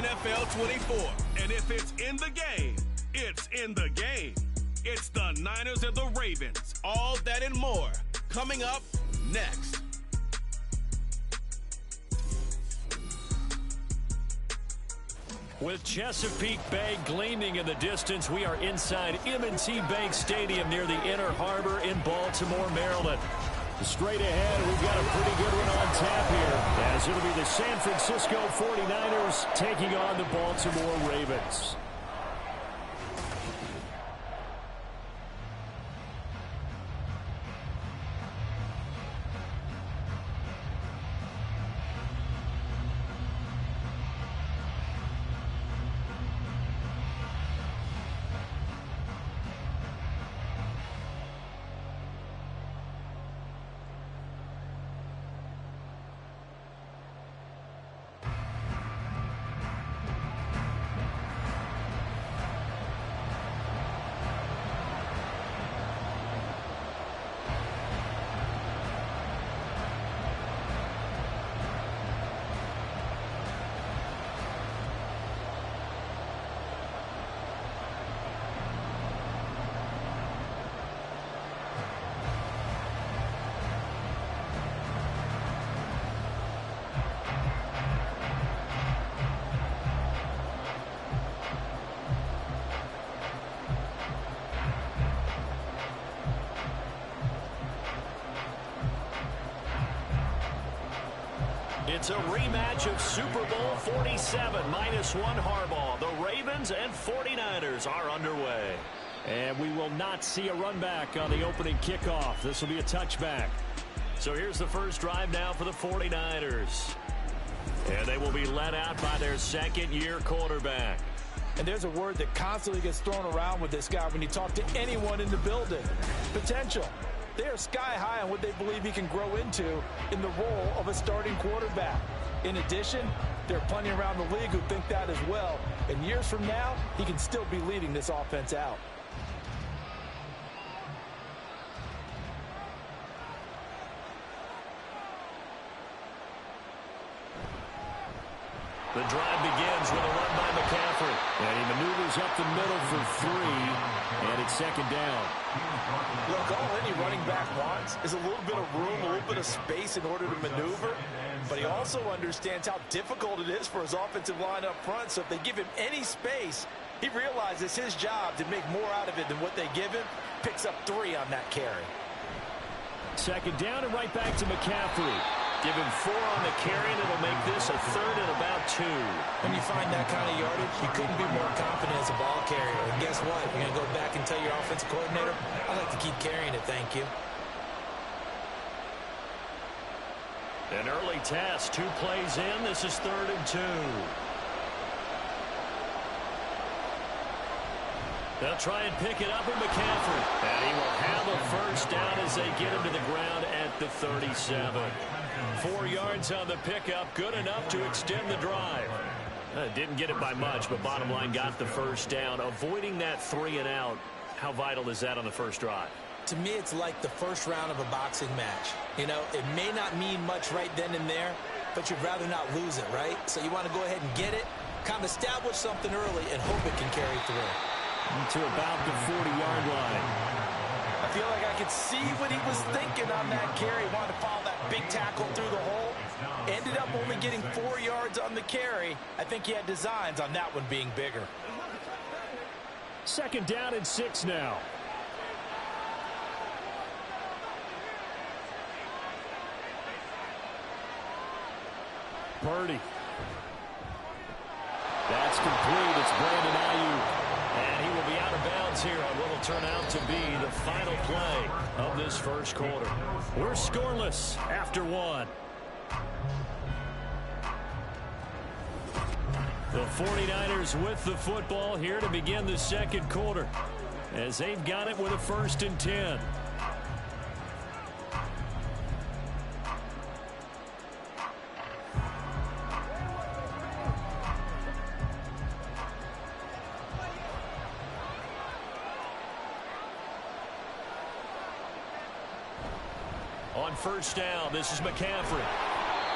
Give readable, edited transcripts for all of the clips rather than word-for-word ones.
NFL 24. And if it's in the game, it's in the game. It's the Niners and the Ravens. All that and more coming up next. With Chesapeake Bay gleaming in the distance, we are inside M&T Bank Stadium near the Inner Harbor in Baltimore, Maryland. Straight ahead, we've got a pretty good one on tap here, as it'll be the San Francisco 49ers taking on the Baltimore Ravens. It's a rematch of Super Bowl 47, -1 Harbaugh. The Ravens and 49ers are underway. And we will not see a run back on the opening kickoff. This will be a touchback. So here's the first drive now for the 49ers. And they will be led out by their second-year quarterback. And there's a word that constantly gets thrown around with this guy when you talk to anyone in the building. Potential. They are sky high on what they believe he can grow into in the role of a starting quarterback. In addition, there are plenty around the league who think that as well. And years from now, he can still be leading this offense out. The drive begins with a run by McCaffrey. And he maneuvers up the middle for 3. And it's second down. Look, all any running back wants is a little bit of room, a little bit of space in order to maneuver. But he also understands how difficult it is for his offensive line up front. So if they give him any space, he realizes his job to make more out of it than what they give him. Picks up 3 on that carry. Second down and right back to McCaffrey. Give him 4 on the carry, and it'll make this a third and about 2. When you find that kind of yardage, you couldn't be more confident as a ball carrier. And guess what? You're going to go back and tell your offensive coordinator, I'd like to keep carrying it, thank you. An early test, 2 plays in. This is 3rd and 2. They'll try and pick it up with McCaffrey. And he will have a first down as they get him to the ground at the 37. 4 yards on the pickup, good enough to extend the drive. Didn't get it by much, but bottom line got the first down. Avoiding that 3 and out, how vital is that on the first drive? To me, it's like the first round of a boxing match. You know, it may not mean much right then and there, but you'd rather not lose it, right? So you want to go ahead and get it, kind of establish something early, and hope it can carry through. To about the 40-yard line. I feel like I could see what he was thinking on that carry. Wanted to follow that big tackle through the hole. Ended up only getting 4 yards on the carry. I think he had designs on that one being bigger. Second down and 6 now. Purdy. That's complete. It's Brandon Ayuk. And he will be out of bounds here on what will turn out to be the final play of this first quarter. We're scoreless after 1. The 49ers with the football here to begin the second quarter, as they've got it with a 1st and 10. On first down, this is McCaffrey.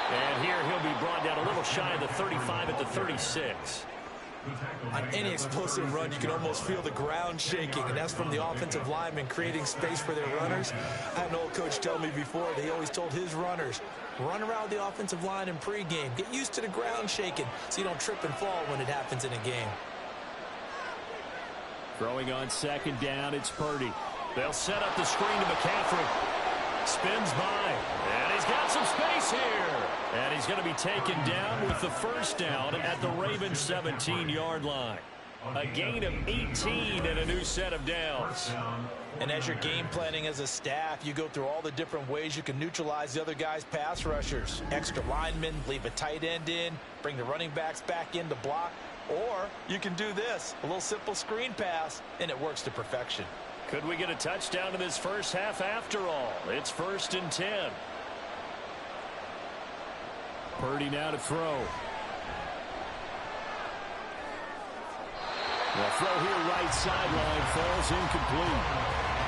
And here he'll be brought down a little shy of the 35 at the 36. On any explosive run, you can almost feel the ground shaking, and that's from the offensive linemen creating space for their runners. I had an old coach tell me before, they always told his runners, run around the offensive line in pregame. Get used to the ground shaking so you don't trip and fall when it happens in a game. Throwing on second down, it's Purdy. They'll set up the screen to McCaffrey. Spins by, and he's got some space here. And he's going to be taken down with the first down at the Ravens' 17-yard line. A gain of 18 and a new set of downs. And as you're game planning as a staff, you go through all the different ways you can neutralize the other guy's pass rushers. Extra linemen, leave a tight end in, bring the running backs back in to block. Or you can do this, a little simple screen pass, and it works to perfection. Could we get a touchdown in this first half after all? It's 1st and 10. Purdy now to throw. The throw here right sideline falls incomplete.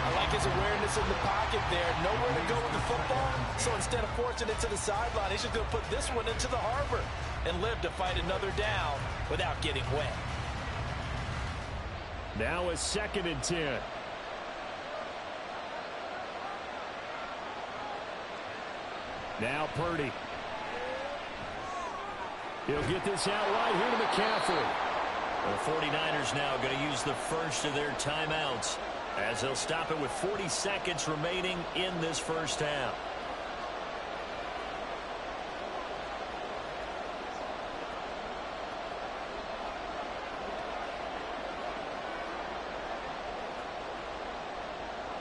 I like his awareness in the pocket there. Nowhere to go with the football. So instead of forcing it to the sideline, he's just going to put this one into the harbor and live to fight another down without getting wet. Now a 2nd and 10. Now Purdy. He'll get this out right here to McCaffrey. The 49ers now going to use the first of their timeouts as they'll stop it with 40 seconds remaining in this first half.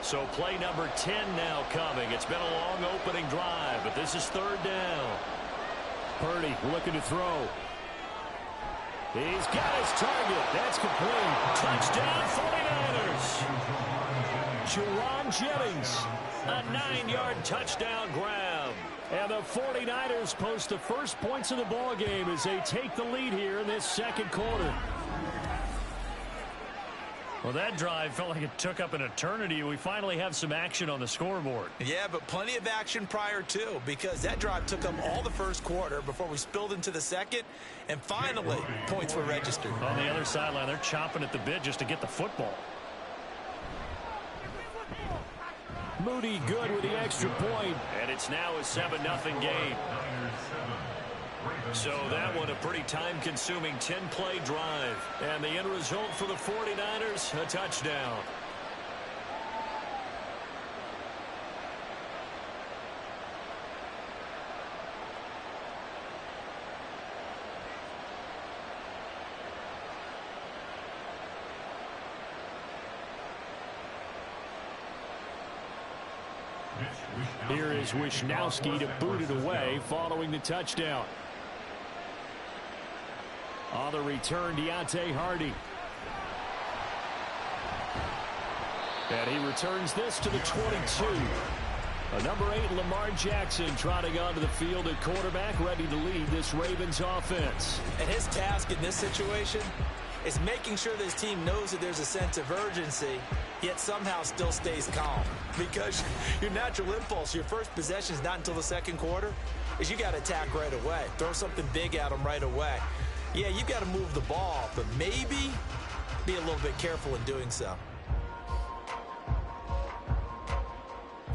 So play number 10 now coming. It's been a long opening drive, but this is 3rd down. Purdy looking to throw. He's got his target. That's complete. Touchdown 49ers. Jawan Jennings. A 9-yard touchdown grab. And the 49ers post the first points of the ball game as they take the lead here in this second quarter. Well, that drive felt like it took up an eternity. We finally have some action on the scoreboard. Yeah, but plenty of action prior to, because that drive took up all the first quarter before we spilled into the second, and finally, points were registered. On the other sideline, they're chomping at the bit just to get the football. Moody good with the extra point, and it's now a 7-0 game. So that one a pretty time-consuming 10-play drive. And the end result for the 49ers, a touchdown. Here is Wishnowski to boot it away following the touchdown. On the return, Deontay Hardy. And he returns this to the 22. Number 8, Lamar Jackson, trotting onto the field at quarterback, ready to lead this Ravens offense. And his task in this situation is making sure that his team knows that there's a sense of urgency, yet somehow still stays calm. Because your natural impulse, your first possession is not until the second quarter, is you got to attack right away. Throw something big at them right away. Yeah, you've got to move the ball, but maybe be a little bit careful in doing so.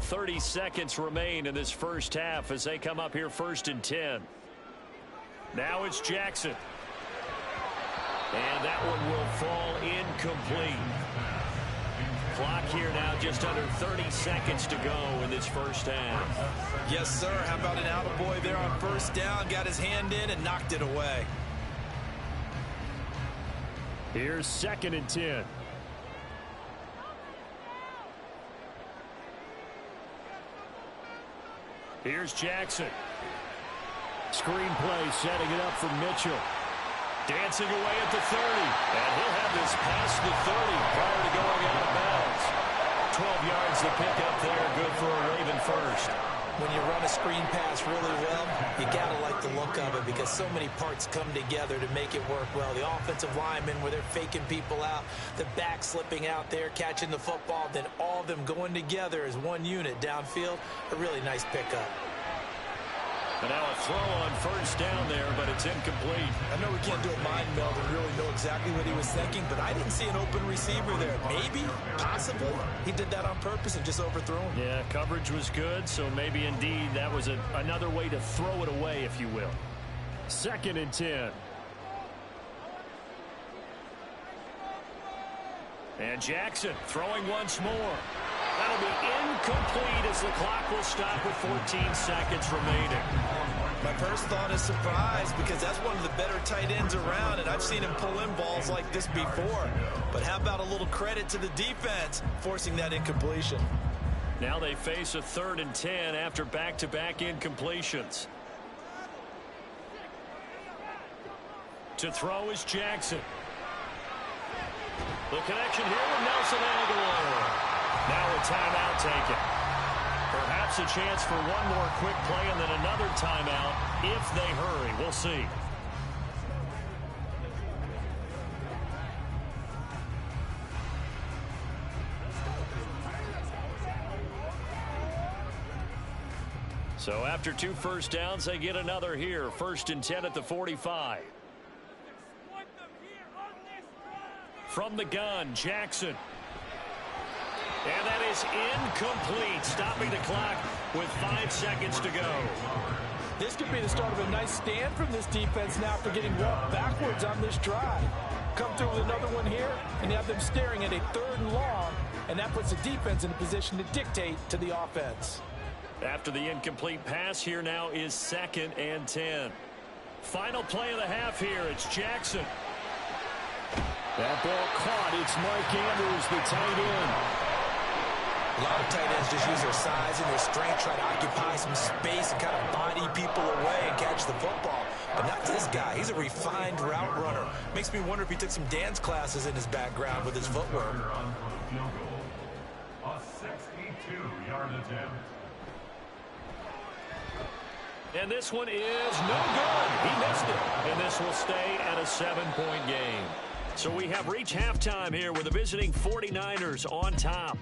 30 seconds remain in this first half as they come up here 1st and 10. Now it's Jackson. And that one will fall incomplete. Clock here now just under 30 seconds to go in this first half. Yes, sir. How about an attaboy there on first down? Got his hand in and knocked it away. Here's 2nd and 10. Here's Jackson. Screen play setting it up for Mitchell. Dancing away at the 30. And he'll have this past the 30 prior to going out of bounds. 12 yards to pick up there. Good for a Raven first. When you run a screen pass really well, you got to like the look of it because so many parts come together to make it work well. The offensive linemen where they're faking people out, the back slipping out there, catching the football, then all of them going together as one unit downfield. A really nice pickup. And now a throw on first down there, but it's incomplete. I know we can't do a mind meld and really know exactly what he was thinking, but I didn't see an open receiver there. Maybe, possibly, he did that on purpose and just overthrew him. Yeah, coverage was good, so maybe indeed that was another way to throw it away, if you will. 2nd and 10. And Jackson throwing once more. That'll be incomplete as the clock will stop with 14 seconds remaining. My first thought is surprise because that's one of the better tight ends around, and I've seen him pull in balls like this before. But how about a little credit to the defense forcing that incompletion? Now they face a 3rd and 10 after back-to-back incompletions. To throw is Jackson. The connection here with Nelson Aguilar. Now a timeout taken. Perhaps a chance for one more quick play and then another timeout if they hurry. We'll see. So after 2 first downs, they get another here. 1st and 10 at the 45. From the gun, Jackson. And that is incomplete, stopping the clock with 5 seconds to go. This could be the start of a nice stand from this defense now for getting walked backwards on this drive. Come through with another one here, and you have them staring at a 3rd and long, and that puts the defense in a position to dictate to the offense. After the incomplete pass, here now is 2nd and 10. Final play of the half here, it's Jackson. That ball caught, it's Mark Andrews, the tight end. A lot of tight ends just use their size and their strength, try to occupy some space and kind of body people away and catch the football. But not this guy. He's a refined route runner. Makes me wonder if he took some dance classes in his background with his footwork. A 62-yard attempt. And this one is no good. He missed it. And this will stay at a 7-point game. So we have reached halftime here with the visiting 49ers on top.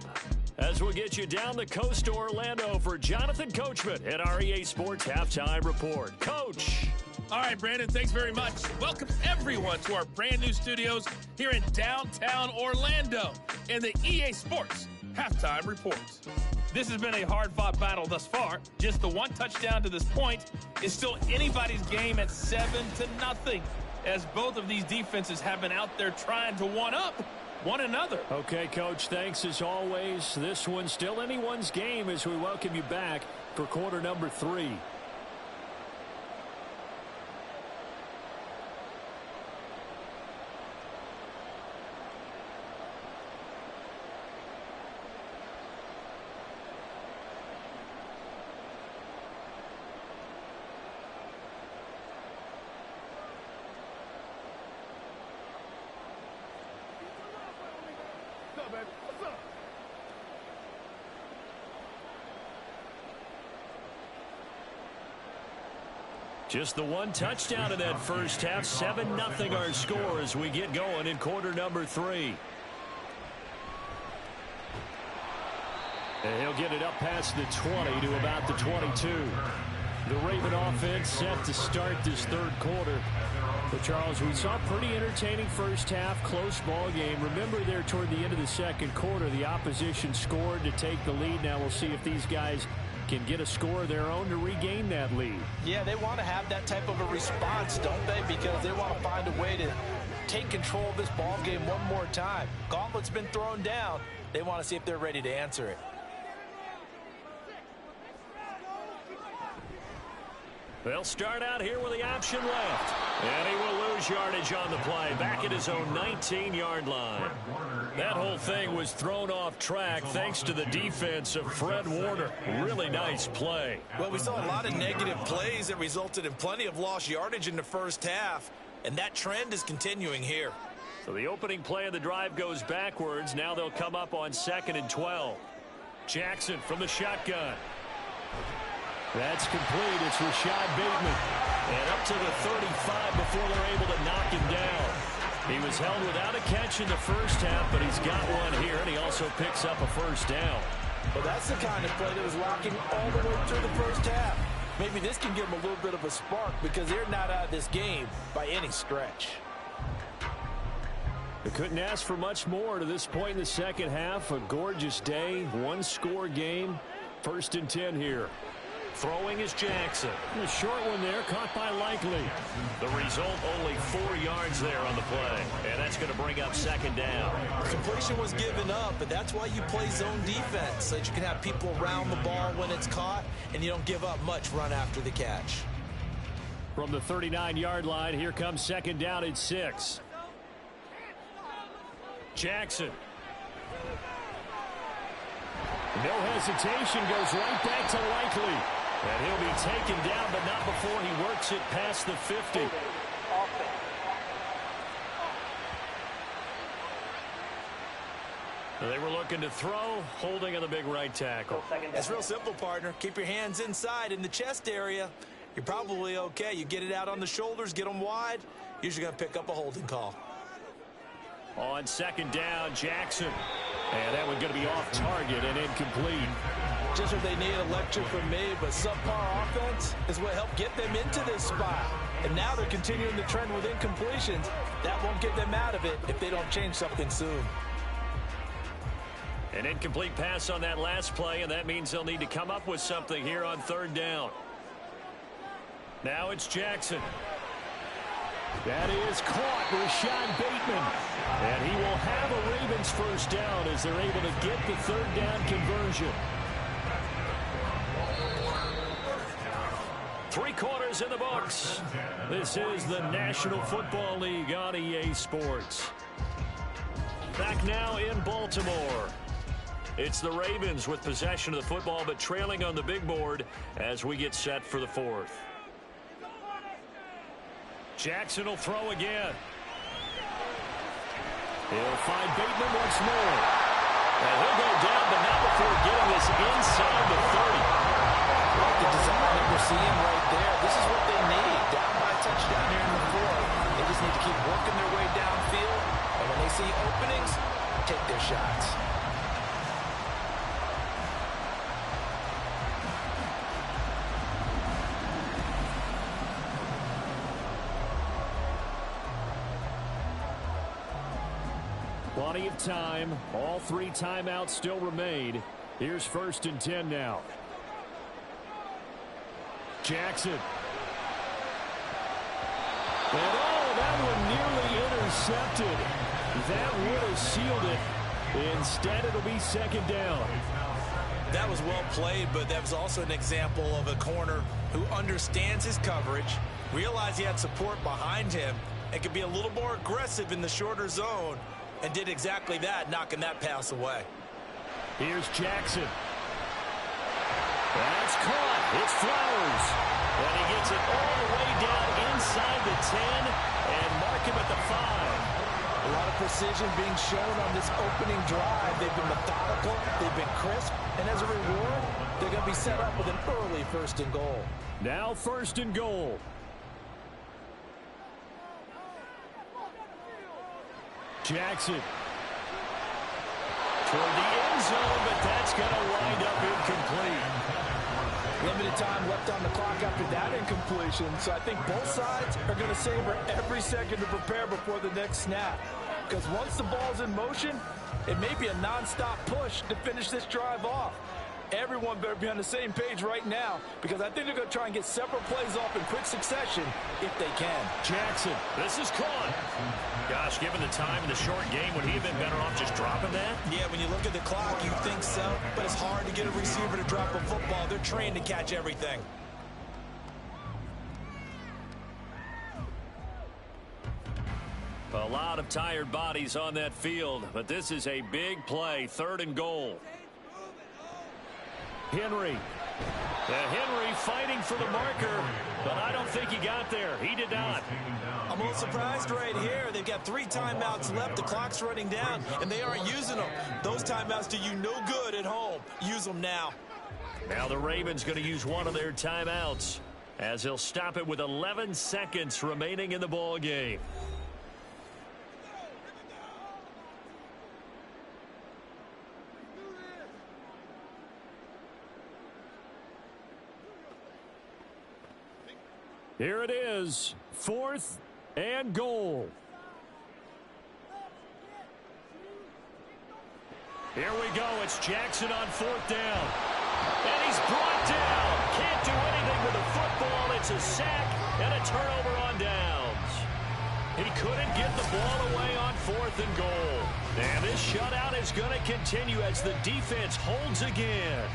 As we'll get you down the coast to Orlando for Jonathan Coachman at our EA Sports Halftime Report. Coach. All right, Brandon, thanks very much. Welcome, everyone, to our brand-new studios here in downtown Orlando in the EA Sports Halftime Report. This has been a hard-fought battle thus far. Just the one touchdown to this point is still anybody's game at 7-0, as both of these defenses have been out there trying to one-up one another. Okay, Coach, thanks as always. This one's still anyone's game as we welcome you back for quarter number 3. Just the one touchdown in that first half. 7-0 our score as we get going in quarter number 3. And he'll get it up past the 20 to about the 22. The Raven offense set to start this third quarter. But Charles, we saw a pretty entertaining first half, close ball game. Remember there toward the end of the second quarter, the opposition scored to take the lead. Now we'll see if these guys can get a score of their own to regain that lead. Yeah, they want to have that type of a response, don't they? Because they want to find a way to take control of this ball game one more time. Gauntlet's been thrown down. They want to see if they're ready to answer it. They'll start out here with the option left. And he will lose yardage on the play, back at his own 19-yard line. That whole thing was thrown off track thanks to the defense of Fred Warner. Really nice play. Well, we saw a lot of negative plays that resulted in plenty of lost yardage in the first half, and that trend is continuing here. So the opening play of the drive goes backwards. Now they'll come up on 2nd and 12. Jackson from the shotgun. That's complete. It's Rashad Bateman. And up to the 35 before they're able to knock him down. He was held without a catch in the first half, but he's got one here, and he also picks up a first down. Well, that's the kind of play that was locking all the way through the first half. maybe this can give them a little bit of a spark because they're not out of this game by any stretch. They couldn't ask for much more to this point in the second half. A gorgeous day, one-score game. 1st and 10 here. Throwing is Jackson. A short one there, caught by Likely. The result, only 4 yards there on the play. And that's going to bring up 2nd down. Completion was given up, but that's why you play zone defense, so that you can have people around the ball when it's caught, and you don't give up much run after the catch. From the 39-yard line, here comes 2nd down and 6. Jackson. No hesitation, goes right back to Likely. And he'll be taken down, but not before he works it past the 50. They were looking to throw, holding on the big right tackle. It's real simple, partner. Keep your hands inside in the chest area. You're probably okay. You get it out on the shoulders, get them wide. Usually going to pick up a holding call. On 2nd down, Jackson. And that one going to be off target and incomplete. Just what they need, a lecture from me, but subpar offense is what helped get them into this spot. And now they're continuing the trend with incompletions. That won't get them out of it if they don't change something soon. An incomplete pass on that last play, and that means they'll need to come up with something here on 3rd down. Now it's Jackson. That is caught, Rashad Bateman. And he will have a Ravens 1st down as they're able to get the 3rd down conversion. 3 quarters in the books. This is the National Football League on EA Sports. Back now in Baltimore. It's the Ravens with possession of the football, but trailing on the big board as we get set for the 4th. Jackson will throw again. He'll find Bateman once more. And he'll go down, but not before getting this inside the 30. Like the design that we're seeing right there, this is what they need. Down by a touchdown here in the 4th. They just need to keep working their way downfield. And when they see openings, take their shots. Plenty of time. All 3 timeouts still remain. Here's 1st and 10 now. Jackson. And that one nearly intercepted. That would have sealed it. Instead, it'll be 2nd down. That was well played, but that was also an example of a corner who understands his coverage, realized he had support behind him, and could be a little more aggressive in the shorter zone, and did exactly that, knocking that pass away. Here's Jackson. That's caught. It's Flowers. And he gets it all the way down inside the 10 and mark him at the 5. A lot of precision being shown on this opening drive. They've been methodical, they've been crisp, and as a reward, they're going to be set up with an early 1st and goal. Now 1st and goal. Jackson. Toward the end zone, but that's going to wind up incomplete. Limited time left on the clock after that incompletion, so I think both sides are going to savor every second to prepare before the next snap. Because once the ball's in motion, it may be a nonstop push to finish this drive off. Everyone better be on the same page right now, because I think they're going to try and get several plays off in quick succession if they can. Jackson, this is caught. Gosh, given the time in the short game, would he have been better off just dropping that? Yeah, when you look at the clock, you think so, but it's hard to get a receiver to drop a football. They're trained to catch everything. A lot of tired bodies on that field, but this is a big play, 3rd and goal. Henry. Henry fighting for the marker, but I don't think he got there. He did not. I'm a little surprised right here. They've got 3 timeouts left. The clock's running down, and they aren't using them. Those timeouts do you no good at home. Use them now. Now the Ravens going to use one of their timeouts as they'll stop it with 11 seconds remaining in the ball game. Here it is, 4th and goal. Here we go. It's Jackson on 4th down. And he's brought down. Can't do anything with the football. It's a sack and a turnover on downs. He couldn't get the ball away on 4th and goal. And this shutout is going to continue as the defense holds again.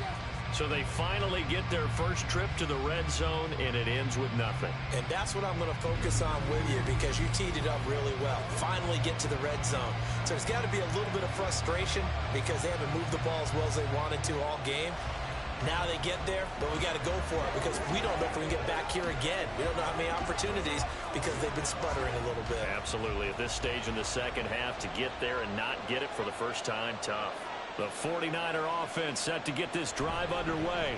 So they finally get their first trip to the red zone, and it ends with nothing. And that's what I'm going to focus on with you because you teed it up really well. Finally get to the red zone. So there's got to be a little bit of frustration because they haven't moved the ball as well as they wanted to all game. Now they get there, but we got to go for it because we don't know if we can get back here again. We don't know how many opportunities because they've been sputtering a little bit. Absolutely. At this stage in the second half, to get there and not get it for the first time, tough. The 49er offense set to get this drive underway.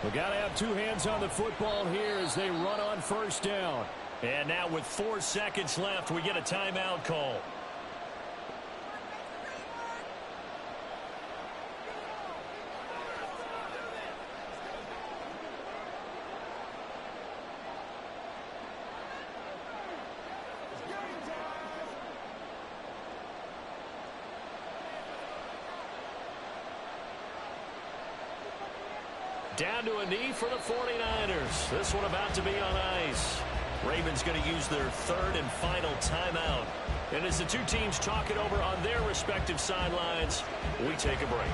We got to have two hands on the football here as they run on 1st down. And now with 4 seconds left, we get a timeout call. Down to a knee for the 49ers. This one about to be on ice. Ravens going to use their 3rd and final timeout. And as the two teams talk it over on their respective sidelines, we take a break.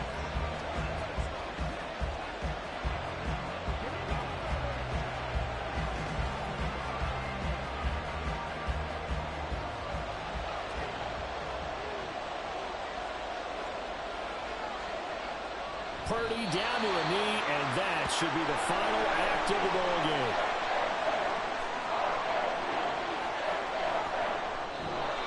Purdy down to a knee, and that should be the final act of the ball game.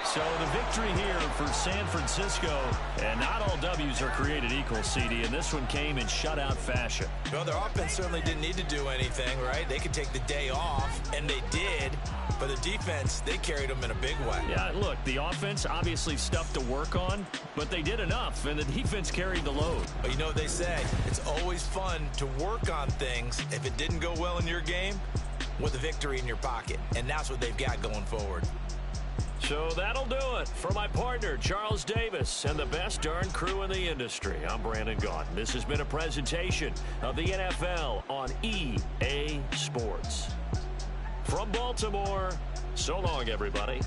So the victory here for San Francisco, and not all W's are created equal, CD, and this one came in shutout fashion. Well, their offense certainly didn't need to do anything, right? They could take the day off, and they did. But the defense, they carried them in a big way. Yeah, look, the offense, obviously stuff to work on, but they did enough, and the defense carried the load. But you know what they say, it's always fun to work on things if it didn't go well in your game with a victory in your pocket, and that's what they've got going forward. So that'll do it for my partner, Charles Davis, and the best darn crew in the industry. I'm Brandon Gaudin. This has been a presentation of the NFL on EA Sports. From Baltimore, so long, everybody.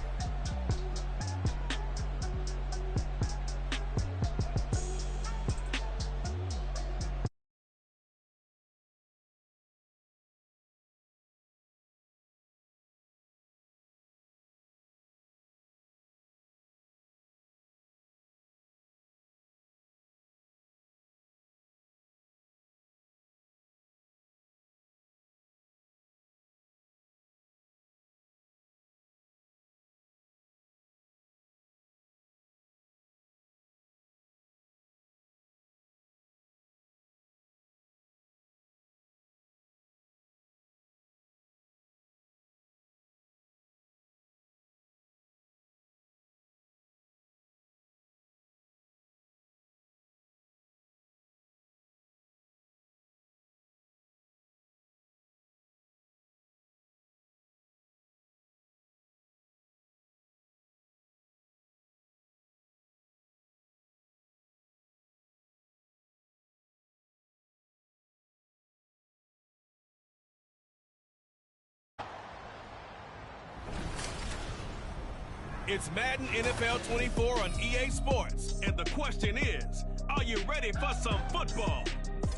It's Madden NFL 24 on EA Sports, and the question is, are you ready for some football?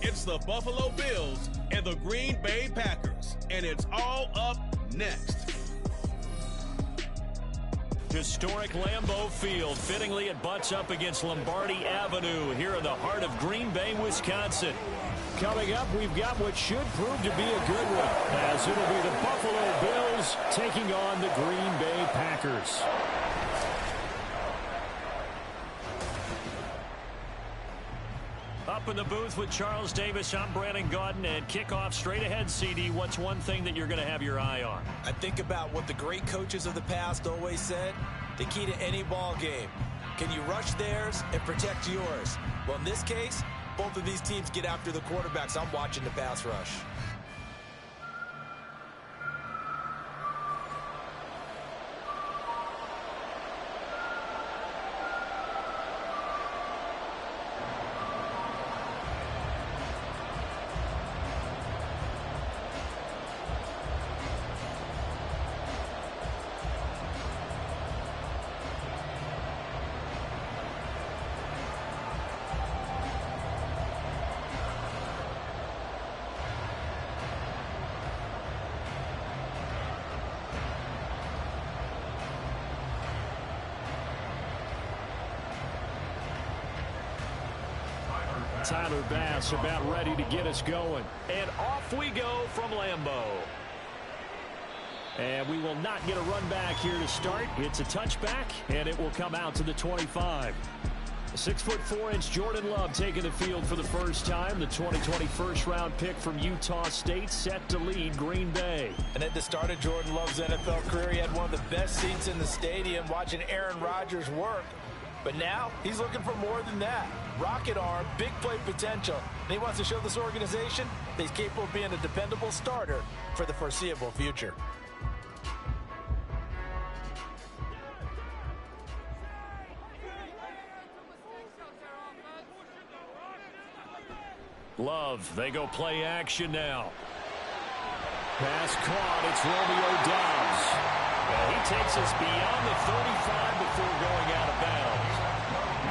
It's the Buffalo Bills and the Green Bay Packers, and it's all up next. Historic Lambeau Field. Fittingly, it butts up against Lombardi Avenue here in the heart of Green Bay, Wisconsin. Coming up, we've got what should prove to be a good one, as it'll be the Buffalo Bills taking on the Green Bay Packers. Up in the booth with Charles Davis, I'm Brandon Gaudin, and kickoff straight ahead, CD. What's one thing that you're going to have your eye on? I think about what the great coaches of the past always said. The key to any ball game. Can you rush theirs and protect yours? Well, in this case, both of these teams get after the quarterbacks. I'm watching the pass rush. Tyler Bass about ready to get us going. And off we go from Lambeau. And we will not get a run back here to start. It's a touchback, and it will come out to the 25. 6'4" Jordan Love taking the field for the first time. The 2020 first-round pick from Utah State set to lead Green Bay. And at the start of Jordan Love's NFL career, he had one of the best seats in the stadium watching Aaron Rodgers work. But now he's looking for more than that. Rocket arm, big play potential. And he wants to show this organization that he's capable of being a dependable starter for the foreseeable future. Love, they go play action now. Pass caught, it's Romeo Doubs. Well, he takes us beyond the 35 before going out of bounds.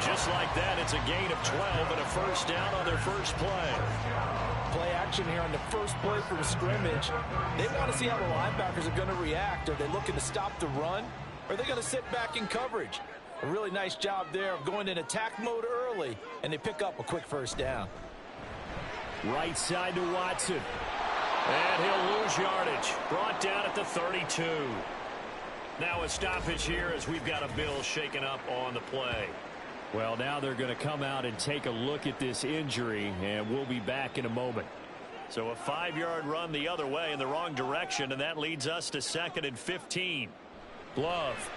Just like that, it's a gain of 12 and a first down on their first play. Play action here on the first play from scrimmage. They want to see how the linebackers are going to react. Are they looking to stop the run? Or are they going to sit back in coverage? A really nice job there of going in attack mode early, and they pick up a quick first down. Right side to Watson. And he'll lose yardage. Brought down at the 32. Now a stoppage here as we've got a Bill shaken up on the play. Well, now they're going to come out and take a look at this injury, and we'll be back in a moment. So a 5-yard run the other way in the wrong direction, and that leads us to 2nd and 15. Love.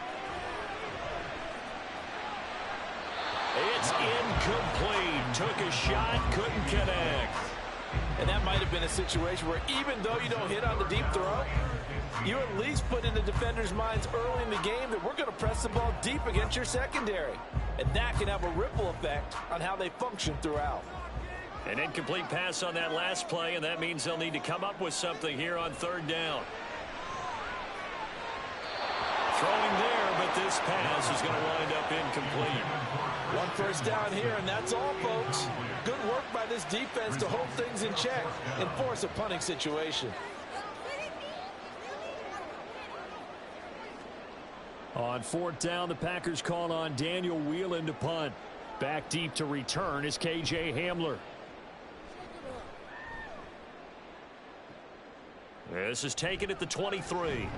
It's incomplete. Took a shot, couldn't connect. And that might have been a situation where even though you don't hit on the deep throw, you at least put in the defender's minds early in the game that we're going to press the ball deep against your secondary. And that can have a ripple effect on how they function throughout. An incomplete pass on that last play, and that means they'll need to come up with something here on 3rd down. Throwing there, but this pass is going to wind up incomplete. One first down here, and that's all, folks. Good work by this defense to hold things in check and force a punting situation. On 4th down, the Packers call on Daniel Whelan to punt. Back deep to return is K.J. Hamler. This is taken at the 23.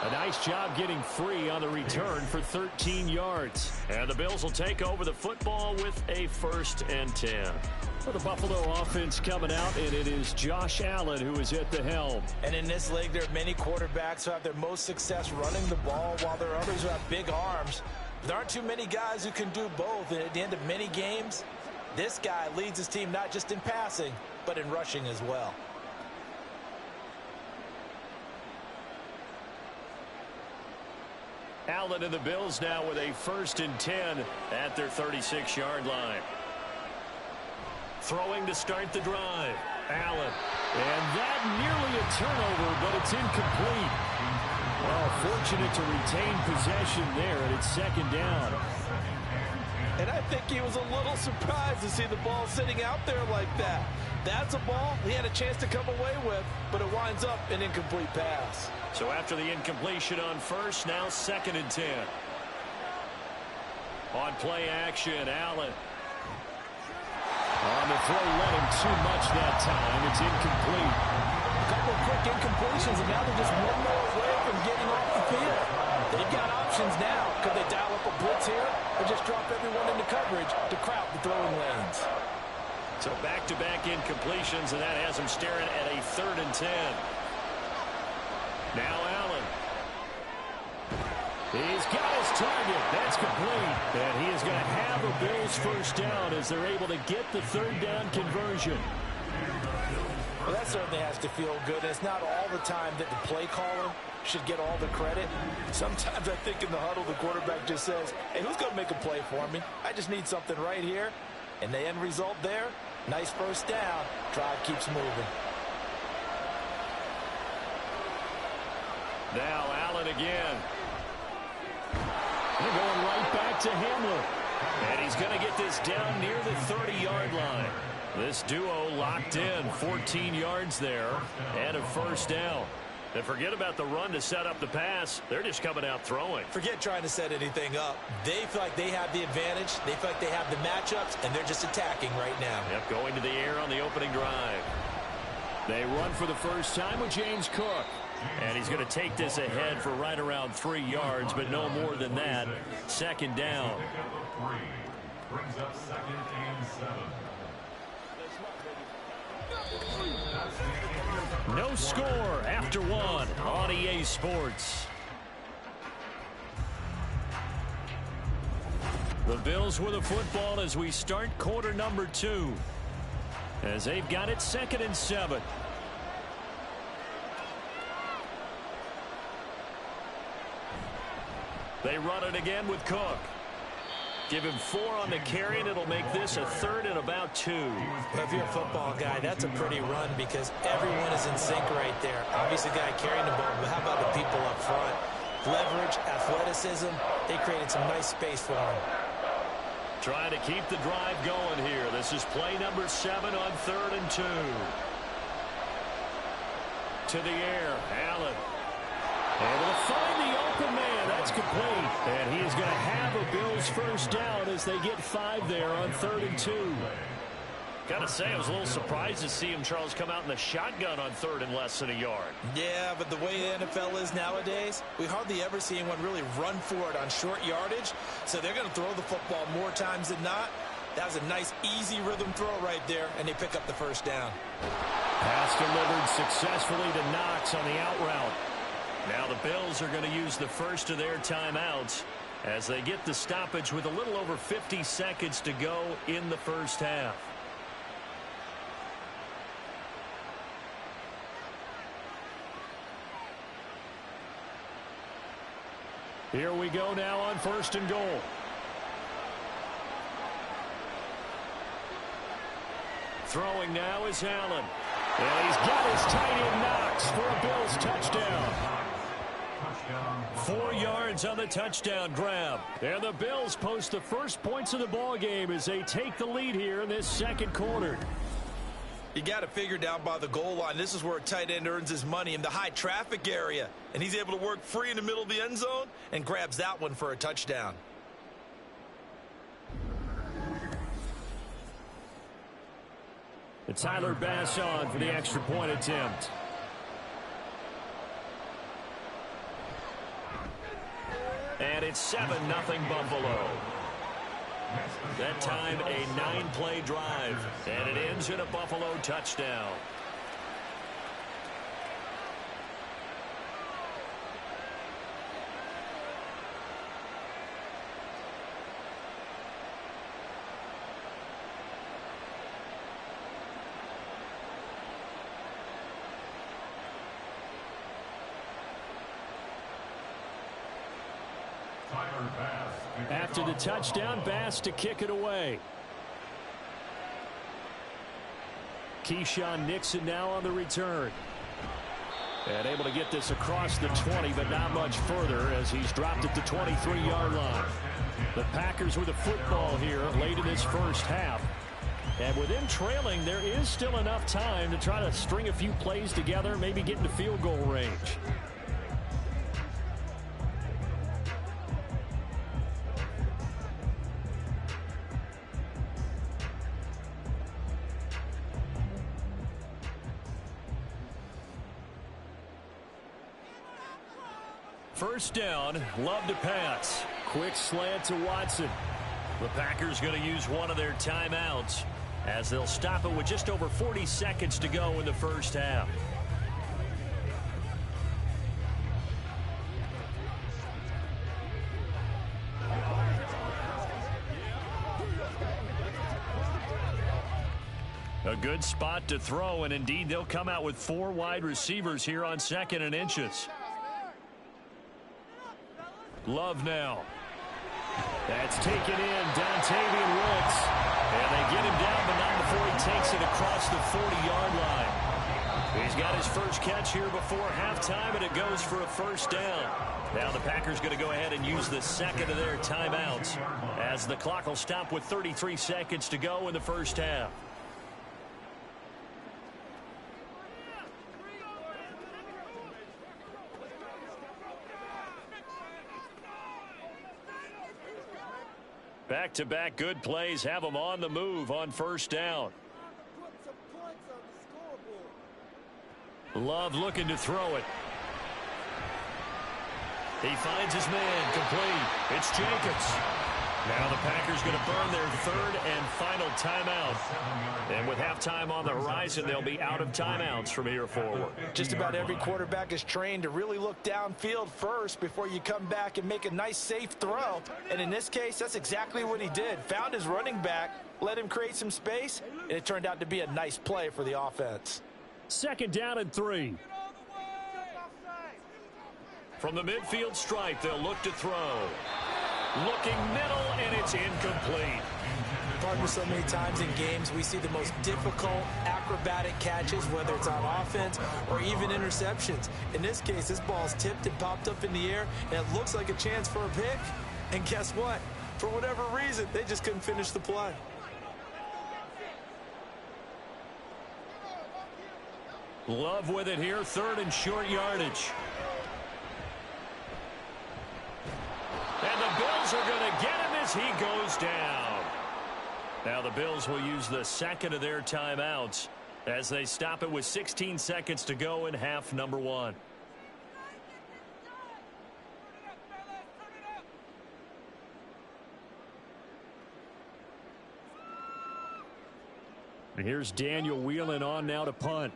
A nice job getting free on the return for 13 yards. And the Bills will take over the football with a 1st and 10. For the Buffalo offense coming out, and it is Josh Allen who is at the helm. And in this league, there are many quarterbacks who have their most success running the ball, while there are others who have big arms. There aren't too many guys who can do both. And at the end of many games, this guy leads his team not just in passing, but in rushing as well. Allen and the Bills now with a 1st and 10 at their 36-yard line. Throwing to start the drive. Allen. And that nearly a turnover, but it's incomplete. Well, fortunate to retain possession there, and it's 2nd down. And I think he was a little surprised to see the ball sitting out there like that. That's a ball he had a chance to come away with, but it winds up an incomplete pass. So after the incompletion on 1st, now 2nd and 10. On play action, Allen. On the throw, let him too much that time. It's incomplete. A couple of quick incompletions, and now they're just one more away from getting off the field. They've got options now. Could they dial up a blitz here or just drop everyone into coverage to crowd the throwing lanes? So back-to-back incompletions, and that has him staring at a 3rd and 10. Now Allen. He's got his target. That's complete. And he is going to have a Bills 1st down as they're able to get the 3rd down conversion. Well, that certainly has to feel good. It's not all the time that the play caller should get all the credit. Sometimes I think in the huddle, the quarterback just says, hey, who's going to make a play for me? I just need something right here. And the end result there, nice 1st down. Drive keeps moving. Now Allen again. They're going right back to Hamler. And he's going to get this down near the 30-yard line. This duo locked in, 14 yards there, and a 1st down. And forget about the run to set up the pass. They're just coming out throwing. Forget trying to set anything up. They feel like they have the advantage. They feel like they have the matchups, and they're just attacking right now. Yep, going to the air on the opening drive. They run for the first time with James Cook. And he's going to take this ahead for right around 3 yards, but no more than that. Second down. Brings up 2nd and 7. No score after 1 on EA Sports. The Bills with the football as we start quarter number 2. As they've got it 2nd and 7. They run it again with Cook. Give him 4 on the carry, and it'll make this a 3rd and about 2. Well, if you're a football guy, that's a pretty run because everyone is in sync right there. Obviously, the guy carrying the ball, but how about the people up front? Leverage, athleticism, they created some nice space for him. Trying to keep the drive going here. This is play number 7 on 3rd and 2. To the air, Allen. Able to find the open man. That's complete. And he is going to have a Bills first down as they get 5 there on 3rd and 2. Got to say, I was a little surprised to see him, Charles, come out in the shotgun on 3rd and less than a yard. Yeah, but the way the NFL is nowadays, we hardly ever see anyone really run for it on short yardage. So they're going to throw the football more times than not. That was a nice, easy rhythm throw right there, and they pick up the first down. Pass delivered successfully to Knox on the out route. Now the Bills are going to use the first of their timeouts as they get the stoppage with a little over 50 seconds to go in the first half. Here we go now on 1st and goal. Throwing now is Allen. And he's got his tight end Knox for a Bills touchdown. 4 yards on the touchdown grab. And the Bills post the first points of the ball game as they take the lead here in this second quarter. You got to figure down by the goal line. This is where a tight end earns his money in the high traffic area. And he's able to work free in the middle of the end zone and grabs that one for a touchdown. It's Tyler Bass on for the extra point attempt. And it's 7-0 Buffalo. That time a 9-play drive. And it ends in a Buffalo touchdown. After the touchdown, Bass to kick it away. Keyshawn Nixon now on the return. And able to get this across the 20, but not much further as he's dropped at the 23-yard line. The Packers with the football here late in this first half. And with them trailing, there is still enough time to try to string a few plays together, maybe get into field goal range. First down, Love to pass. Quick slant to Watson. The Packers going to use one of their timeouts as they'll stop it with just over 40 seconds to go in the first half. A good spot to throw, and indeed they'll come out with 4 wide receivers here on 2nd and inches. Love now. That's taken in, Dontavian Woods. And they get him down, but not before he takes it across the 40-yard line. He's got his first catch here before halftime, and it goes for a first down. Now the Packers going to go ahead and use the second of their timeouts as the clock will stop with 33 seconds to go in the first half. Back-to-back good plays have them on the move on first down. Love looking to throw it. He finds his man, complete. It's Jacobs. Now the Packers going to burn their third and final timeout. And with halftime on the horizon, they'll be out of timeouts from here forward. Just about every quarterback is trained to really look downfield first before you come back and make a nice, safe throw. And in this case, that's exactly what he did. Found his running back, let him create some space, and it turned out to be a nice play for the offense. 2nd down and 3. From the midfield stripe, they'll look to throw. Looking middle, and it's incomplete. Partner, so many times in games we see the most difficult acrobatic catches, whether it's on offense or even interceptions. In this case, this ball's tipped and popped up in the air, and it looks like a chance for a pick. And guess what? For whatever reason, they just couldn't finish the play. Love with it here, 3rd and short yardage. And the Bills are going to get him as he goes down. Now the Bills will use the 2nd of their timeouts as they stop it with 16 seconds to go in half number 1. And here's Daniel Whelan on now to punt.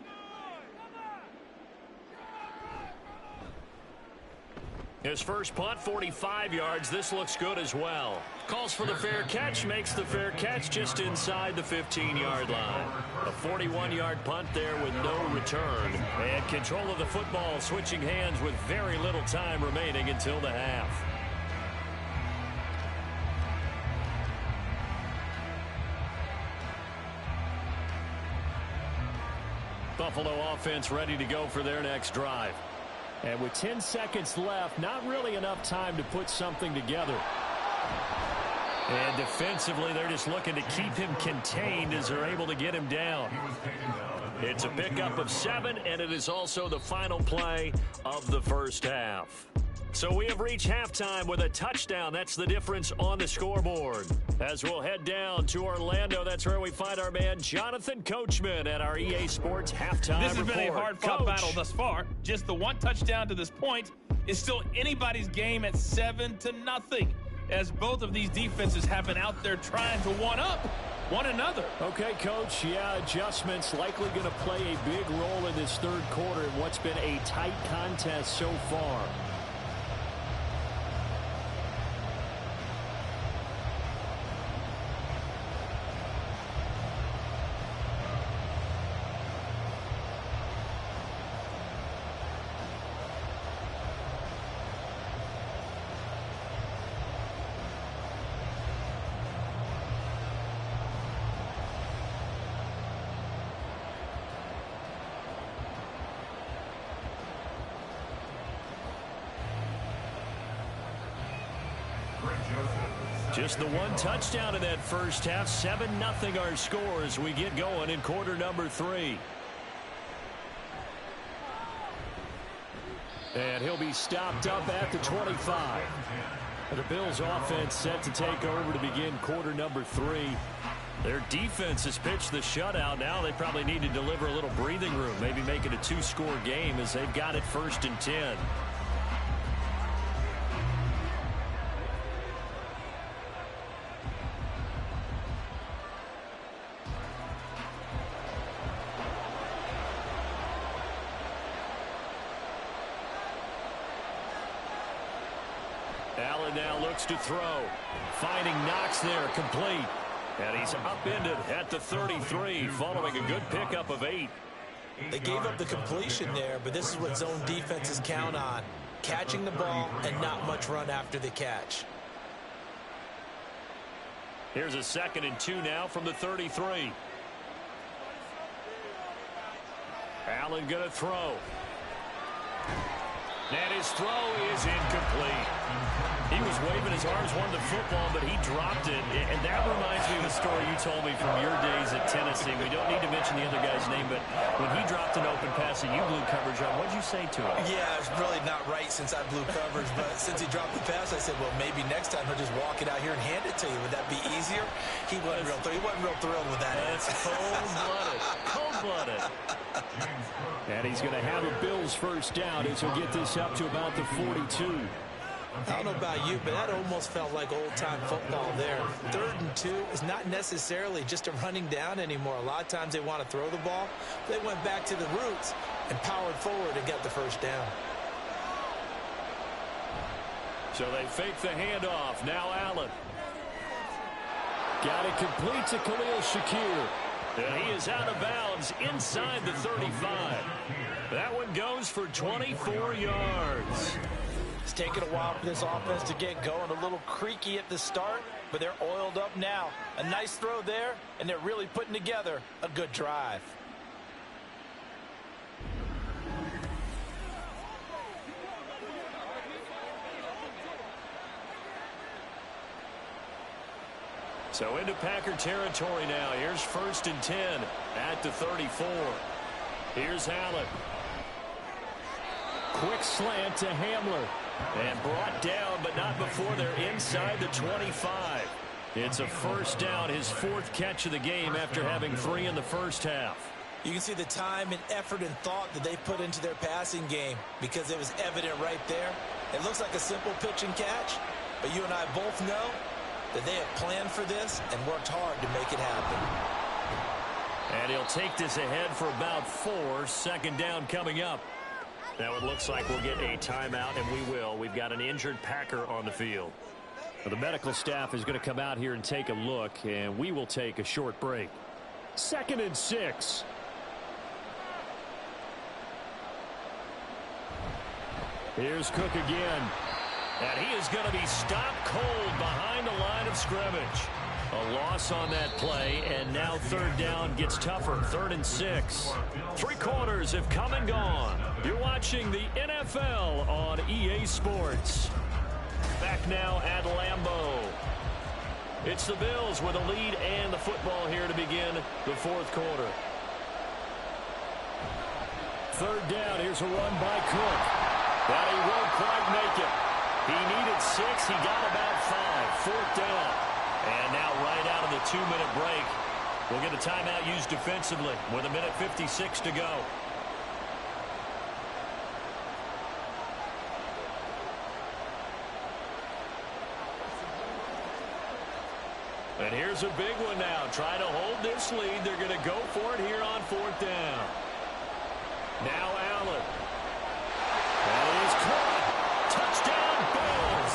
His first punt, 45 yards. This looks good as well. Calls for the fair catch, makes the fair catch just inside the 15-yard line. A 41-yard punt there with no return. And control of the football switching hands with very little time remaining until the half. Buffalo offense ready to go for their next drive. And with 10 seconds left, not really enough time to put something together. And defensively, they're just looking to keep him contained as they're able to get him down. It's a pickup of 7, and it is also the final play of the first half. So we have reached halftime with a touchdown. That's the difference on the scoreboard. As we'll head down to Orlando, that's where we find our man Jonathan Coachman at our EA Sports halftime This has report. been a hard-fought battle thus far. Just the one touchdown to this point is still anybody's game at 7-0, as both of these defenses have been out there trying to one-up one another. Okay, Coach, yeah, adjustments likely going to play a big role in this third quarter in what's been a tight contest so far. Just the one touchdown in that first half. 7-0 our score as we get going in quarter number 3. And he'll be stopped up at the 25. The Bills offense set to take over to begin quarter number 3. Their defense has pitched the shutout. Now they probably need to deliver a little breathing room. Maybe make it a 2-score game as they've got it 1st and 10. Allen now looks to throw. Finding Knox there, complete. And he's upended at the 33 following a good pickup of 8. They gave up the completion there, but this is what zone defenses count on. Catching the ball and not much run after the catch. Here's a 2nd and 2 now from the 33. Allen going to throw. And his throw is incomplete. He was waving his arms, wanted the football, but he dropped it. And that reminds me of a story you told me from your days at Tennessee. We don't need to mention the other guy's name, but when he dropped an open pass and you blew coverage on, what did you say to him? Yeah, it's really not right since I blew coverage, but since he dropped the pass, I said, well, maybe next time he'll just walk it out here and hand it to you. Would that be easier? He wasn't real thrilled with that. That's cold-blooded. Cold-blooded. And he's going to have a Bills first down as he'll get this up to about the 42. I don't know about you, but that almost felt like old-time football there. 3rd and 2 is not necessarily just a running down anymore. A lot of times they want to throw the ball. They went back to the roots and powered forward and got the first down. So they fake the handoff. Now Allen. Got it complete to Khalil Shakir. And he is out of bounds inside the 35. That one goes for 24 yards. It's taken a while for this offense to get going. A little creaky at the start, but they're oiled up now. A nice throw there, and they're really putting together a good drive. So into Packer territory now. Here's 1st and 10 at the 34. Here's Allen. Quick slant to Hamler. And brought down, but not before they're inside the 25. It's a first down, his 4th catch of the game after having 3 in the first half. You can see the time and effort and thought that they put into their passing game because it was evident right there. It looks like a simple pitch and catch, but you and I both know that they have planned for this and worked hard to make it happen. And he'll take this ahead for about 4. 2nd down coming up. Now it looks like we'll get a timeout, and we will. We've got an injured Packer on the field. Well, the medical staff is going to come out here and take a look, and we will take a short break. 2nd and 6. Here's Cook again. And he is going to be stopped cold behind the line of scrimmage. A loss on that play, and now 3rd down gets tougher. 3rd and 6. 3 quarters have come and gone. You're watching the NFL on EA Sports. Back now at Lambeau. It's the Bills with a lead and the football here to begin the 4th quarter. 3rd down. Here's a run by Cook. But he won't quite make it. He needed 6. He got about 5. 4th down. And now right out of the 2-minute break, we'll get a timeout used defensively with 1:56 to go. And here's a big one now. Trying to hold this lead. They're going to go for it here on 4th down. Now Allen. That is caught. Touchdown Bills.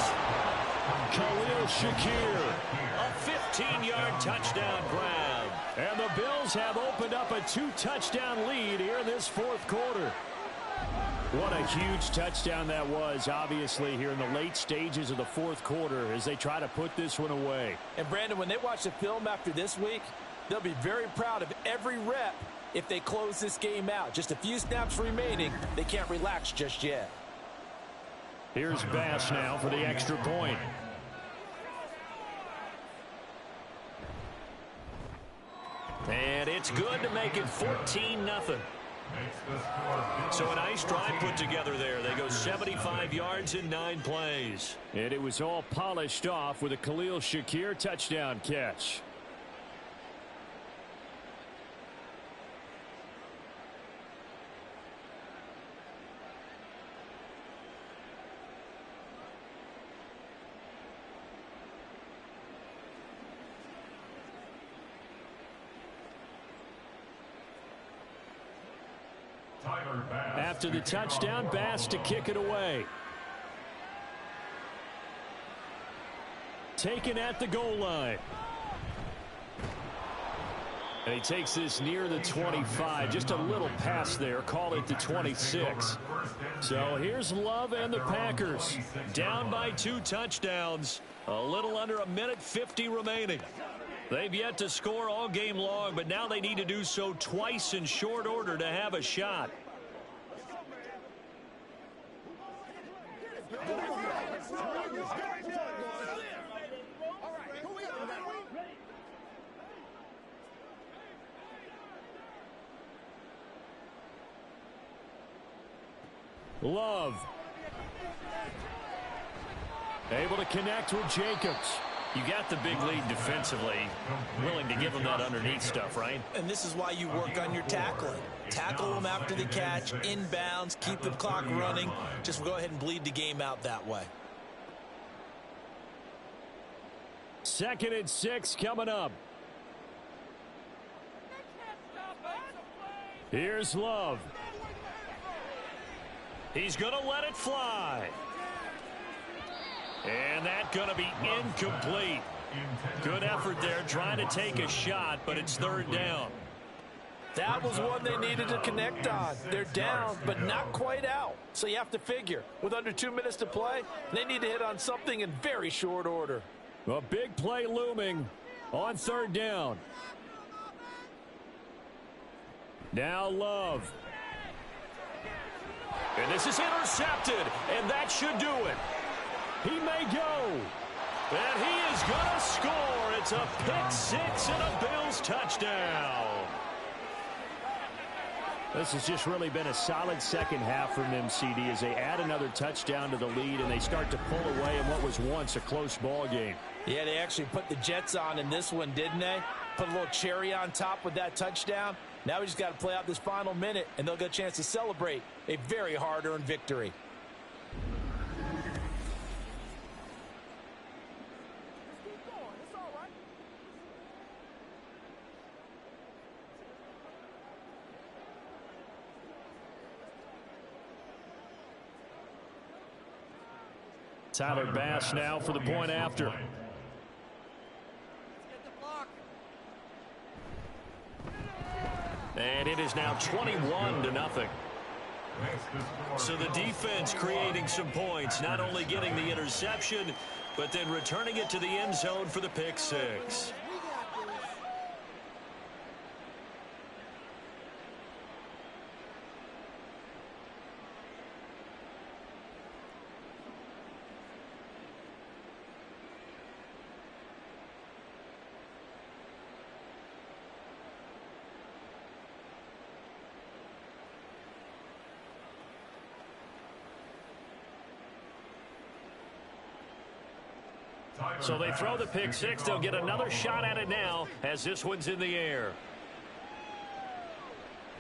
Khalil Shakir. A 15-yard touchdown grab. And the Bills have opened up a 2-touchdown lead here in this 4th quarter. What a huge touchdown that was, obviously, here in the late stages of the 4th quarter as they try to put this one away. And, Brandon, when they watch the film after this week, they'll be very proud of every rep if they close this game out. Just a few snaps remaining. They can't relax just yet. Here's Bass now for the extra point. And it's good to make it 14-0. So a nice drive put together there. They go 75 yards in 9 plays. And it was all polished off with a Khalil Shakir touchdown catch. After the touchdown, Bass to kick it away. Taken at the goal line. And he takes this near the 25. Just a little pass there. Call it the 26. So here's Love and the Packers. Down by 2 touchdowns. A little under 1:50 remaining. They've yet to score all game long, but now they need to do so twice in short order to have a shot. Love. Able to connect with Jacobs. You got the big lead defensively. Willing to give them that underneath stuff, right? And this is why you work on your tackling. Tackle them after the catch, inbounds, keep the clock running. Just go ahead and bleed the game out that way. 2nd and 6 coming up. Here's Love. He's going to let it fly. And that's going to be incomplete. Good effort there trying to take a shot, but it's 3rd down. That was one they needed to connect on. They're down, but not quite out. So you have to figure, with under 2 minutes to play, they need to hit on something in very short order. A big play looming on 3rd down. Now Love. And this is intercepted, and that should do it. He may go. And he is going to score. It's a pick 6 and a Bills touchdown. This has just really been a solid second half from them, CD, as they add another touchdown to the lead and they start to pull away in what was once a close ball game. Yeah, they actually put the Jets on in this one, didn't they? Put a little cherry on top with that touchdown. Now we just got to play out this final minute, and they'll get a chance to celebrate a very hard-earned victory. Tyler Bass now for the point after. And it is now 21-0. So the defense creating some points, not only getting the interception, but then returning it to the end zone for the pick 6. So they throw the pick 6. They'll get another shot at it now as this one's in the air.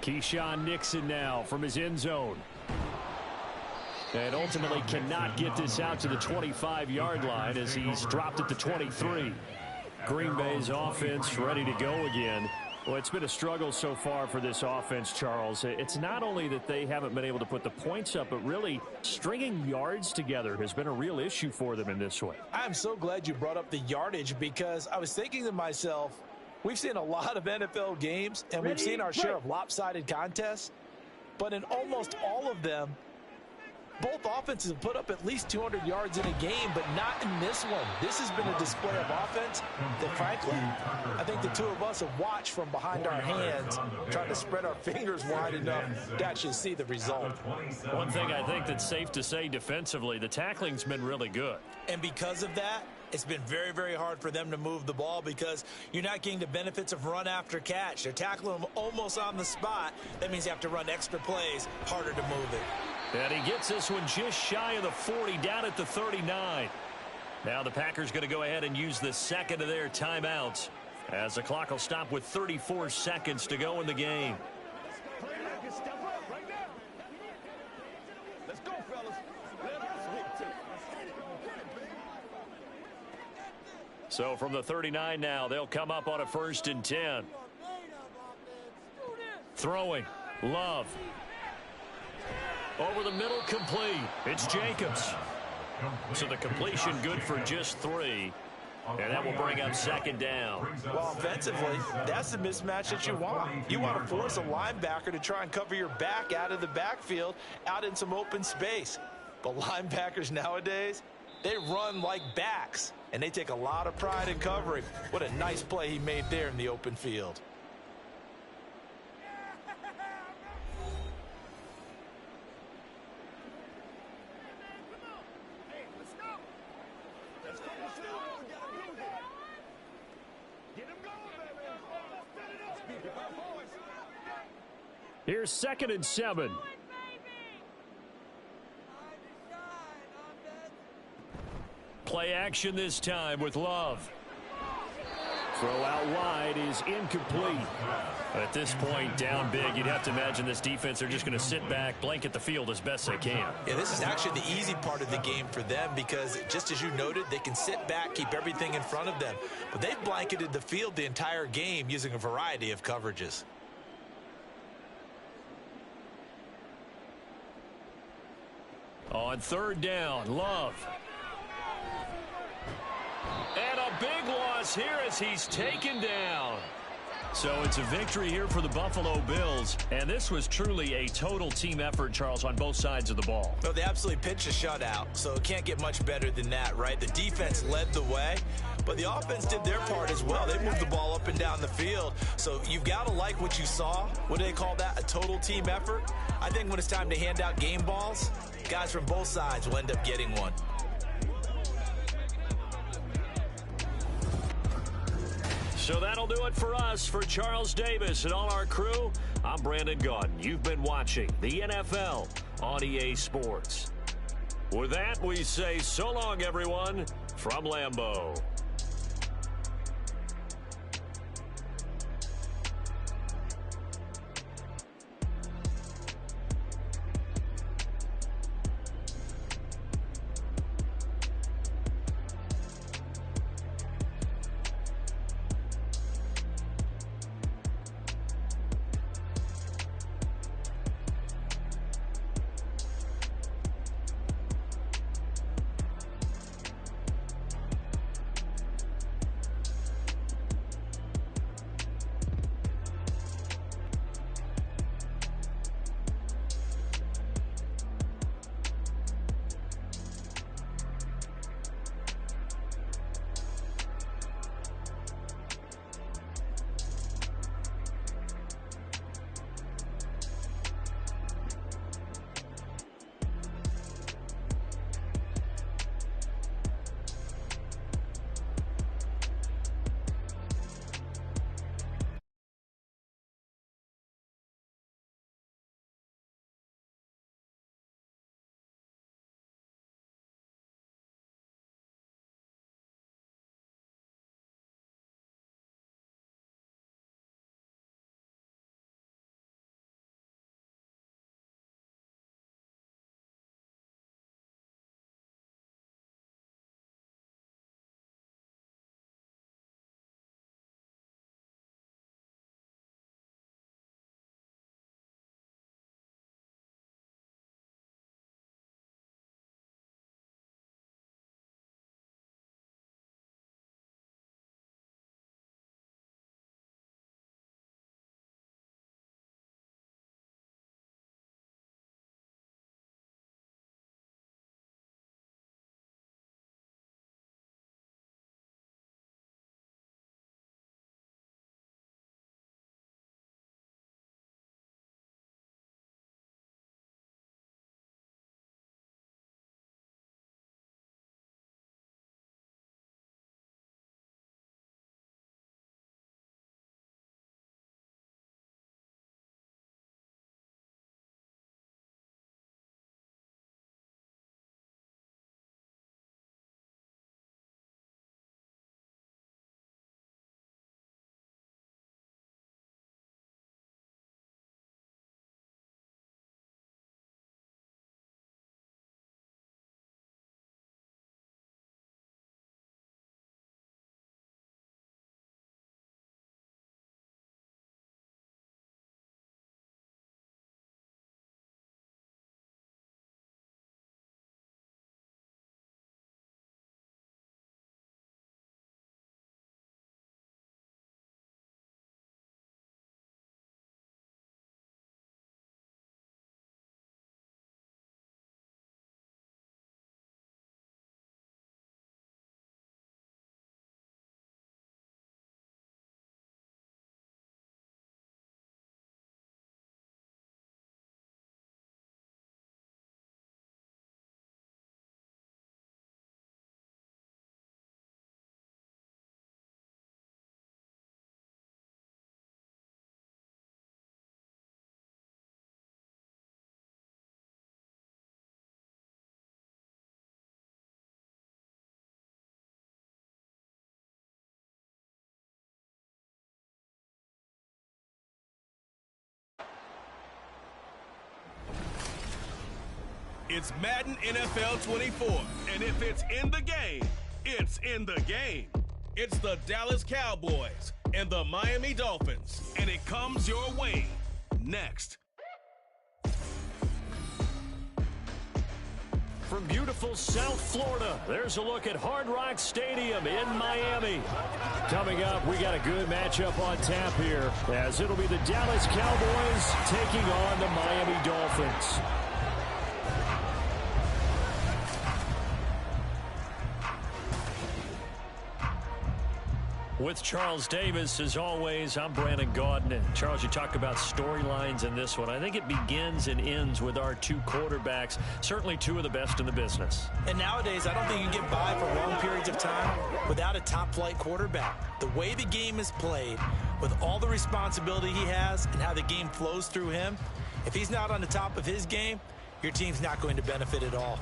Keyshawn Nixon now from his end zone. And ultimately cannot get this out to the 25-yard line as he's dropped at the 23. Green Bay's offense ready to go again. Well, it's been a struggle so far for this offense, Charles. It's not only that they haven't been able to put the points up, but really stringing yards together has been a real issue for them in this one. I'm so glad you brought up the yardage because I was thinking to myself, we've seen a lot of NFL games and we've seen our share of lopsided contests, but in almost all of them, both offenses have put up at least 200 yards in a game, but not in this one. This has been a display of offense that, frankly, I think the two of us have watched from behind our hands, trying to spread our fingers wide enough to actually see the result. One thing I think that's safe to say defensively, the tackling's been really good. And because of that, it's been very, very hard for them to move the ball because you're not getting the benefits of run after catch. They're tackling them almost on the spot. That means you have to run extra plays, harder to move it. And he gets this one just shy of the 40, down at the 39. Now the Packers going to go ahead and use the second of their timeouts as the clock will stop with 34 seconds to go in the game. So from the 39 now, they'll come up on a 1st and 10. Throwing. Love. Over the middle, complete. It's Jacobs. So the completion good for just 3. And that will bring up 2nd down. Well, offensively, that's the mismatch that you want. You want to force a linebacker to try and cover your back out of the backfield, out in some open space. But linebackers nowadays, they run like backs, and they take a lot of pride in covering. What a nice play he made there in the open field. Here's 2nd and 7. Play action this time with Love. Throw out wide is incomplete. At this point, down big, you'd have to imagine this defense are just going to sit back, blanket the field as best they can. Yeah, this is actually the easy part of the game for them because, just as you noted, they can sit back, keep everything in front of them. But they've blanketed the field the entire game using a variety of coverages. On third down, Love. And a big loss here as he's taken down. So it's a victory here for the Buffalo Bills. And this was truly a total team effort, Charles, on both sides of the ball. Well, they absolutely pitched a shutout, so it can't get much better than that, right? The defense led the way, but the offense did their part as well. They moved the ball up and down the field. So you've got to like what you saw. What do they call that? A total team effort? I think when it's time to hand out game balls, guys from both sides will end up getting one. So that'll do it for us. For Charles Davis and all our crew, I'm Brandon Gaudin. You've been watching the NFL on EA Sports. With that, we say so long, everyone, from Lambeau. It's Madden NFL 24, and if it's in the game, it's in the game. It's the Dallas Cowboys and the Miami Dolphins, and it comes your way next. From beautiful South Florida, there's a look at Hard Rock Stadium in Miami. Coming up, we got a good matchup on tap here, as it'll be the Dallas Cowboys taking on the Miami Dolphins. With Charles Davis, as always, I'm Brandon Gaudin. And Charles, you talked about storylines in this one. I think it begins and ends with our two quarterbacks, certainly two of the best in the business. And nowadays, I don't think you can get by for long periods of time without a top-flight quarterback. The way the game is played, with all the responsibility he has and how the game flows through him, if he's not on the top of his game, your team's not going to benefit at all.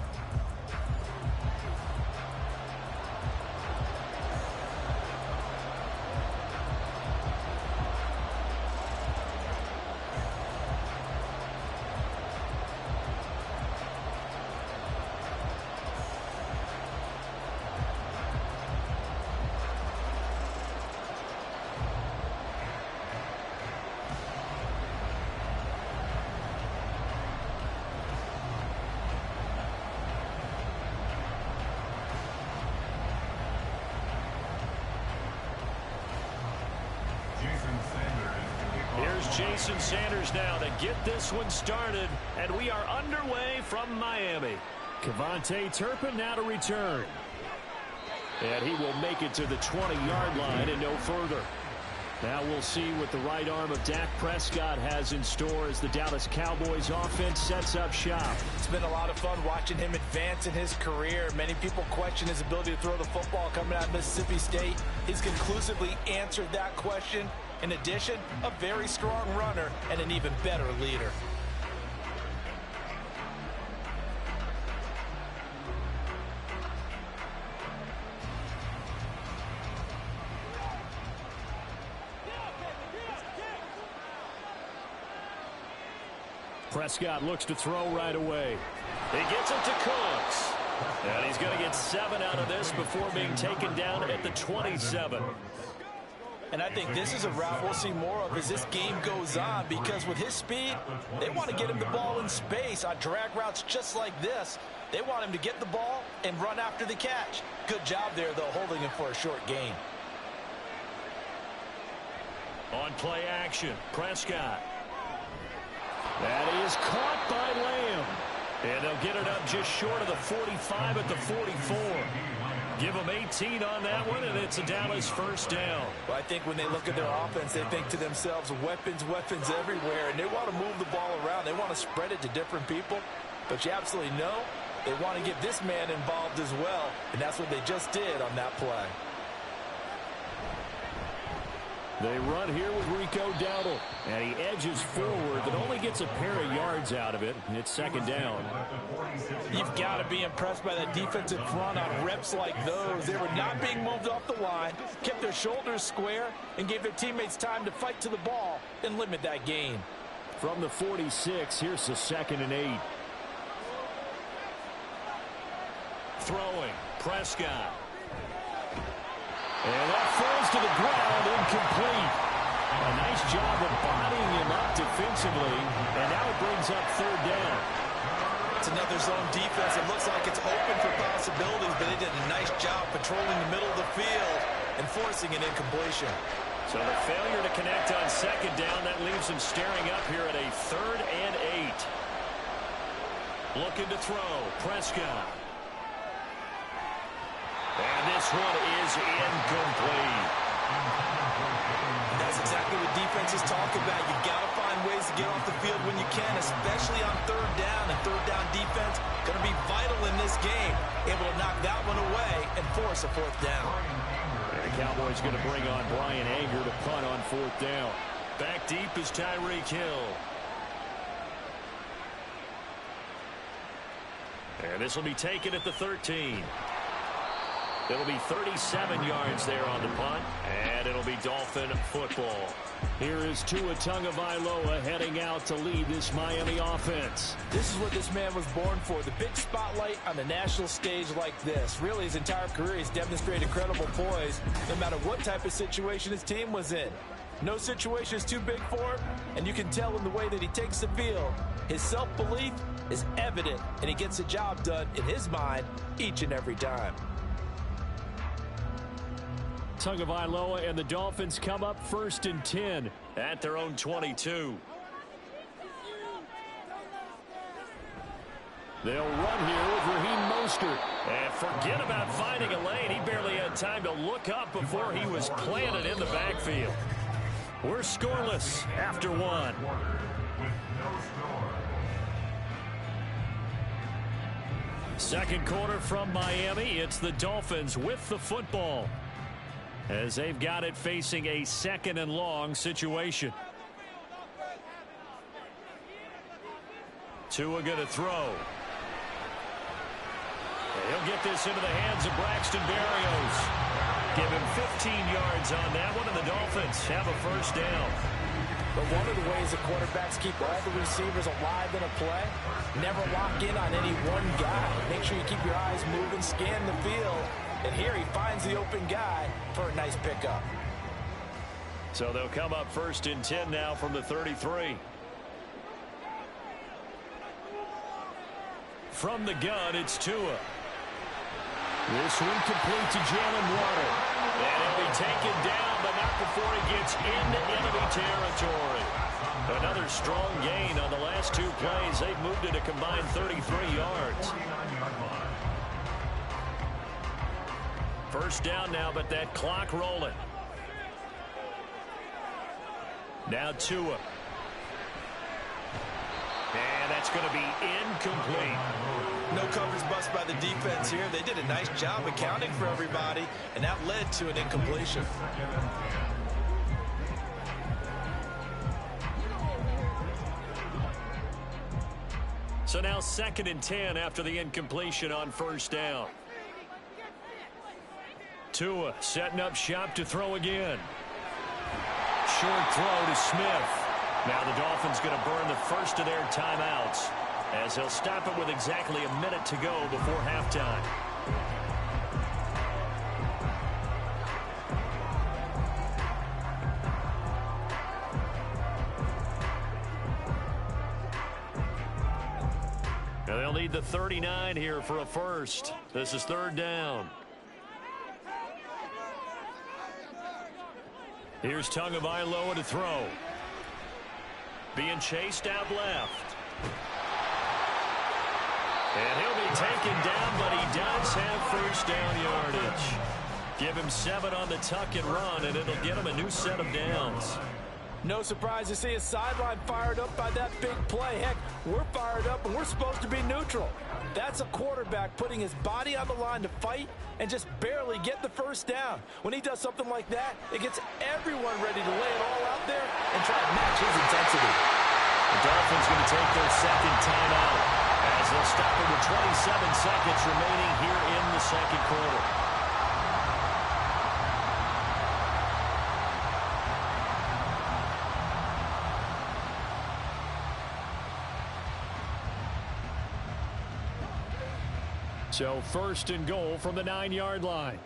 Jason Sanders now to get this one started, and we are underway from Miami. Kevontae Turpin now to return. And he will make it to the 20-yard line and no further. Now we'll see what the right arm of Dak Prescott has in store as the Dallas Cowboys offense sets up shop. It's been a lot of fun watching him advance in his career. Many people question his ability to throw the football coming out of Mississippi State. He's conclusively answered that question. In addition, a very strong runner and an even better leader. Prescott looks to throw right away. He gets it to Cooks. And he's going to get 7 out of this before being taken down at the 27. And I think this is a route we'll see more of as this game goes on, because with his speed, they want to get him the ball in space on drag routes just like this. They want him to get the ball and run after the catch. Good job there, though, holding him for a short gain. On play action, Prescott. That is caught by Lamb. And they'll get it up just short of the 45 at the 44. Give them 18 on that one, and it's a Dallas first down. Well, I think when they look at their offense, they think to themselves, weapons everywhere, and they want to move the ball around. They want to spread it to different people, but you absolutely know they want to get this man involved as well, and that's what they just did on that play. They run here with Rico Dowdle, and he edges forward, but only gets a pair of yards out of it. It's second down. You've got to be impressed by that defensive front on reps like those. They were not being moved off the line, kept their shoulders square, and gave their teammates time to fight to the ball and limit that gain. From the 46, here's the 2nd and 8. Throwing, Prescott. And that falls to the ground, incomplete. A nice job of bodying him up defensively, and now it brings up 3rd down. It's another zone defense. It looks like it's open for possibilities, but they did a nice job patrolling the middle of the field and forcing an incompletion. So the failure to connect on 2nd down, that leaves them staring up here at a 3rd and 8. Looking to throw, Prescott. And this one is incomplete. That's exactly what defenses talk about. You've got to find ways to get off the field when you can, especially on 3rd down. And 3rd down defense going to be vital in this game. Able to knock that one away and force a 4th down. And the Cowboys going to bring on Brian Anger to punt on 4th down. Back deep is Tyreek Hill. And this will be taken at the 13. It'll be 37 yards there on the punt, and it'll be Dolphin football. Here is Tua Tagovailoa heading out to lead this Miami offense. This is what this man was born for, the big spotlight on the national stage like this. Really, his entire career, he's demonstrated incredible poise no matter what type of situation his team was in. No situation is too big for him, and you can tell in the way that he takes the field. His self-belief is evident, and he gets the job done in his mind each and every time. Tagovailoa and the Dolphins come up 1st and 10 at their own 22. They'll run here with Raheem Mostert. And forget about finding a lane. He barely had time to look up before he was planted in the backfield. We're scoreless after one. Second quarter from Miami. It's the Dolphins with the football, as they've got it facing a 2nd and long situation. Tua going to throw. He'll get this into the hands of Braxton Berrios. Give him 15 yards on that one, and the Dolphins have a 1st down. But one of the ways the quarterbacks keep all the receivers alive in a play, never lock in on any one guy. Make sure you keep your eyes moving, scan the field. And here he finds the open guy for a nice pickup. So they'll come up 1st and 10 now from the 33. From the gun, it's Tua. This one complete to Jalen Waddle. And he'll be taken down, but not before he gets into enemy territory. Another strong gain on the last 2 plays. They've moved it a combined 33 yards. 1st down now, but that clock rolling. Now Tua. And that's going to be incomplete. No coverage bust by the defense here. They did a nice job accounting for everybody, and that led to an incompletion. So now 2nd and 10 after the incompletion on 1st down. Tua setting up shop to throw again. Short throw to Smith. Now the Dolphins going to burn the first of their timeouts, as they'll stop it with exactly a minute to go before halftime. Now they'll need the 39 here for a first. This is 3rd down. Here's Tagovailoa to throw. Being chased out left. And he'll be taken down, but he does have 1st down yardage. Give him 7 on the tuck and run, and it'll get him a new set of downs. No surprise to see his sideline fired up by that big play. Heck, we're fired up, and we're supposed to be neutral. That's a quarterback putting his body on the line to fight and just barely get the 1st down. When he does something like that, it gets everyone ready to lay it all out there and try to match his intensity. The Dolphins going to take their 2nd timeout, as they'll stop it with 27 seconds remaining here in the 2nd quarter. So 1st and goal from the 9-yard line.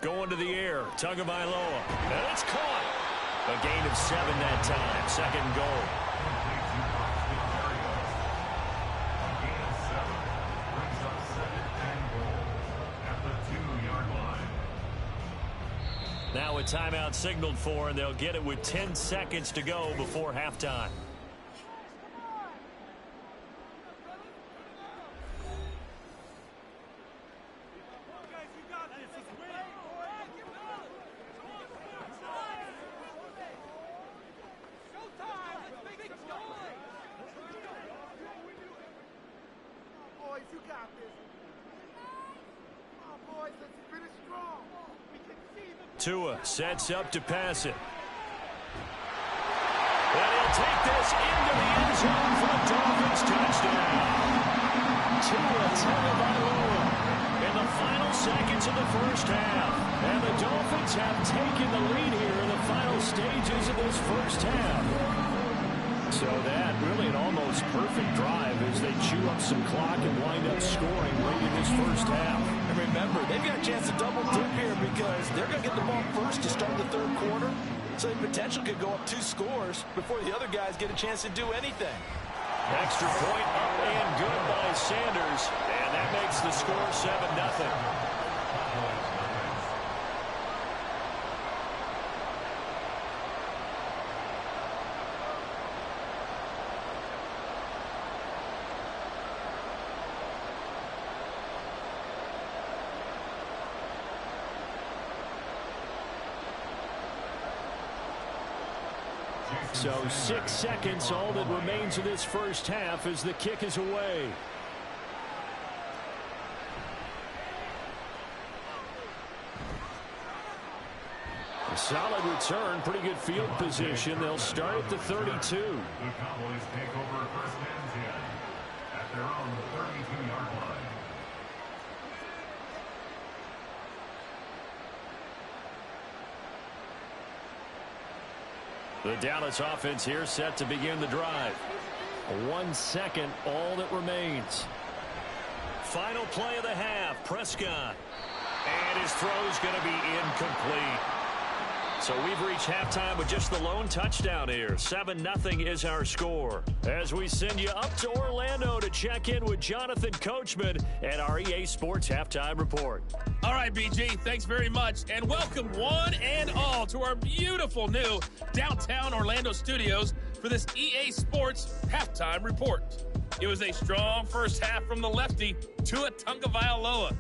Going to the air, Tagovailoa, and it's caught. A gain of 7 that time, 2nd goal. Now a timeout signaled for, and they'll get it with 10 seconds to go before halftime. Tua sets up to pass it. And he'll take this into the end zone for a Dolphins touchdown. Tua Tagovailoa in the final seconds of the first half. And the Dolphins have taken the lead here in the final stages of this first half. So that really an almost perfect drive as they chew up some clock and wind up scoring late in this first half. And remember, they've got a chance to double dip here because they're going to get the ball first to start the third quarter. So the potential could go up 2 scores before the other guys get a chance to do anything. Extra point up and good by Sanders. And that makes the score 7-0. So 6 seconds, all that remains of this first half as the kick is away. A solid return, pretty good field position. They'll start at the 32. The Cowboys take over first and 10 at their own 32-yard line. The Dallas offense here set to begin the drive. 1 second, all that remains. Final play of the half, Prescott. And his throw's going to be incomplete. So we've reached halftime with just the lone touchdown here. 7-0 is our score. As we send you up to Orlando to check in with Jonathan Coachman at our EA Sports Halftime Report. All right, BG, thanks very much. And welcome one and all to our beautiful new downtown Orlando studios for this EA Sports Halftime Report. It was a strong first half from the lefty, Tua Tagovailoa.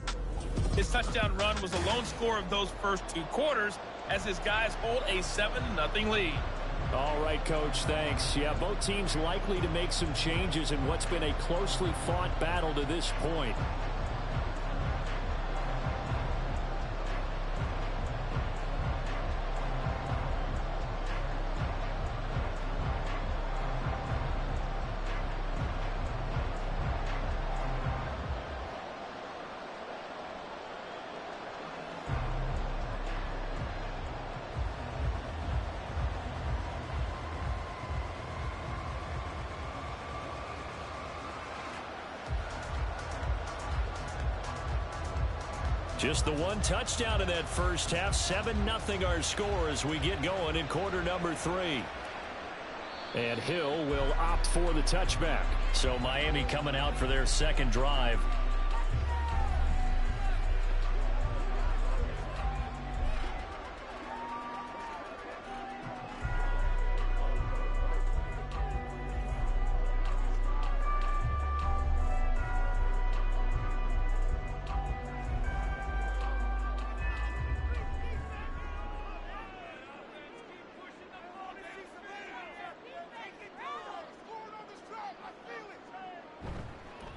His touchdown run was the lone score of those first 2 quarters as his guys hold a 7-0 lead. All right, Coach, thanks. Yeah, both teams likely to make some changes in what's been a closely fought battle to this point. Just the 1 touchdown in that first half. 7-0 our score as we get going in quarter number 3. And Hill will opt for the touchback. So Miami coming out for their second drive.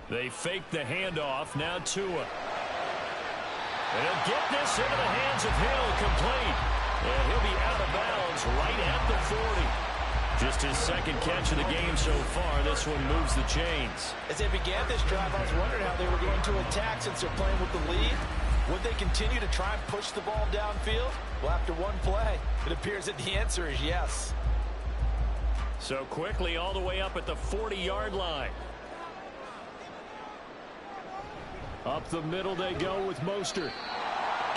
They fake the handoff. Now Tua. They'll get this into the hands of Hill, complete. And he'll be out of bounds right at the 40. Just his second catch of the game so far. This one moves the chains. As they began this drive, I was wondering how they were going to attack since they're playing with the lead. Would they continue to try and push the ball downfield? Well, after one play, it appears that the answer is yes. So quickly all the way up at the 40-yard line. Up the middle they go with Mostert.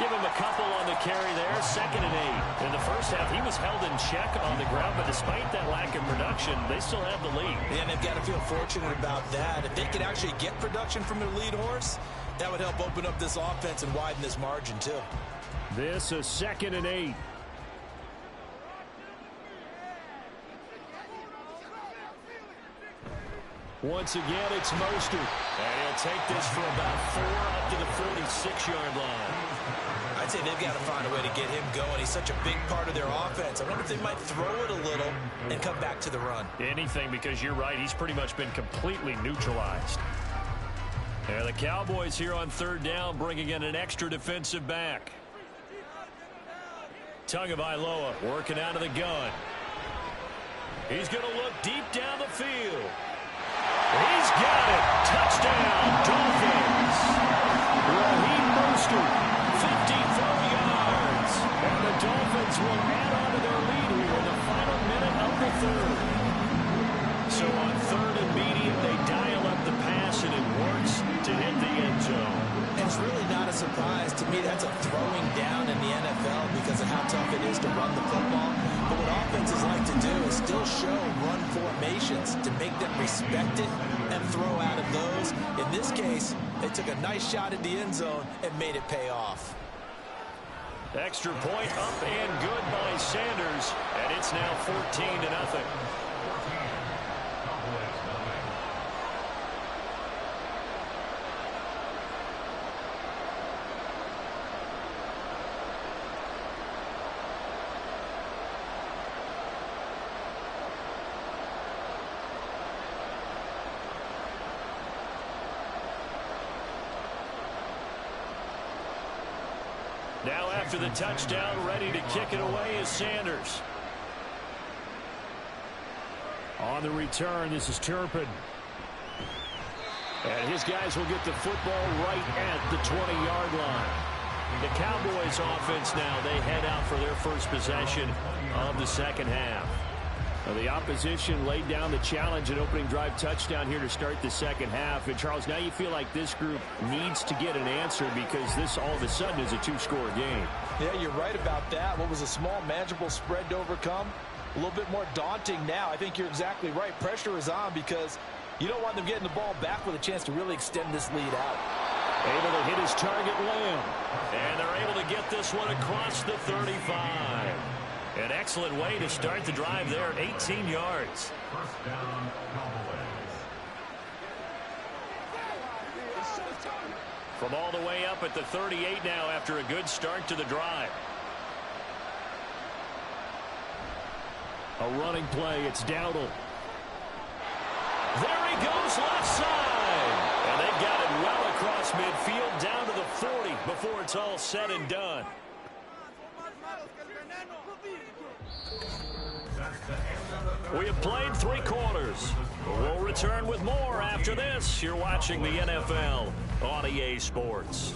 Give him a couple on the carry there. 2nd and 8. In the first half, he was held in check on the ground, but despite that lack of production, they still have the lead. And they've got to feel fortunate about that. If they could actually get production from their lead horse, that would help open up this offense and widen this margin, too. This is 2nd and 8. Once again, it's Mostert. And he'll take this for about 4 up to the 46-yard line. I'd say they've got to find a way to get him going. He's such a big part of their offense. I wonder if they might throw it a little and come back to the run. Anything, because you're right. He's pretty much been completely neutralized. And the Cowboys here on 3rd down bringing in an extra defensive back. Tagovailoa working out of the gun. He's going to look deep down the field. He's got it. Touchdown, Dolphins. Raheem Mostert, 54 yards. And the Dolphins will add on to their lead here in the final minute of the third. So on third and medium, they dial up the pass, and it works to hit the end zone. It's really not a surprise. To me, that's a throwing down in the NFL because of how tough it is to run the football. But what offenses like to do is still show run formations to make them respect it and throw out of those. In this case, they took a nice shot at the end zone and made it pay off. Extra point up and good by Sanders, and it's now 14-0. Now after the touchdown, ready to kick it away is Sanders. On the return, this is Turpin. And his guys will get the football right at the 20-yard line. The Cowboys offense now, they head out for their first possession of the second half. Now the opposition laid down the challenge and opening drive touchdown here to start the second half. And Charles, now you feel like this group needs to get an answer because this all of a sudden is a two-score game. Yeah, you're right about that. What was a small, manageable spread to overcome? A little bit more daunting now. I think you're exactly right. Pressure is on because you don't want them getting the ball back with a chance to really extend this lead out. Able to hit his target, Lamb. And they're able to get this one across the 35. An excellent way to start the drive there, 18 yards. First down, Cowboys. From all the way up at the 38 now after a good start to the drive. A running play, it's Dowdle. There he goes left side. And they've got it well across midfield down to the 40 before it's all said and done. We have played 3 quarters. We'll return with more after this. You're watching the NFL on EA Sports.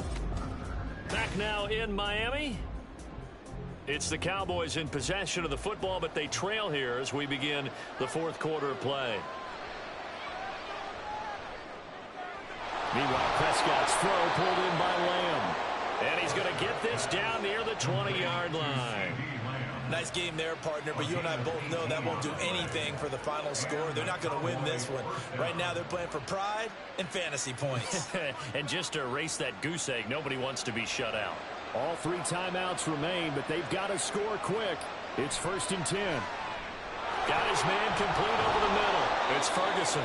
Back now in Miami. It's the Cowboys in possession of the football, but they trail here as we begin the fourth quarter of play. Meanwhile, Prescott's throw pulled in by Lamb. And he's going to get this down near the 20-yard line. Nice game there, partner, but you and I both know that won't do anything for the final score. They're not going to win this one. Right now, they're playing for pride and fantasy points. And just to erase that goose egg, nobody wants to be shut out. All 3 timeouts remain, but they've got to score quick. It's 1st and 10. Got his man complete over the middle. It's Ferguson.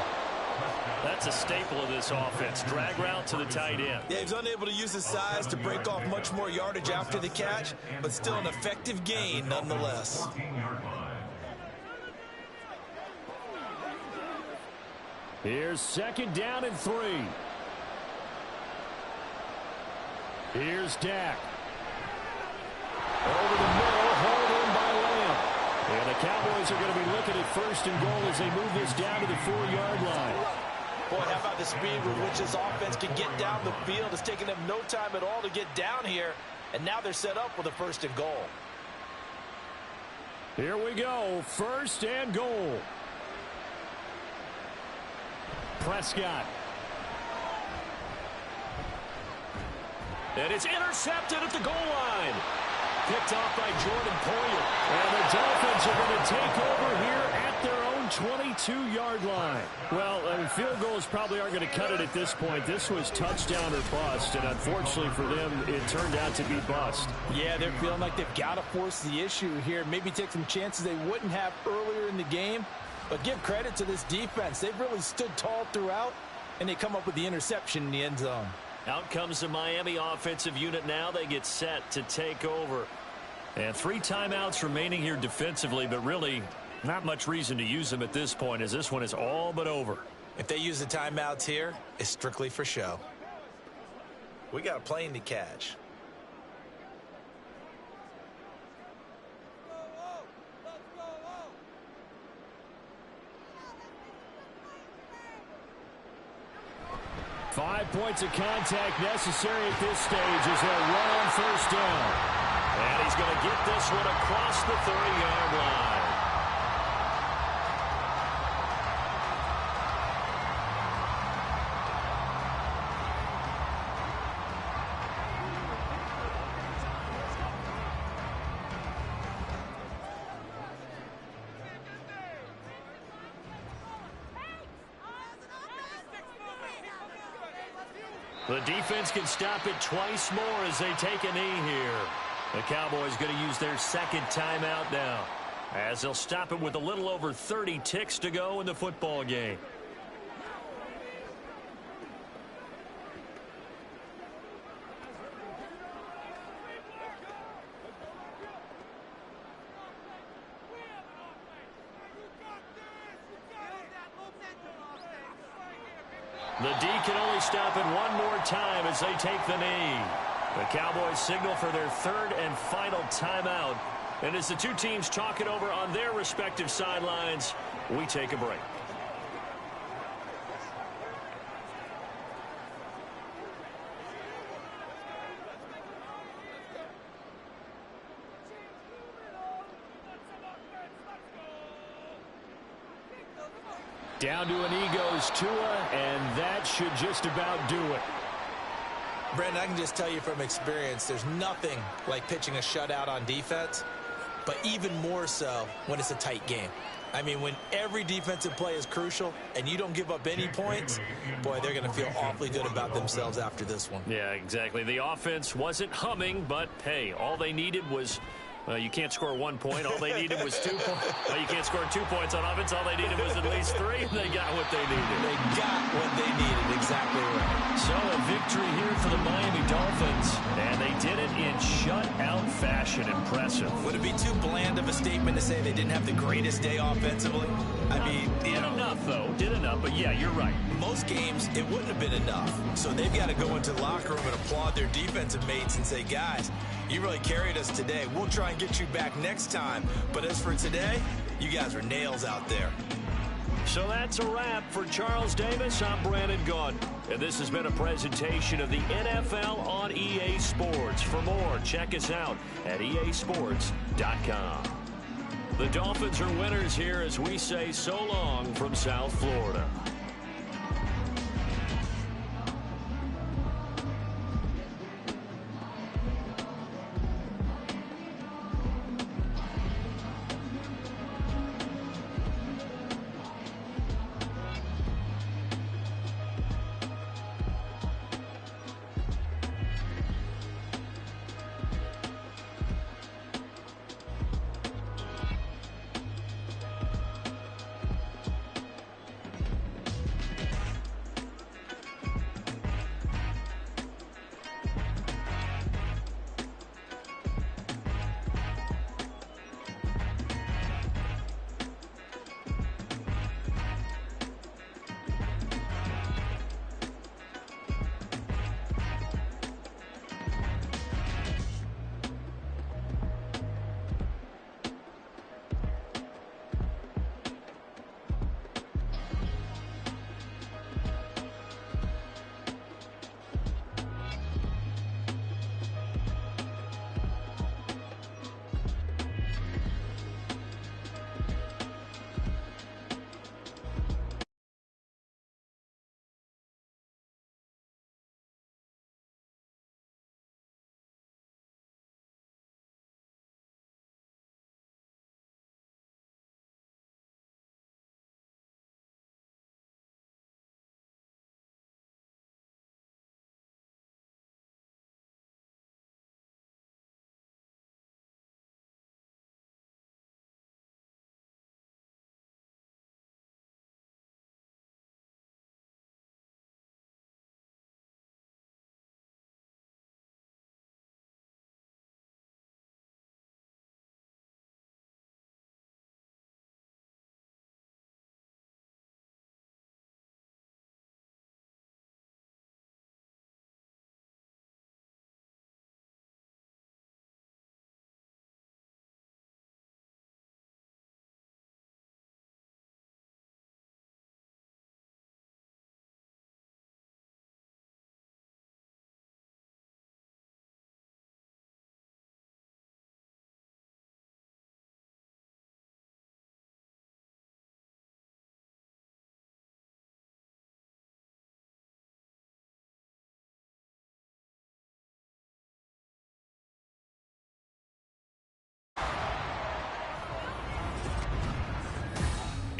That's a staple of this offense. Drag route to the tight end. Yeah, he's unable to use his size to break off much more yardage after the catch, but still an effective gain nonetheless. Here's 2nd down and 3. Here's Dak. Over the middle, hauled in by Lamb. And the Cowboys are going to be looking at 1st and goal as they move this down to the 4-yard line. Boy, how about the speed with which this offense can get down the field? It's taken them no time at all to get down here, and now they're set up with a 1st and goal. Here we go, 1st and goal. Prescott. And it's intercepted at the goal line. Picked off by Jordan Poyer. And the Dolphins are going to take over here at their own 22-yard line. Well, field goals probably aren't going to cut it at this point. This was touchdown or bust, and unfortunately for them, it turned out to be bust. Yeah, they're feeling like they've got to force the issue here. Maybe take some chances they wouldn't have earlier in the game. But give credit to this defense. They've really stood tall throughout, and they come up with the interception in the end zone. Out comes the Miami offensive unit now. They get set to take over. And 3 timeouts remaining here defensively, but really not much reason to use them at this point as this one is all but over. If they use the timeouts here, it's strictly for show. We got a plane to catch. 5 points of contact necessary at this stage as they'll run on first down. And he's going to get this one across the 30-yard line. The defense can stop it twice more as they take a knee here. The Cowboys going to use their second timeout now, as they'll stop it with a little over 30 ticks to go in the football game. The D can only stop it one more time as they take the knee. The Cowboys signal for their third and final timeout. And as the two teams talk it over on their respective sidelines, we take a break. Down to an E goes Tua, and that should just about do it. Brandon, I can just tell you from experience, there's nothing like pitching a shutout on defense, but even more so when it's a tight game. I mean, when every defensive play is crucial and you don't give up any points, boy, they're going to feel awfully good about themselves after this one. Yeah, exactly. The offense wasn't humming, but, hey, all they needed was... you can't score 1 point. All they needed was 2 points. You can't score 2 points on offense. All they needed was at least 3. And they got what they needed. They got what they needed. Exactly right. So a victory here for the Miami Dolphins. And they did it in shutout fashion. Impressive. Would it be too bland of a statement to say they didn't have the greatest day offensively? I mean, did enough, though. Did enough. But, yeah, you're right. Most games, it wouldn't have been enough. So they've got to go into the locker room and applaud their defensive mates and say, guys, you really carried us today. We'll try and get you back next time. But as for today, you guys are nails out there. So that's a wrap for Charles Davis. I'm Brandon Gaudin. And this has been a presentation of the NFL on EA Sports. For more, check us out at easports.com. The Dolphins are winners here as we say so long from South Florida.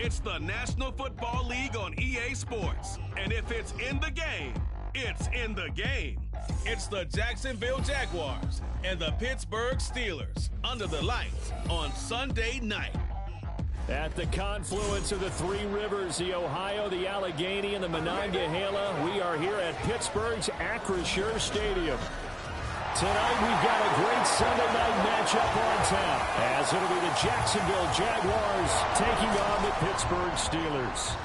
It's the National Football League on EA Sports. And if it's in the game, it's in the game. It's the Jacksonville Jaguars and the Pittsburgh Steelers under the lights on Sunday night. At the confluence of the three rivers, the Ohio, the Allegheny, and the Monongahela, we are here at Pittsburgh's Acrisure Stadium. Tonight, we've got a great Sunday night matchup on tap, as it'll be the Jacksonville Jaguars taking on the Pittsburgh Steelers.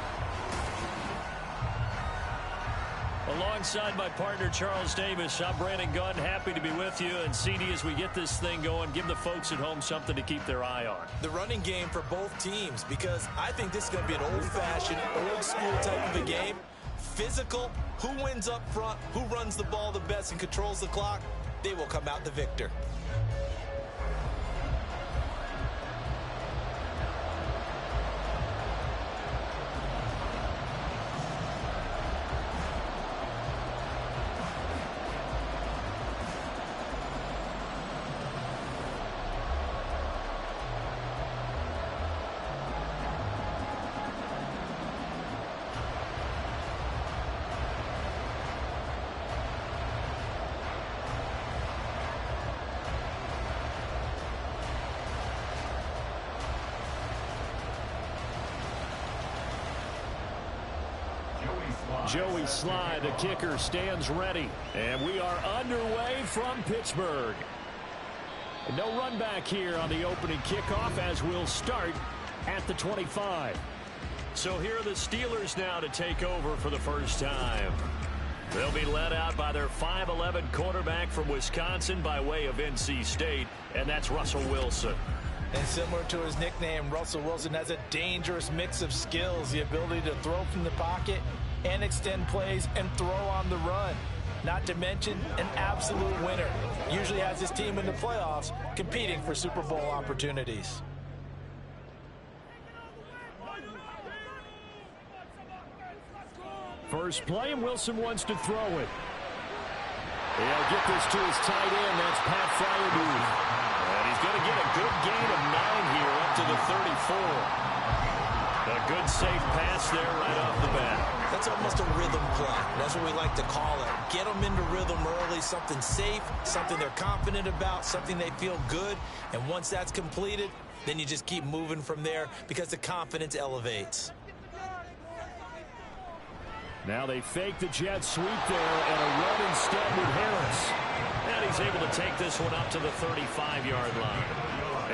Alongside my partner, Charles Davis, I'm Brandon Gunn. Happy to be with you. And CD, as we get this thing going, give the folks at home something to keep their eye on. The running game for both teams, because I think this is going to be an old-fashioned, old-school type of a game. Physical, who wins up front, who runs the ball the best and controls the clock, they will come out the victor. Joey Slye, the kicker, stands ready. And we are underway from Pittsburgh. No run back here on the opening kickoff as we'll start at the 25. So here are the Steelers now to take over for the first time. They'll be led out by their 5'11" quarterback from Wisconsin by way of NC State, and that's Russell Wilson. And similar to his nickname, Russell Wilson has a dangerous mix of skills, the ability to throw from the pocket and extend plays and throw on the run. Not to mention an absolute winner. Usually has his team in the playoffs competing for Super Bowl opportunities. First play, and Wilson wants to throw it. He'll get this to his tight end. That's Pat Freiermuth. And he's going to get a good gain of 9 here up to the 34. A good safe pass there right off the bat. That's almost a rhythm play. That's what we like to call it. Get them into rhythm early, something safe, something they're confident about, something they feel good. And once that's completed, then you just keep moving from there because the confidence elevates. Now they fake the jet sweep there and a run instead with Harris. And he's able to take this one up to the 35-yard line.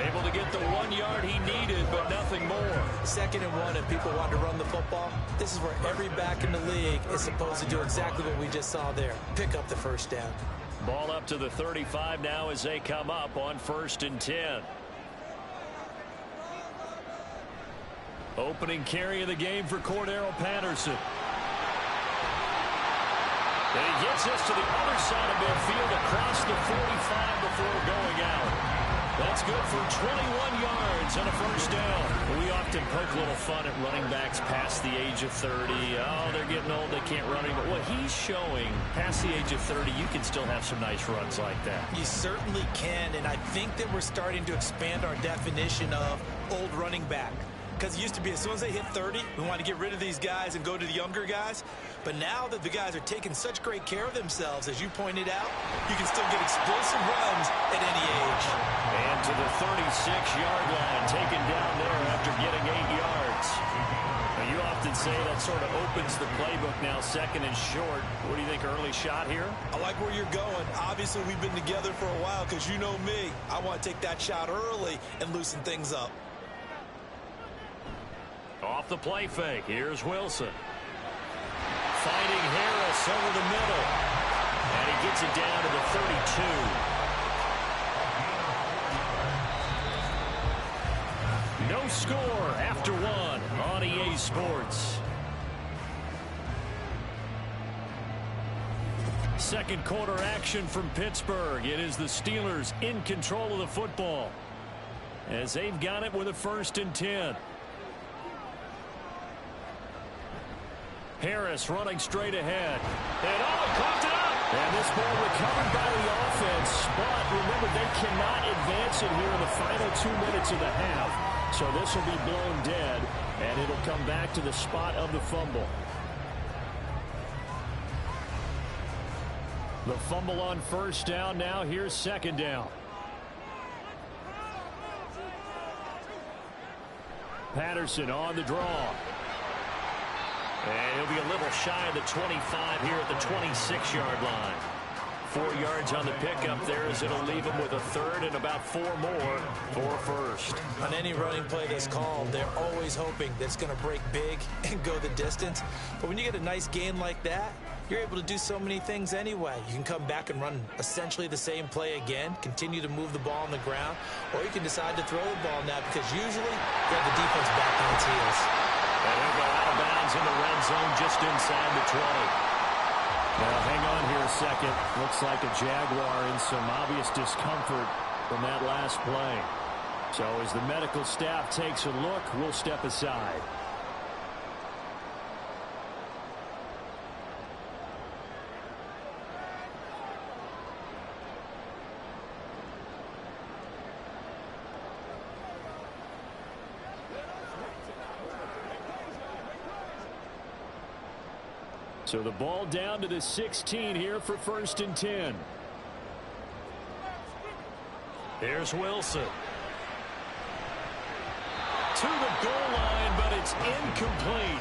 Able to get the 1 yard he needed, but nothing more. 2nd and 1, and people want to run the football. This is where every back in the league is supposed to do exactly what we just saw there. Pick up the first down. Ball up to the 35 now as they come up on 1st and 10. Opening carry of the game for Cordero Patterson. And he gets this to the other side of midfield across the 45 before going out. That's good for 21 yards and a first down. We often poke a little fun at running backs past the age of 30. Oh, they're getting old, they can't run anymore. What he's showing, past the age of 30, you can still have some nice runs like that. You certainly can, and I think that we're starting to expand our definition of old running back. Because it used to be as soon as they hit 30, we want to get rid of these guys and go to the younger guys. But now that the guys are taking such great care of themselves, as you pointed out, you can still get explosive runs at any age. And to the 36-yard line, taken down there after getting 8 yards. Now, you often say that sort of opens the playbook now, 2nd and short. What do you think, early shot here? I like where you're going. Obviously, we've been together for a while because you know me. I want to take that shot early and loosen things up. Off the play fake, here's Wilson. Finding Harris over the middle. And he gets it down to the 32. No score after 1 on EA Sports. Second quarter action from Pittsburgh. It is the Steelers in control of the football as they've got it with a 1st and 10. Harris running straight ahead. And he caught it up. And this ball recovered by the offense. But remember, they cannot advance it here in the final 2 minutes of the half. so this will be blown dead, and it'll come back to the spot of the fumble. The fumble on first down. Now here's second down. Patterson on the draw. And he'll be a little shy of the 25 here at the 26-yard line. 4 yards on the pickup there as it'll leave him with a third and about 4 more for first. On any running play that's called, they're always hoping that it's going to break big and go the distance. But when you get a nice gain like that, you're able to do so many things anyway. You can come back and run essentially the same play again, continue to move the ball on the ground, or you can decide to throw the ball now because usually you have the defense back on its heels. And he'll go out of bounds in the red zone just inside the 20. Now hang on here a second. Looks like a Jaguar in some obvious discomfort from that last play. So as the medical staff takes a look, we'll step aside. So the ball down to the 16 here for first and 10. Here's Wilson. To the goal line, but it's incomplete.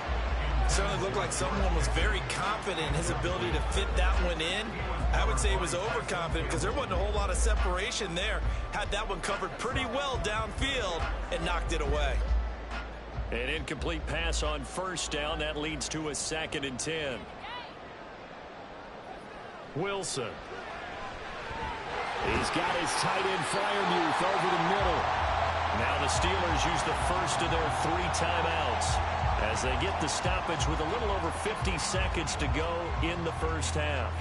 Certainly looked like someone was very confident in his ability to fit that one in. I would say he was overconfident because there wasn't a whole lot of separation there. Had that one covered pretty well downfield and knocked it away. An incomplete pass on first down. That leads to a second and 10. Wilson. He's got his tight end Freiermuth over the middle. Now the Steelers use the first of their 3 timeouts as they get the stoppage with a little over 50 seconds to go in the first half.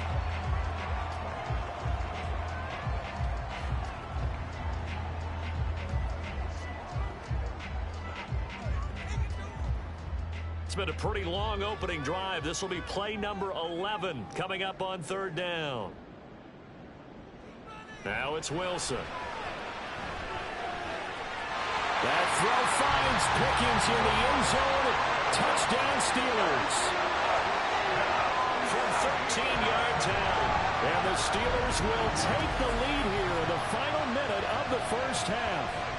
It's been a pretty long opening drive. This will be play number 11 coming up on third down. Now it's Wilson. That throw finds Pickens in the end zone. Touchdown Steelers. From 13 yards out. And the Steelers will take the lead here in the final minute of the first half.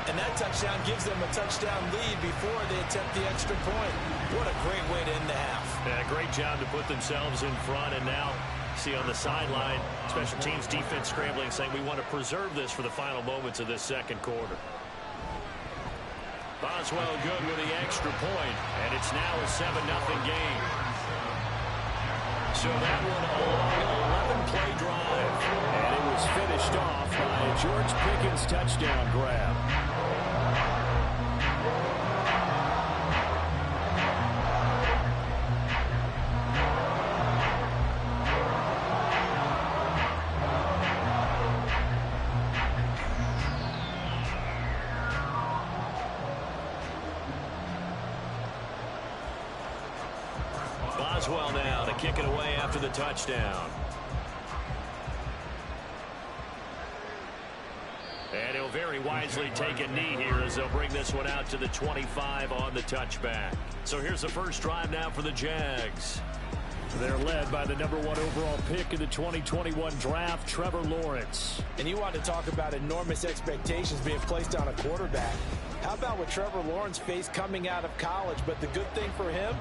And that touchdown gives them a touchdown lead before they attempt the extra point. What a great way to end the half. Yeah, great job to put themselves in front. And now, see on the sideline, special teams defense scrambling, saying we want to preserve this for the final moments of this second quarter. Boswell good with the extra point, and it's now a 7-0 game. So that one a long 11-play drive, and it was finished off by a George Pickens touchdown grab. Boswell now to kick it away after the touchdown. And he'll very wisely take a knee here as they'll bring this one out to the 25 on the touchback. So here's the first drive now for the Jags. They're led by the #1 overall pick in the 2021 draft, Trevor Lawrence. And you want to talk about enormous expectations being placed on a quarterback. How about what Trevor Lawrence faced coming out of college? But the good thing for him,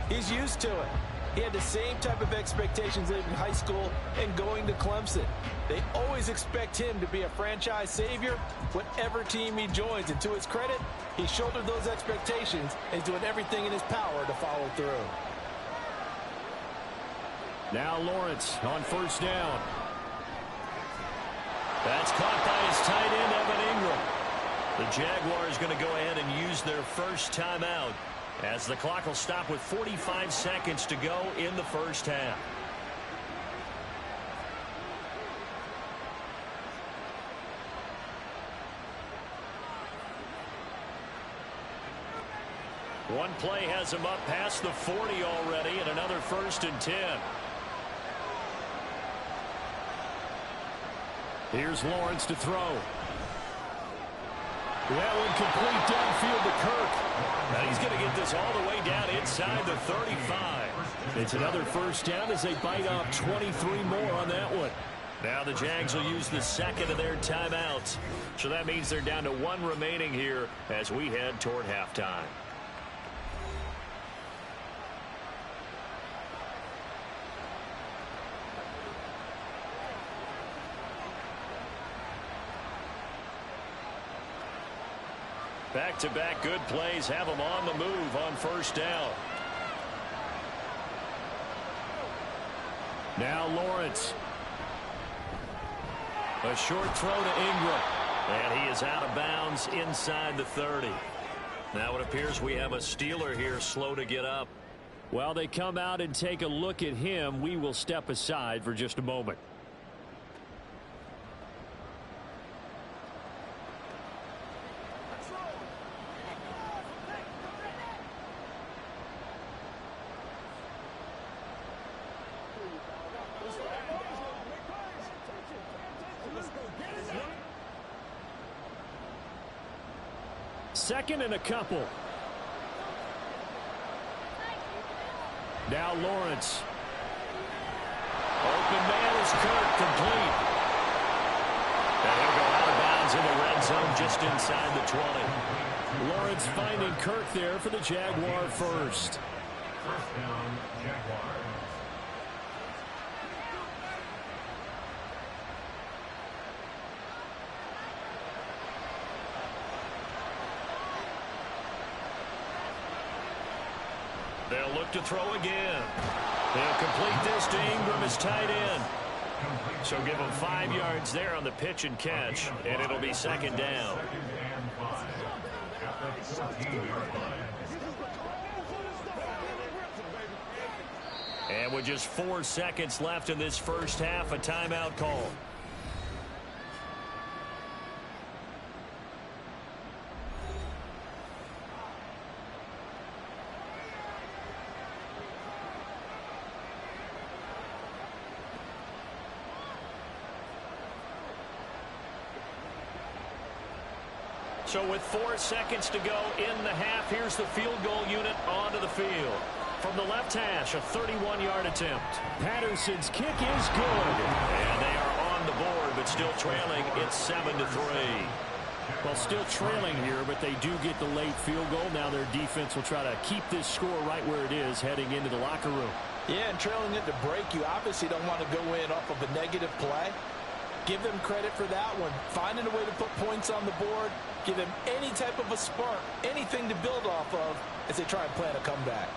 he's used to it. He had the same type of expectations in high school and going to Clemson. They always expect him to be a franchise savior, whatever team he joins. And to his credit, he shouldered those expectations and is doing everything in his power to follow through. Now Lawrence on first down. That's caught by his tight end, Evan Ingram. The Jaguars going to go ahead and use their first timeout as the clock will stop with 45 seconds to go in the first half. One play has him up past the 40 already, and another first and 10. Here's Lawrence to throw. That one complete downfield to Kirk. Now he's going to get this all the way down inside the 35. It's another first down as they bite off 23 more on that one. Now the Jags will use the second of their timeouts. So that means they're down to one remaining here as we head toward halftime. Back-to-back good plays have them on the move on first down. Now Lawrence. A short throw to Ingram. And he is out of bounds inside the 30. Now it appears we have a Steeler here slow to get up. While they come out and take a look at him, we will step aside for just a moment. Second and a couple. Now Lawrence. Open man is Kirk, complete. And he'll go out of bounds in the red zone just inside the 20. Lawrence finding Kirk there for the Jaguar first. First down, Jaguars. They'll look to throw again. They'll complete this to Ingram as tight end. So give them 5 yards there on the pitch and catch, and it'll be second down. And with just 4 seconds left in this first half, a timeout call. So with 4 seconds to go in the half, here's the field goal unit onto the field. From the left hash, a 31-yard attempt. Patterson's kick is good. And they are on the board, but still trailing. It's 7-3. Well, still trailing here, but they do get the late field goal. Now their defense will try to keep this score right where it is heading into the locker room. Yeah, and trailing it to break, you obviously don't want to go in off of a negative play. Give them credit for that one. Finding a way to put points on the board. Give them any type of a spark, anything to build off of as they try and plan a comeback.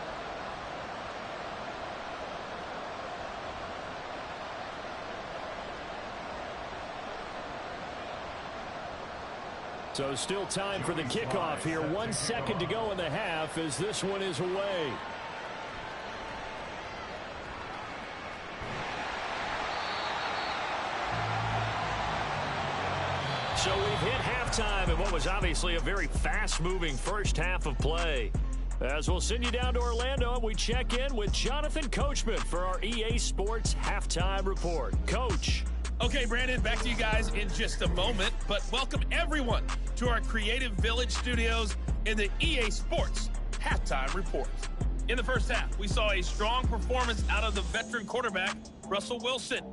So still time for the kickoff here. 1 second to go in the half as this one is away. So we've hit halftime in what was obviously a very fast-moving first half of play. As we'll send you down to Orlando, and we check in with Jonathan Coachman for our EA Sports Halftime Report. Coach. Okay, Brandon, back to you guys in just a moment, but welcome everyone to our Creative Village studios in the EA Sports Halftime Report. In the first half, we saw a strong performance out of the veteran quarterback, Russell Wilson.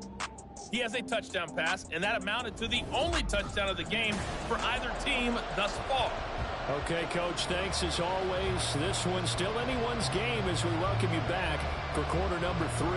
He has a touchdown pass, and that amounted to the only touchdown of the game for either team thus far. Okay, Coach, thanks as always. This one's still anyone's game as we welcome you back for quarter number 3.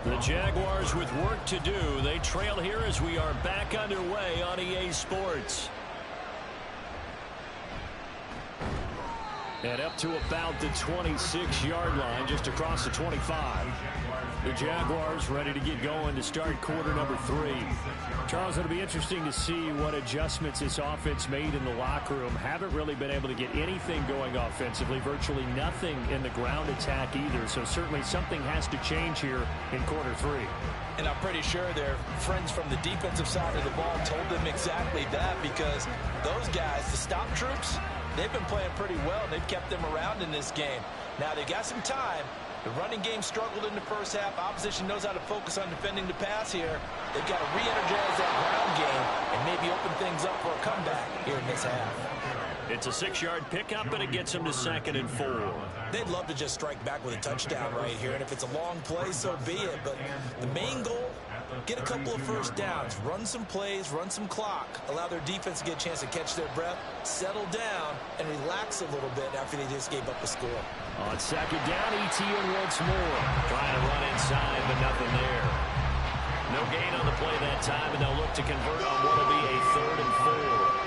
The Jaguars with work to do. They trail here as we are back underway on EA Sports. And up to about the 26-yard line, just across the 25. The Jaguars ready to get going to start quarter number 3. Charles, it'll be interesting to see what adjustments this offense made in the locker room. Haven't really been able to get anything going offensively, virtually nothing in the ground attack either. So certainly something has to change here in quarter 3. And I'm pretty sure their friends from the defensive side of the ball told them exactly that, because those guys, the stop troops, they've been playing pretty well. They've kept them around in this game. Now they got some time. The running game struggled in the first half. Opposition knows how to focus on defending the pass here. They've got to re-energize that ground game and maybe open things up for a comeback here in this half. It's a 6-yard pickup, and it gets them to 2nd and 4. They'd love to just strike back with a touchdown right here, and if it's a long play, so be it. But the main goal, get a couple of first downs, run some plays, run some clock, allow their defense to get a chance to catch their breath, settle down, and relax a little bit after they just gave up a score. On 2nd down, Etienne once more. Trying to run inside, but nothing there. No gain on the play that time, and they'll look to convert on what will be a 3rd and 4.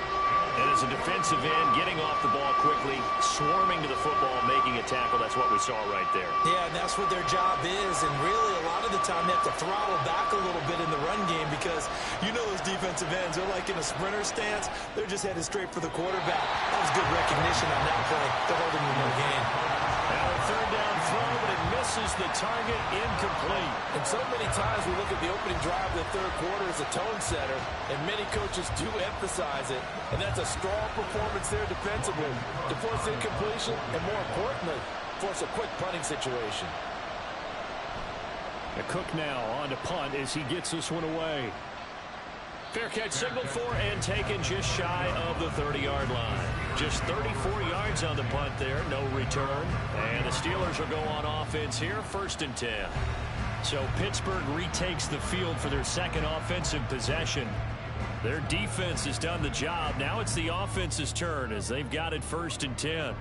And as a defensive end, getting off the ball quickly, swarming to the football, making a tackle. That's what we saw right there. Yeah, and that's what their job is. And really, a lot of the time, they have to throttle back a little bit in the run game, because you know those defensive ends, they're like in a sprinter stance. They're just headed straight for the quarterback. That was good recognition on that play to hold him in their game. Now a 3rd down throw, but it misses the target, incomplete. And so many times we look at the opening drive of the third quarter as a tone setter, and many coaches do emphasize it. And that's a strong performance there defensively to force incompletion and, more importantly, force a quick punting situation. The Cook now on to punt as he gets this one away. Fair catch signaled for and taken just shy of the 30-yard line. Just 34 yards on the punt there, no return. And the Steelers will go on offense here, 1st and 10. So Pittsburgh retakes the field for their 2nd offensive possession. Their defense has done the job. Now it's the offense's turn as they've got it 1st and 10.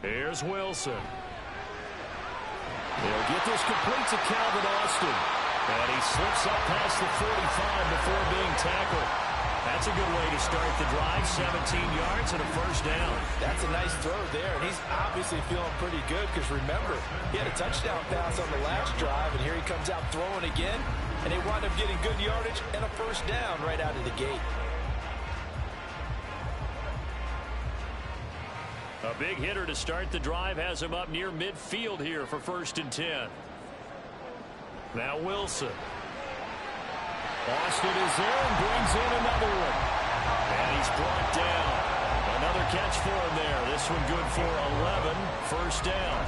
Here's Wilson. They'll get this complete to Calvin Austin. And he slips up past the 45 before being tackled. That's a good way to start the drive. 17 yards and a 1st down. That's a nice throw there, and he's obviously feeling pretty good, because remember, he had a touchdown pass on the last drive, and here he comes out throwing again, and they wind up getting good yardage and a 1st down right out of the gate. A big hitter to start the drive has him up near midfield here for 1st and 10. Now Wilson. Austin is there and brings in another one. And he's brought down. Another catch for him there. This one good for 11. 1st down.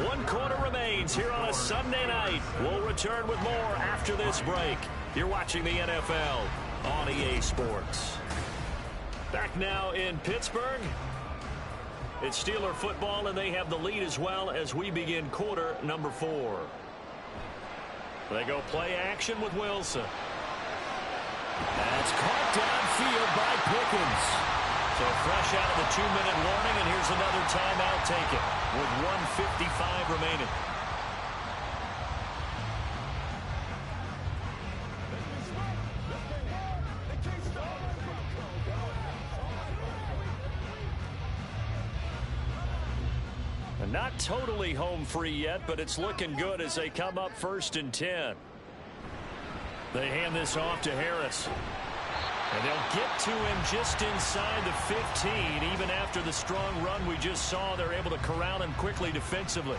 One quarter remains here on a Sunday night. We'll return with more after this break. You're watching the NFL on EA Sports. Back now in Pittsburgh. It's Steeler football, and they have the lead as well as we begin quarter number 4. They go play action with Wilson. That's caught downfield by Pickens. So fresh out of the 2-minute warning, and here's another timeout taken with 1:55 remaining. And not totally home free yet, but it's looking good as they come up 1st and 10. They hand this off to Harris. And they'll get to him just inside the 15. Even after the strong run we just saw, they're able to corral him quickly defensively.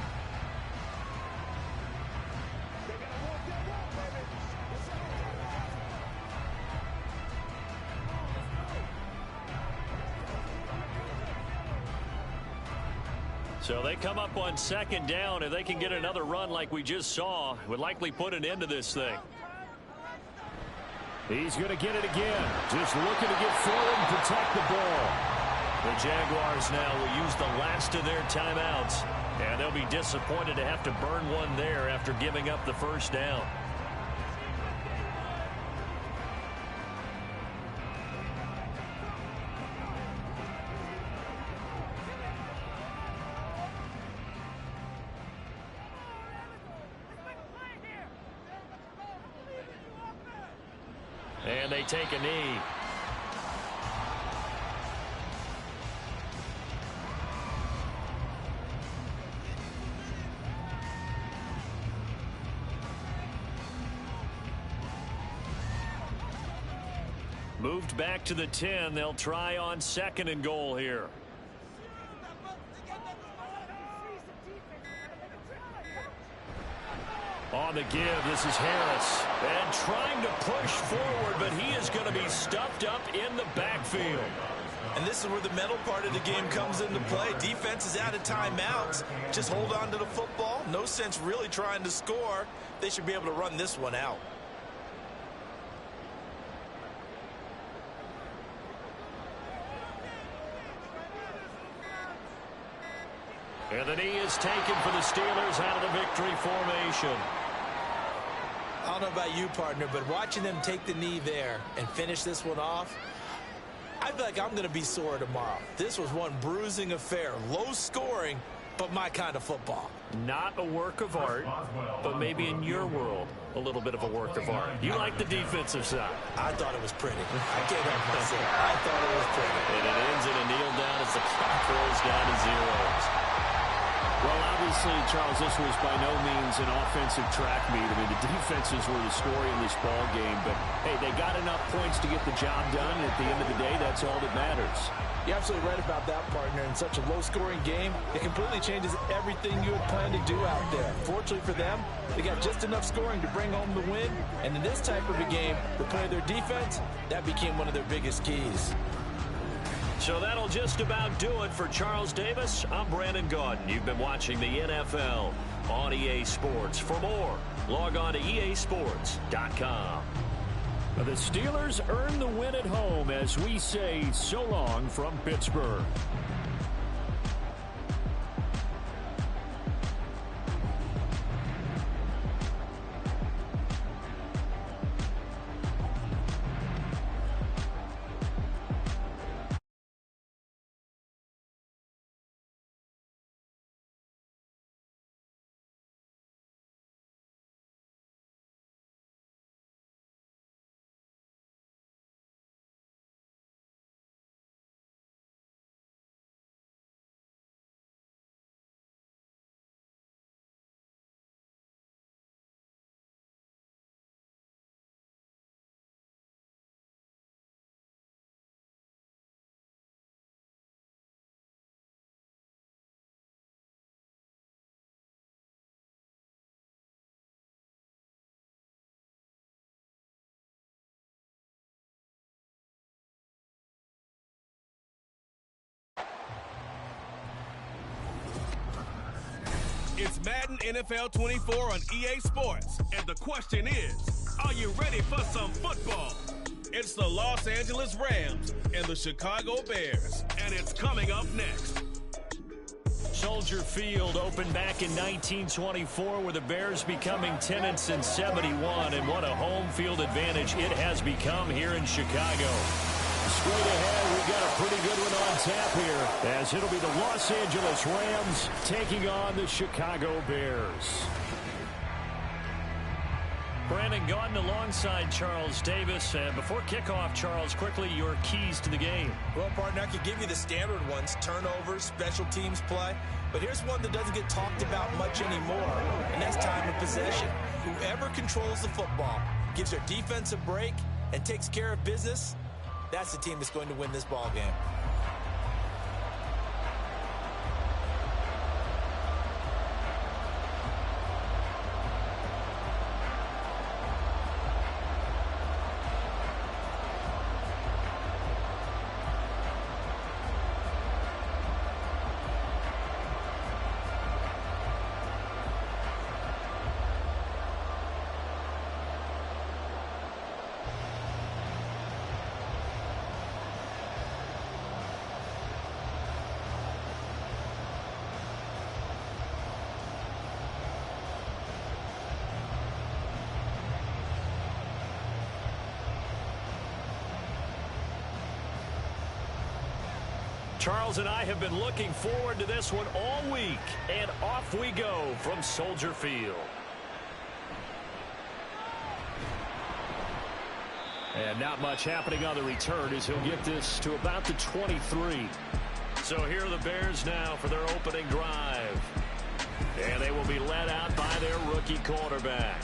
So they come up on 2nd down. If they can get another run like we just saw, it would likely put an end to this thing. He's going to get it again. Just looking to get forward and protect the ball. The Jaguars now will use the last of their timeouts. And they'll be disappointed to have to burn one there after giving up the 1st down. And they take a knee. Moved back to the 10. They'll try on 2nd and goal here. On the give, this is Harris. And trying to push forward, but he is going to be stuffed up in the backfield. And this is where the mental part of the game comes into play. Defense is out of timeouts. Just hold on to the football. No sense really trying to score. They should be able to run this one out. And the knee is taken for the Steelers out of the victory formation. I don't know about you, partner, but watching them take the knee there and finish this one off, I feel like I'm going to be sore tomorrow. This was one bruising affair. Low scoring, but my kind of football. Not a work of art, but maybe in your world, a little bit of a work of art. You like the defensive side. I thought it was pretty. I can't help myself. I thought it was pretty. And it ends in a kneel down as the clock rolls down to zeros. Well, obviously, Charles, this was by no means an offensive track meet. I mean, the defenses were the story in this ball game. But, hey, they got enough points to get the job done. And at the end of the day, that's all that matters. You're absolutely right about that, partner. In such a low-scoring game, it completely changes everything you had planned to do out there. Fortunately for them, they got just enough scoring to bring home the win. And in this type of a game, the play of their defense, that became one of their biggest keys. So that'll just about do it for Charles Davis. I'm Brandon Gaudin. You've been watching the NFL on EA Sports. For more, log on to easports.com. The Steelers earn the win at home as we say so long from Pittsburgh. It's Madden NFL 24 on EA Sports, and the question is, are you ready for some football? It's the Los Angeles Rams and the Chicago Bears, and it's coming up next. Soldier Field opened back in 1924 with the Bears becoming tenants in 71, and what a home field advantage it has become here in Chicago. Straight ahead, we've got a pretty good one on tap here, as it'll be the Los Angeles Rams taking on the Chicago Bears. Brandon Gaudin alongside Charles Davis. And before kickoff, Charles, quickly your keys to the game. Well, partner, I could give you the standard ones, turnovers, special teams play. But here's one that doesn't get talked about much anymore, and that's time of possession. Whoever controls the football, gives their defense a break, and takes care of business, that's the team that's going to win this ball game. Charles and I have been looking forward to this one all week, and off we go from Soldier Field. And not much happening on the return as he'll get this to about the 23. So here are the Bears now for their opening drive. And they will be led out by their rookie quarterback.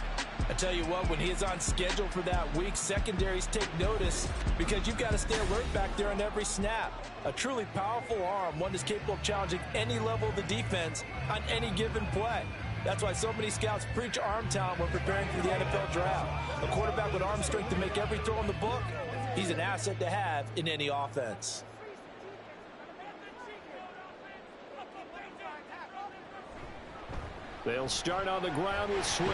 I tell you what, when he is on schedule for that week, secondaries take notice because you've got to stay alert back there on every snap. A truly powerful arm, one that's capable of challenging any level of the defense on any given play. That's why so many scouts preach arm talent when preparing for the NFL draft. A quarterback with arm strength to make every throw in the book, he's an asset to have in any offense. They'll start on the ground with Swift.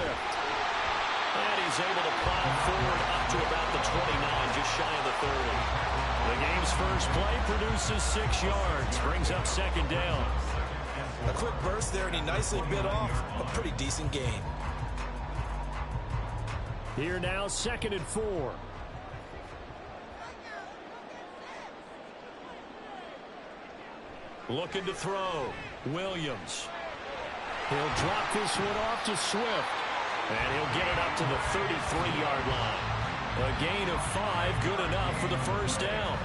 And he's able to plow forward up to about the 29, just shy of the 30. The game's first play produces 6 yards, brings up second down. A quick burst there, and he nicely bit off a pretty decent gain. Here now, 2nd and 4. Looking to throw. Williams. He'll drop this one off to Swift. And he'll get it up to the 33-yard line. A gain of 5, good enough for the first down.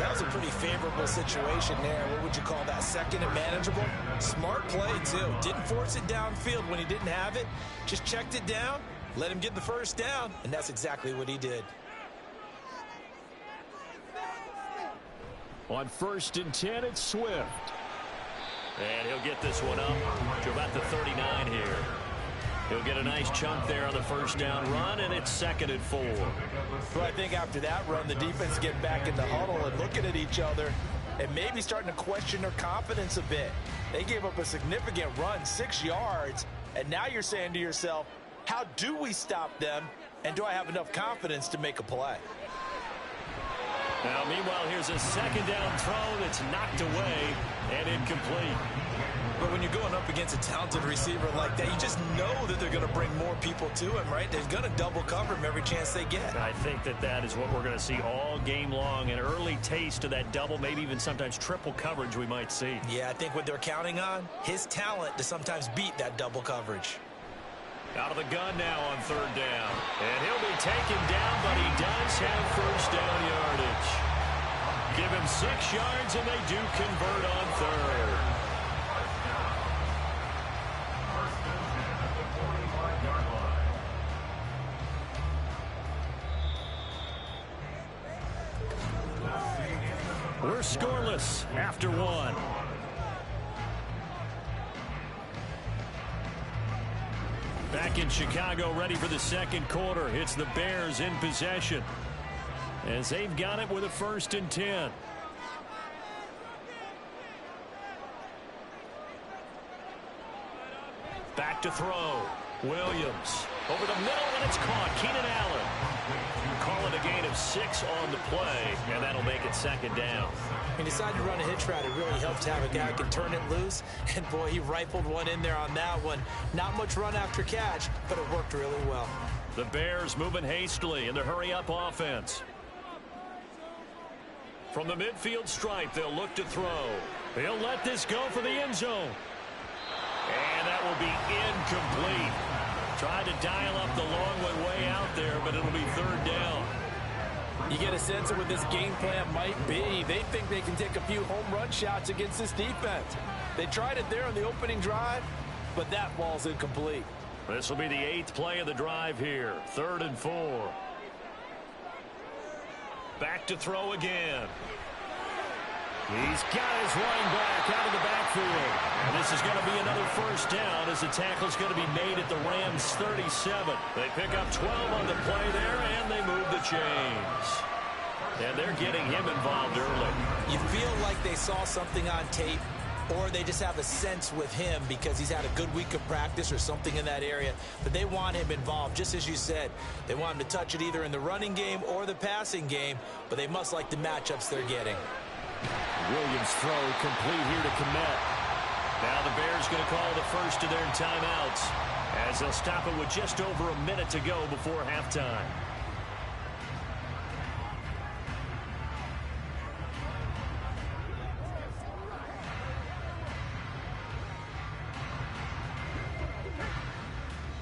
That was a pretty favorable situation there. What would you call that? Second and manageable? Smart play, too. Didn't force it downfield when he didn't have it. Just checked it down, let him get the first down, and that's exactly what he did. On 1st and 10, it's Swift. And he'll get this one up to about the 39 here. He'll get a nice chunk there on the first down run, and it's 2nd and 4. Well, I think after that run, the defense get back in the huddle and looking at each other and maybe starting to question their confidence a bit. They gave up a significant run, 6 yards, and now you're saying to yourself, how do we stop them, and do I have enough confidence to make a play? Now, meanwhile, here's a second down throw that's knocked away and incomplete. But when you're going up against a talented receiver like that, you just know that they're going to bring more people to him, right? They're going to double cover him every chance they get. I think that is what we're going to see all game long, an early taste of that double, maybe even sometimes triple coverage we might see. Yeah, I think what they're counting on, his talent to sometimes beat that double coverage. Out of the gun now on 3rd down. And he'll be taken down, but he does have first down yardage. Give him 6 yards, and they do convert on 3rd. We're scoreless after 1. Back in Chicago, ready for the second quarter. It's the Bears in possession as they've got it with a 1st and 10. Back to throw. Williams over the middle, and it's caught. Keenan Allen. Call it a gain of 6 on the play, and that'll make it 2nd down. He decided to run a hitch route. It really helped to have a guy who can turn it loose. And, boy, he rifled one in there on that one. Not much run after catch, but it worked really well. The Bears moving hastily in the hurry-up offense. From the midfield stripe, they'll look to throw. He'll let this go for the end zone. And that will be incomplete. Tried to dial up the long one way out there, but it'll be 3rd down. You get a sense of what this game plan might be. They think they can take a few home run shots against this defense. They tried it there on the opening drive, but that ball's incomplete. This will be the 8th play of the drive here. 3rd and 4. Back to throw again. He's got his running back out of the backfield. And this is going to be another first down as the tackle's going to be made at the Rams 37. They pick up 12 on the play there, and they move the chains. And they're getting him involved early. You feel like they saw something on tape, or they just have a sense with him because he's had a good week of practice or something in that area. But they want him involved, just as you said. They want him to touch it either in the running game or the passing game, but they must like the matchups they're getting. Williams throw complete here to Kmet. Now the Bears going to call the first of their timeouts as they'll stop it with just over a minute to go before halftime.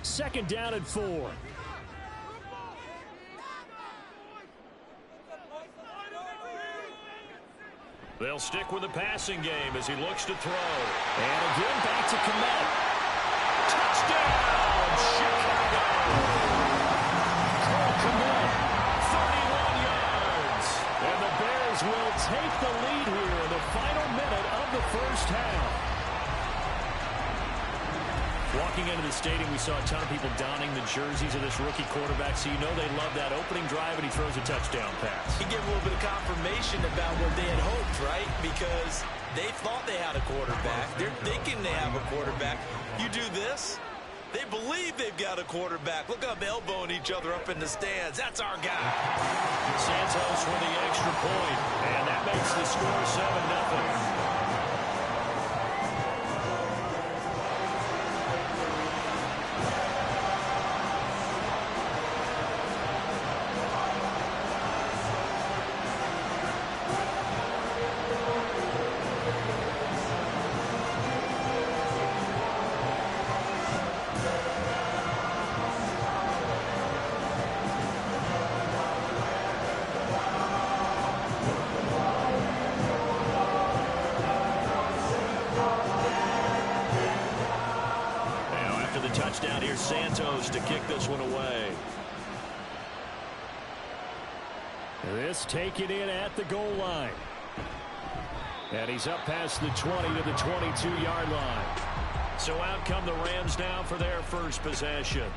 Second down and 4. They'll stick with the passing game as he looks to throw. And again, back to Kmet. Touchdown, Chicago! Cole Kmet, 31 yards. And the Bears will take the lead here in the final minute of the first half. Walking into the stadium, we saw a ton of people donning the jerseys of this rookie quarterback, so you know they love that opening drive, and he throws a touchdown pass. He gave a little bit of confirmation about what they had hoped, right? Because they thought they had a quarterback. They're thinking they have a quarterback. You do this, they believe they've got a quarterback. Look up, elbowing each other up in the stands. That's our guy. Santos for the extra point, and that makes the score 7-0. Touchdown here, Santos to kick this one away. This taken in at the goal line. And he's up past the 20 to the 22-yard line. So out come the Rams now for their first possession.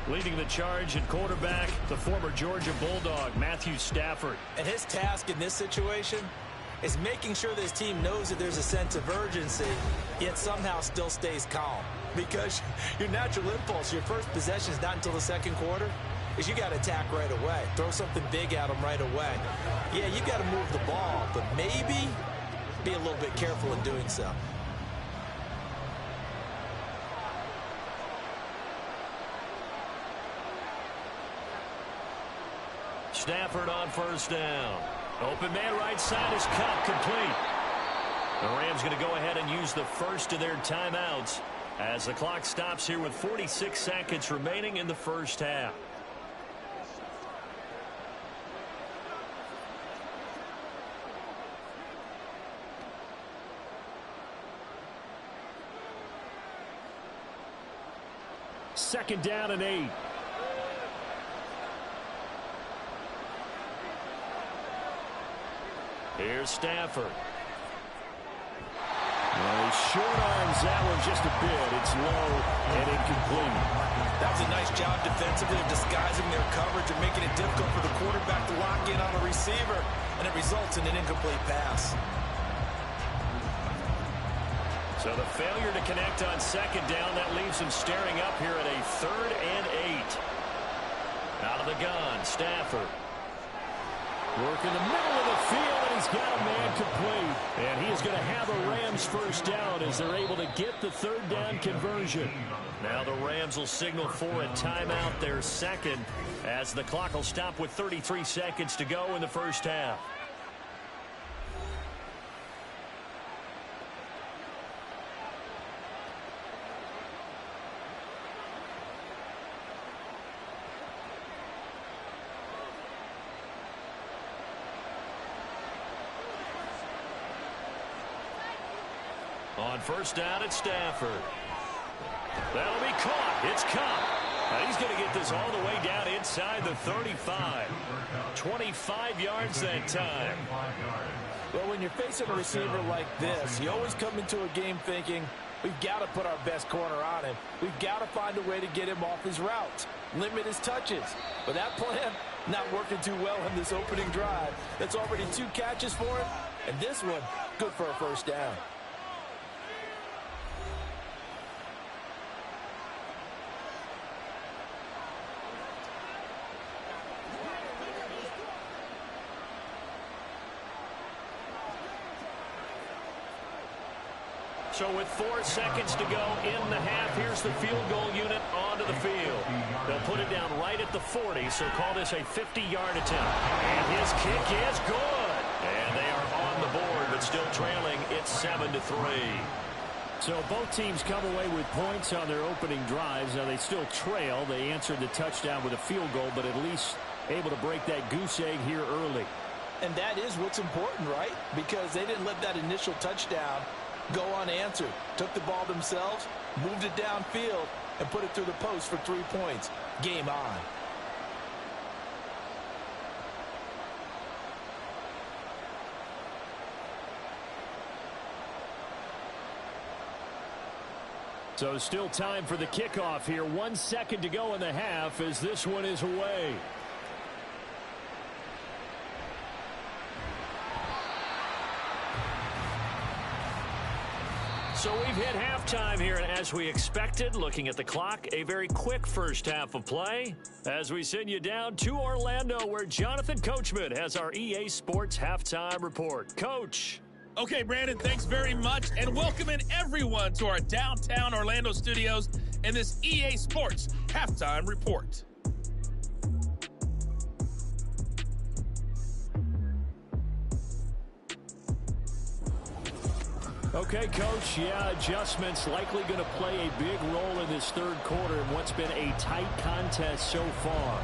Leading the charge at quarterback, the former Georgia Bulldog, Matthew Stafford. And his task in this situation is making sure this team knows that there's a sense of urgency, yet somehow still stays calm. Because your natural impulse, your first possession is not until the second quarter, is you got to attack right away. Throw something big at them right away. Yeah, you got to move the ball, but maybe be a little bit careful in doing so. Stafford on first down. Open man right side is cut complete. The Rams going to go ahead and use the first of their timeouts as the clock stops here with 46 seconds remaining in the first half. Second down and 8. Here's Stafford. Well, he short arms that one just a bit. It's low and incomplete. That was a nice job defensively of disguising their coverage and making it difficult for the quarterback to lock in on the receiver, and it results in an incomplete pass. So the failure to connect on second down, that leaves him staring up here at a 3rd and 8. Out of the gun, Stafford. Work in the middle of the field, and he's got a man complete. And he is going to have a Rams first down as they're able to get the 3rd down conversion. Now the Rams will signal for a timeout, their second, as the clock will stop with 33 seconds to go in the first half. On first down at Stafford. That'll be caught. It's caught. Now he's going to get this all the way down inside the 35. 25 yards that time. Well, when you're facing a receiver like this, you always come into a game thinking, we've got to put our best corner on him. We've got to find a way to get him off his routes, limit his touches. But that plan, not working too well in this opening drive. That's already 2 catches for him, and this one, good for a first down. So with 4 seconds to go in the half, here's the field goal unit onto the field. They'll put it down right at the 40, so call this a 50-yard attempt. And his kick is good. And they are on the board, but still trailing. It's 7-3. So both teams come away with points on their opening drives. Now they still trail. They answered the touchdown with a field goal, but at least able to break that goose egg here early. And that is what's important, right? Because they didn't let that initial touchdown go unanswered. Took the ball themselves, moved it downfield, and put it through the post for 3 points. Game on. So still time for the kickoff here. 1 second to go in the half as this one is away. So we've hit halftime here, and as we expected, looking at the clock, a very quick first half of play as we send you down to Orlando, where Jonathan Coachman has our EA Sports Halftime Report. Coach. Okay, Brandon, thanks very much, and welcoming everyone to our downtown Orlando studios in this EA Sports Halftime Report. Okay, Coach, adjustments likely going to play a big role in this third quarter in what's been a tight contest so far.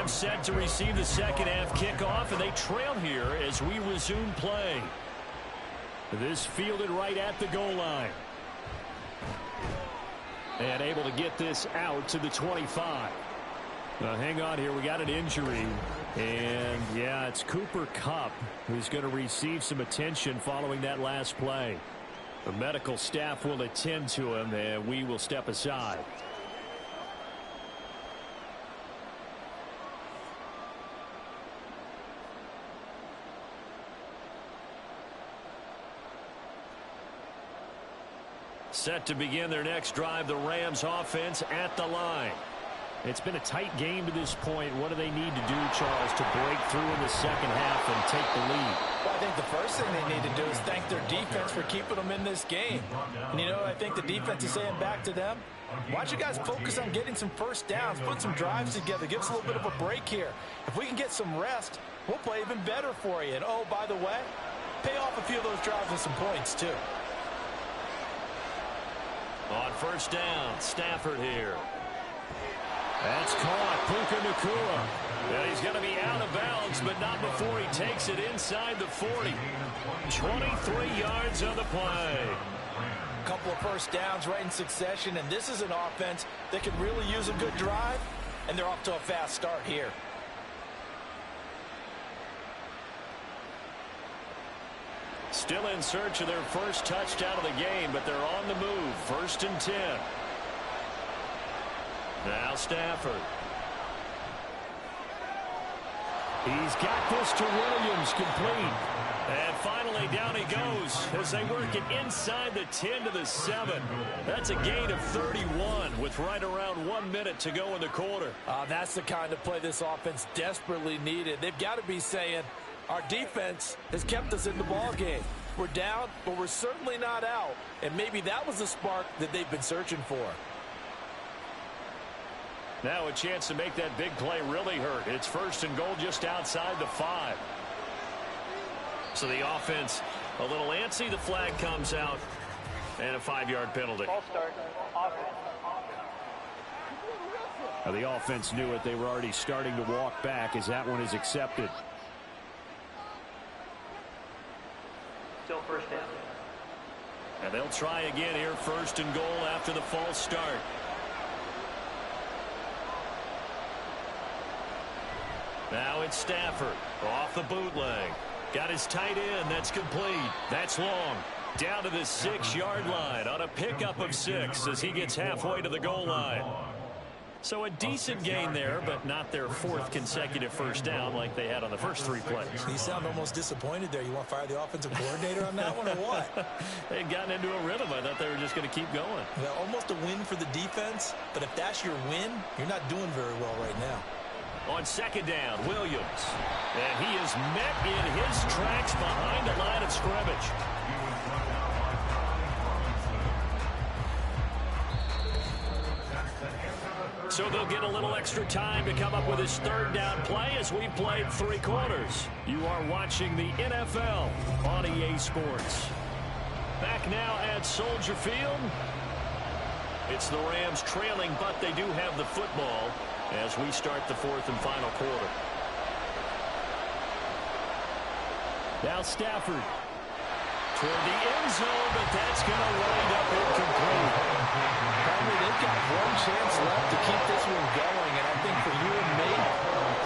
Set to receive the second half kickoff, and they trail here as we resume play. This fielded right at the goal line. And able to get this out to the 25. Now hang on here, we got an injury. And yeah, it's Cooper Kupp who's going to receive some attention following that last play. The medical staff will attend to him, and we will step aside. Set to begin their next drive, the Rams offense at the line. It's been a tight game to this point. What do they need to do, Charles, to break through in the second half and take the lead? Well, I think the first thing they need to do is thank their defense for keeping them in this game. And you know what I think the defense is saying back to them? Why don't you guys focus on getting some first downs, put some drives together, give us a little bit of a break here. If we can get some rest, we'll play even better for you. And oh, by the way, pay off a few of those drives with some points too. On first down, Stafford here. That's caught. Puka Nacua. Yeah, he's going to be out of bounds, but not before he takes it inside the 40. 23 yards on the play. A couple of first downs right in succession, and this is an offense that can really use a good drive, and they're off to a fast start here. Still in search of their first touchdown of the game, but they're on the move. 1st and 10. Now Stafford. He's got this to Williams, complete. And finally down he goes as they work it inside the 10 to the 7. That's a gain of 31 with right around 1 minute to go in the quarter. That's the kind of play this offense desperately needed. They've got to be saying, our defense has kept us in the ball game. We're down, but we're certainly not out. And maybe that was the spark that they've been searching for. Now a chance to make that big play really hurt. It's 1st and goal just outside the 5. So the offense a little antsy. The flag comes out. And a 5-yard penalty. Ball start. Offense. Now the offense knew it. They were already starting to walk back as that one is accepted. Still first down. And they'll try again here, 1st and goal after the false start. Now it's Stafford off the bootleg. Got his tight end. That's complete. That's long. Down to the 6-yard line on a pickup of 6 as he gets halfway to the goal line. So a decent gain there, but not their fourth consecutive first down like they had on the first 3 plays. You sound almost disappointed there. You want to fire the offensive coordinator on that one or what? They had gotten into a rhythm. I thought they were just going to keep going. Well, almost a win for the defense, but if that's your win, you're not doing very well right now. On second down, Williams. And he is met in his tracks behind the line of scrimmage. So they'll get a little extra time to come up with his third down play as we've played 3 quarters. You are watching the NFL on EA Sports. Back now at Soldier Field. It's the Rams trailing, but they do have the football as we start the 4th and final quarter. Now Stafford toward the end zone, but that's going to wind up incomplete. They've got one chance left to keep this one going, and I think for you and me,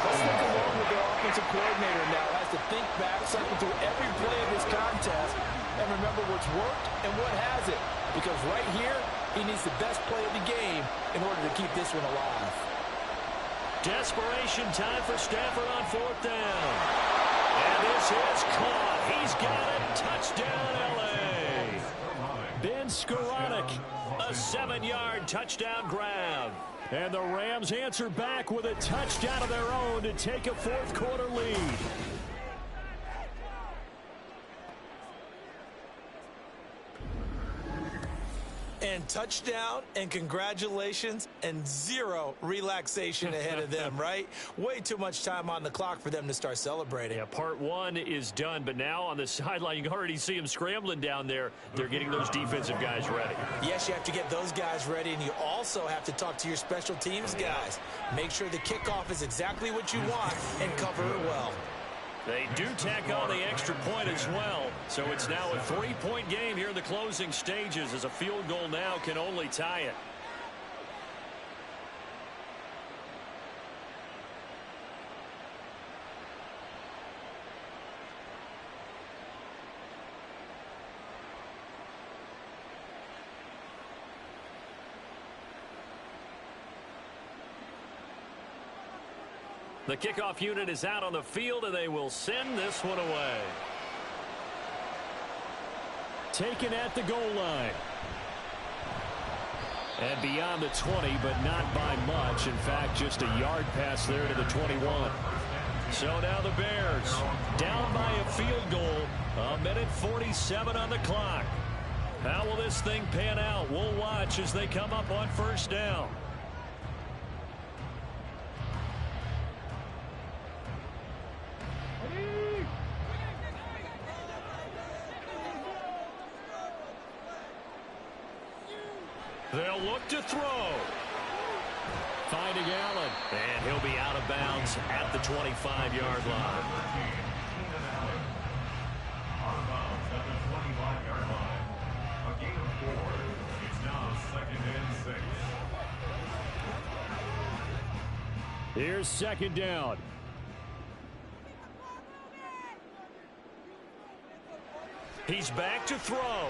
let's look along with their offensive coordinator now has to think back, cycle through every play of this contest, and remember what's worked and what hasn't. Because right here, he needs the best play of the game in order to keep this one alive. Desperation time for Stafford on 4th down. And this is caught. He's got it. Touchdown, L.A. Ben Skowronek, a 7-yard touchdown grab. And the Rams answer back with a touchdown of their own to take a 4th quarter lead. And touchdown and congratulations and 0 relaxation ahead of them, right? Way too much time on the clock for them to start celebrating. Yeah, part 1 is done, but now on the sideline, you can already see them scrambling down there. They're getting those defensive guys ready. Yes, you have to get those guys ready, and you also have to talk to your special teams guys. Make sure the kickoff is exactly what you want and cover it well. They do tack on the extra point as well. So it's now a 3-point game here in the closing stages as a field goal now can only tie it. The kickoff unit is out on the field, and they will send this one away. Taken at the goal line. And beyond the 20, but not by much. In fact, just a yard pass there to the 21. So now the Bears down by a field goal. 1:47 on the clock. How will this thing pan out? We'll watch as they come up on 1st down. They'll look to throw. Finding Allen. And he'll be out of bounds at the 25-yard line. Out of bounds at the 25-yard line. A gain of 4. It's now 2nd and 6. Here's 2nd down. He's back to throw.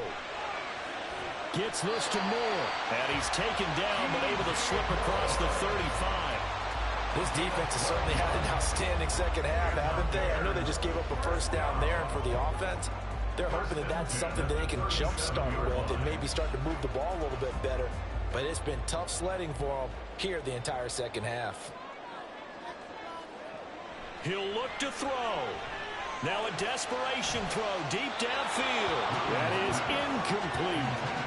Gets this to Moore. And he's taken down, but able to slip across the 35. This defense has certainly had an outstanding second half, haven't they? I know they just gave up a 1st down there, and for the offense, they're hoping that that's something they can jumpstart with and maybe start to move the ball a little bit better. But it's been tough sledding for them here the entire second half. He'll look to throw. Now a desperation throw deep downfield. That is incomplete.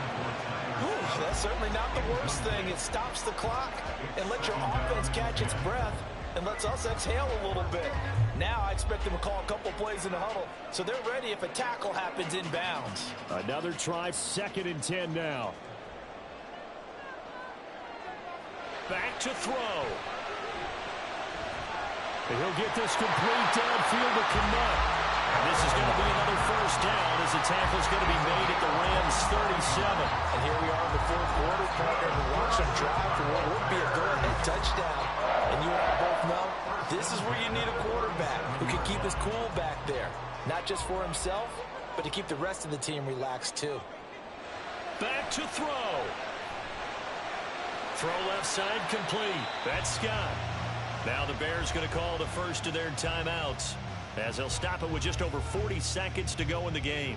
Ooh, that's certainly not the worst thing. It stops the clock and lets your offense catch its breath and lets us exhale a little bit. Now I expect them to call a couple plays in the huddle, so they're ready if a tackle happens inbounds. Another try, 2nd and 10 now. Back to throw. And he'll get this complete downfield to Kmet. This is going to be another 1st down as the tackle is going to be made at the Rams 37. And here we are in the 4th quarter, partner, and watch them drive for what would be a go-ahead touchdown. And you and I both know this is where you need a quarterback who can keep his cool back there. Not just for himself, but to keep the rest of the team relaxed too. Back to throw. Throw left side complete. That's Scott. Now the Bears going to call the first of their timeouts as they'll stop it with just over 40 seconds to go in the game.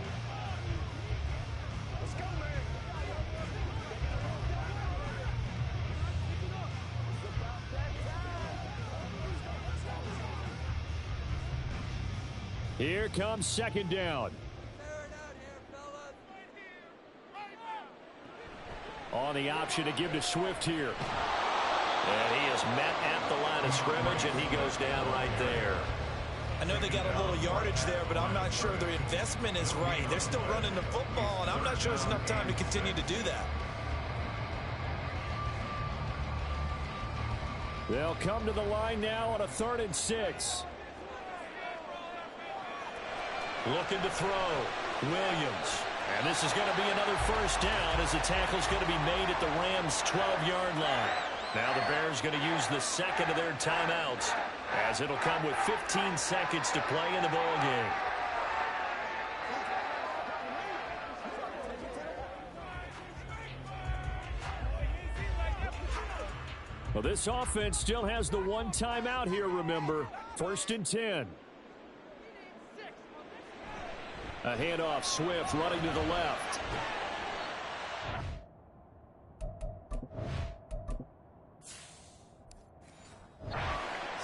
Here comes second down. On the option to give to Swift here. And he is met at the line of scrimmage, and he goes down right there. I know they got a little yardage there, but I'm not sure their investment is right. They're still running the football, and I'm not sure there's enough time to continue to do that. They'll come to the line now on a 3rd and 6. Looking to throw. Williams. And this is going to be another first down as the tackle's going to be made at the Rams' 12-yard line. Now the Bears going to use the second of their timeouts as it'll come with 15 seconds to play in the ball game. Well, this offense still has the one timeout here, remember. 1st and 10. A handoff, Swift running to the left.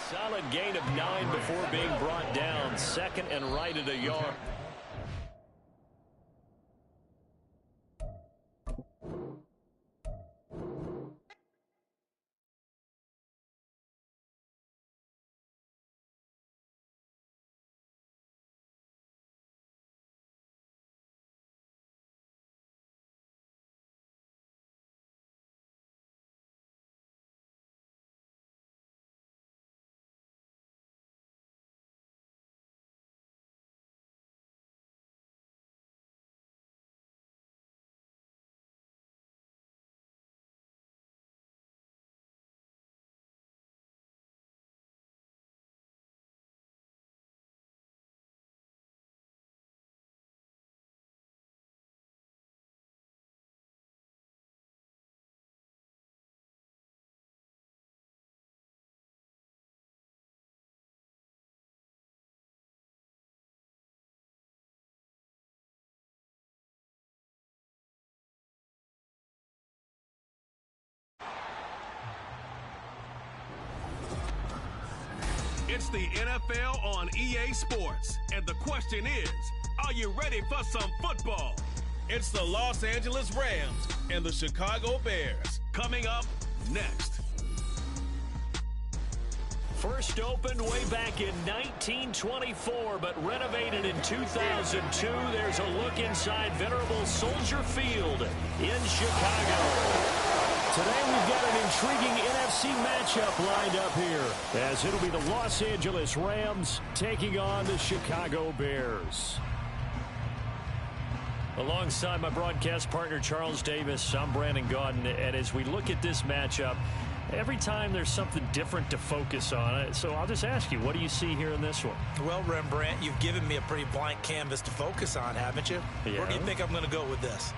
Solid gain of 9 before being brought down. 2nd and right at a yard. It's the NFL on EA Sports, and the question is, are you ready for some football? It's the Los Angeles Rams and the Chicago Bears coming up next. First opened way back in 1924, but renovated in 2002. There's a look inside venerable Soldier Field in Chicago. Today we've got an intriguing NFC matchup lined up here, as it'll be the Los Angeles Rams taking on the Chicago Bears. Alongside my broadcast partner Charles Davis, I'm Brandon Gaudin, and as we look at this matchup, every time there's something different to focus on. So I'll just ask you, what do you see here in this one? Well, Rembrandt, you've given me a pretty blank canvas to focus on, haven't you? Yeah. Where do you think I'm going to go with this?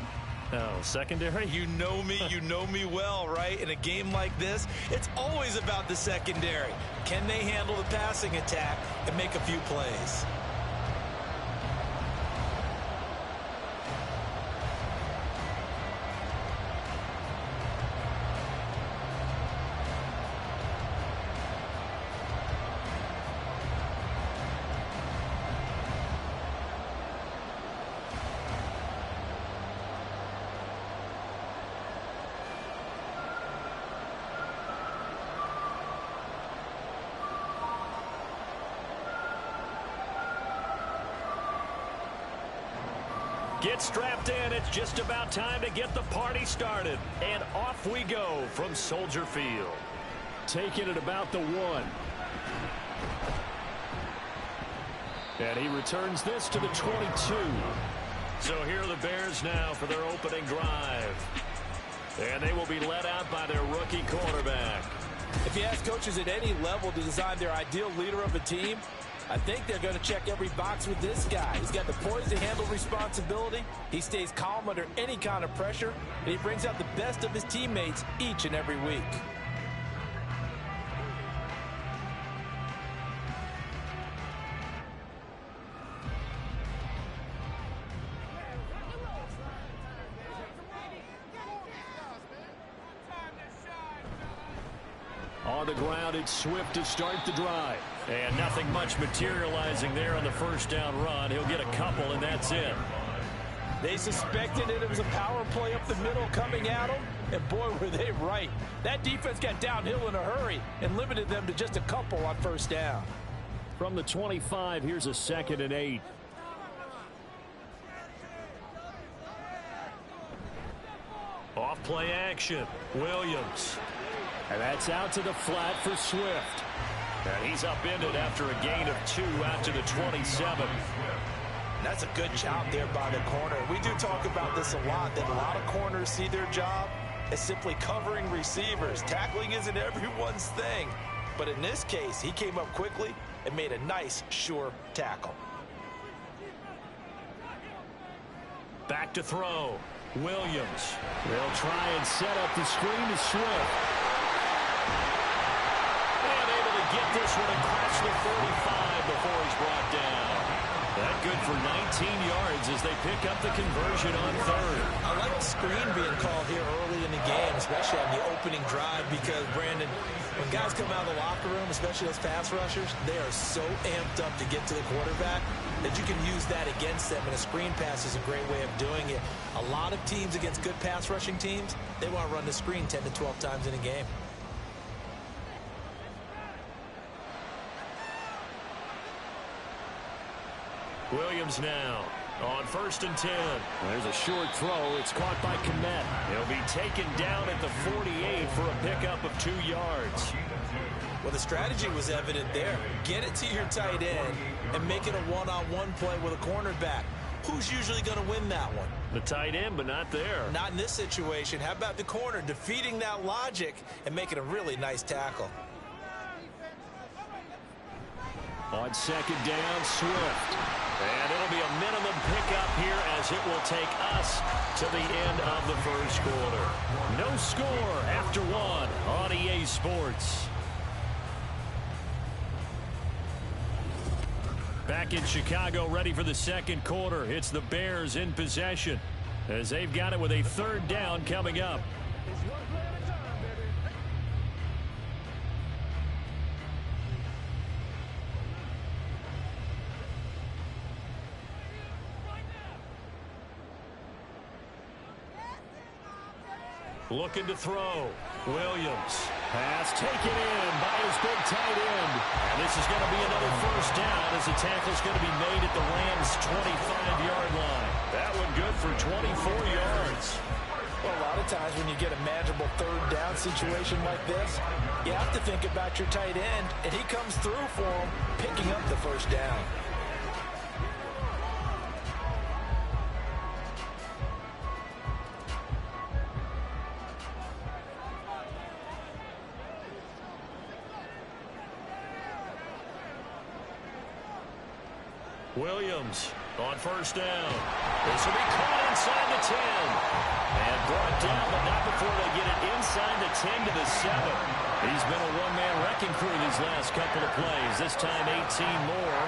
Oh, secondary? You know me well, right? In a game like this, it's always about the secondary. Can they handle the passing attack and make a few plays? Get strapped in. It's just about time to get the party started. And off we go from Soldier Field. Taking it about the 1. And he returns this to the 22. So here are the Bears now for their opening drive. And they will be led out by their rookie quarterback. If you ask coaches at any level to design their ideal leader of a team, I think they're going to check every box with this guy. He's got the poise to handle responsibility. He stays calm under any kind of pressure, and he brings out the best of his teammates each and every week. On the ground, it's Swift to start the drive. And nothing much materializing there on the first down run. He'll get a couple, and that's it. They suspected it was a power play up the middle coming at them, and boy, were they right. That defense got downhill in a hurry and limited them to just a couple on first down. From the 25, here's a 2nd and 8. Off play action. Williams. And that's out to the flat for Swift. And he's upended after a gain of 2 out to the 27. That's a good job there by the corner. We do talk about this a lot, that a lot of corners see their job as simply covering receivers. Tackling isn't everyone's thing. But in this case, he came up quickly and made a nice, sure tackle. Back to throw. Williams. They'll try and set up the screen to Swift. And able to get this one across the 45 before he's brought down. That good for 19 yards as they pick up the conversion on 3rd. I like the screen being called here early in the game, especially on the opening drive, because, Brandon, when guys come out of the locker room, especially those pass rushers, they are so amped up to get to the quarterback that you can use that against them, and a screen pass is a great way of doing it. A lot of teams against good pass rushing teams, they want to run the screen 10 to 12 times in a game. Williams now on 1st and 10. There's a short throw. It's caught by Kmet. He'll be taken down at the 48 for a pickup of 2 yards. Well, the strategy was evident there. Get it to your tight end and make it a one-on-one play with a cornerback. Who's usually going to win that one? The tight end, but not there. Not in this situation. How about the corner defeating that logic and making a really nice tackle? On 2nd down, Swift. And it'll be a minimum pickup here as it will take us to the end of the first quarter. No score after 1 on EA Sports. Back in Chicago, ready for the 2nd quarter. It's the Bears in possession as they've got it with a 3rd down coming up. Looking to throw. Williams. Pass taken in by his big tight end. And this is going to be another 1st down as the tackle's going to be made at the Rams' 25-yard line. That one good for 24 yards. Well, a lot of times when you get a manageable 3rd down situation like this, you have to think about your tight end, and he comes through for him, picking up the 1st down. Williams on 1st down. This will be caught inside the 10. And brought down, but not before they get it inside the 10 to the 7. He's been a one-man wrecking crew these last couple of plays. This time 18 more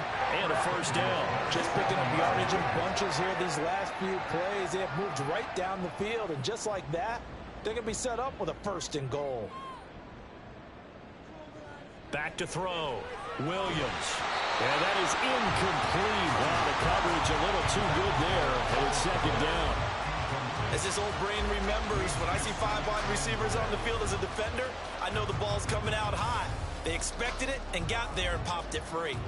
and a 1st down. Just picking up yardage in bunches here these last few plays. They have moved right down the field, and just like that, they're going to be set up with a 1st and goal. Back to throw. Williams. And that is incomplete. Wow, the coverage a little too good there. And it's 2nd down. As this old brain remembers, when I see 5 wide receivers on the field as a defender, I know the ball's coming out high. They expected it and got there and popped it free.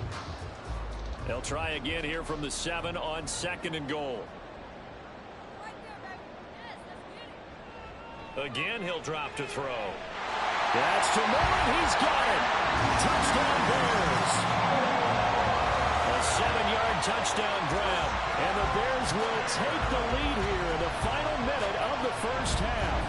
They'll try again here from the 7 on 2nd and goal. Again, he'll drop to throw. That's to Moore. He's got it. Touchdown Bears. A 7-yard touchdown grab. And the Bears will take the lead here in the final minute of the 1st half.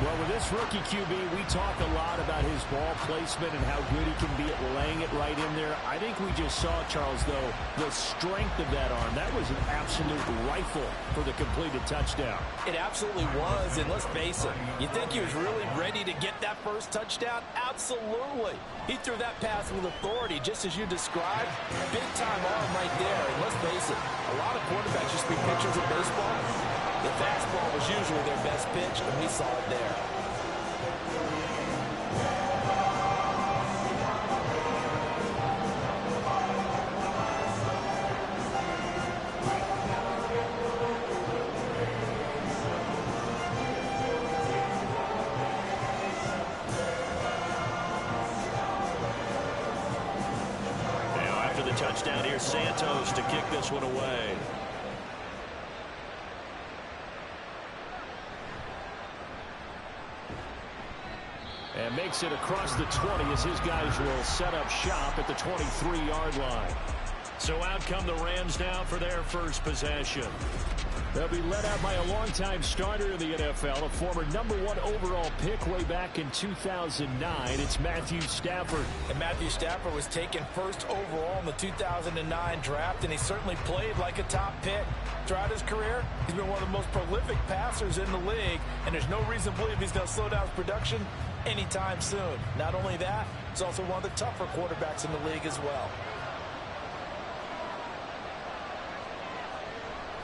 Well, with this rookie QB, we talk a lot about his ball placement and how good he can be at laying it right in there. I think we just saw, Charles, though, the strength of that arm. That was an absolute rifle for the completed touchdown. It absolutely was, and let's face it, you think he was really ready to get that first touchdown? Absolutely. He threw that pass with authority, just as you described. Big-time arm right there, and let's face it, a lot of quarterbacks used to be pitchers in baseball. The fastball was usually their best pitch, and we saw it there. Now after the touchdown, here's Santos to kick this one away. And makes it across the 20 as his guys will set up shop at the 23-yard line. So out come the Rams now for their first possession. They'll be led out by a longtime starter in the NFL, a former #1 overall pick way back in 2009. It's Matthew Stafford. And Matthew Stafford was taken first overall in the 2009 draft, and he certainly played like a top pick. Throughout his career, he's been one of the most prolific passers in the league, and there's no reason to believe he's going to slow down his production anytime soon. Not only that, he's also one of the tougher quarterbacks in the league as well.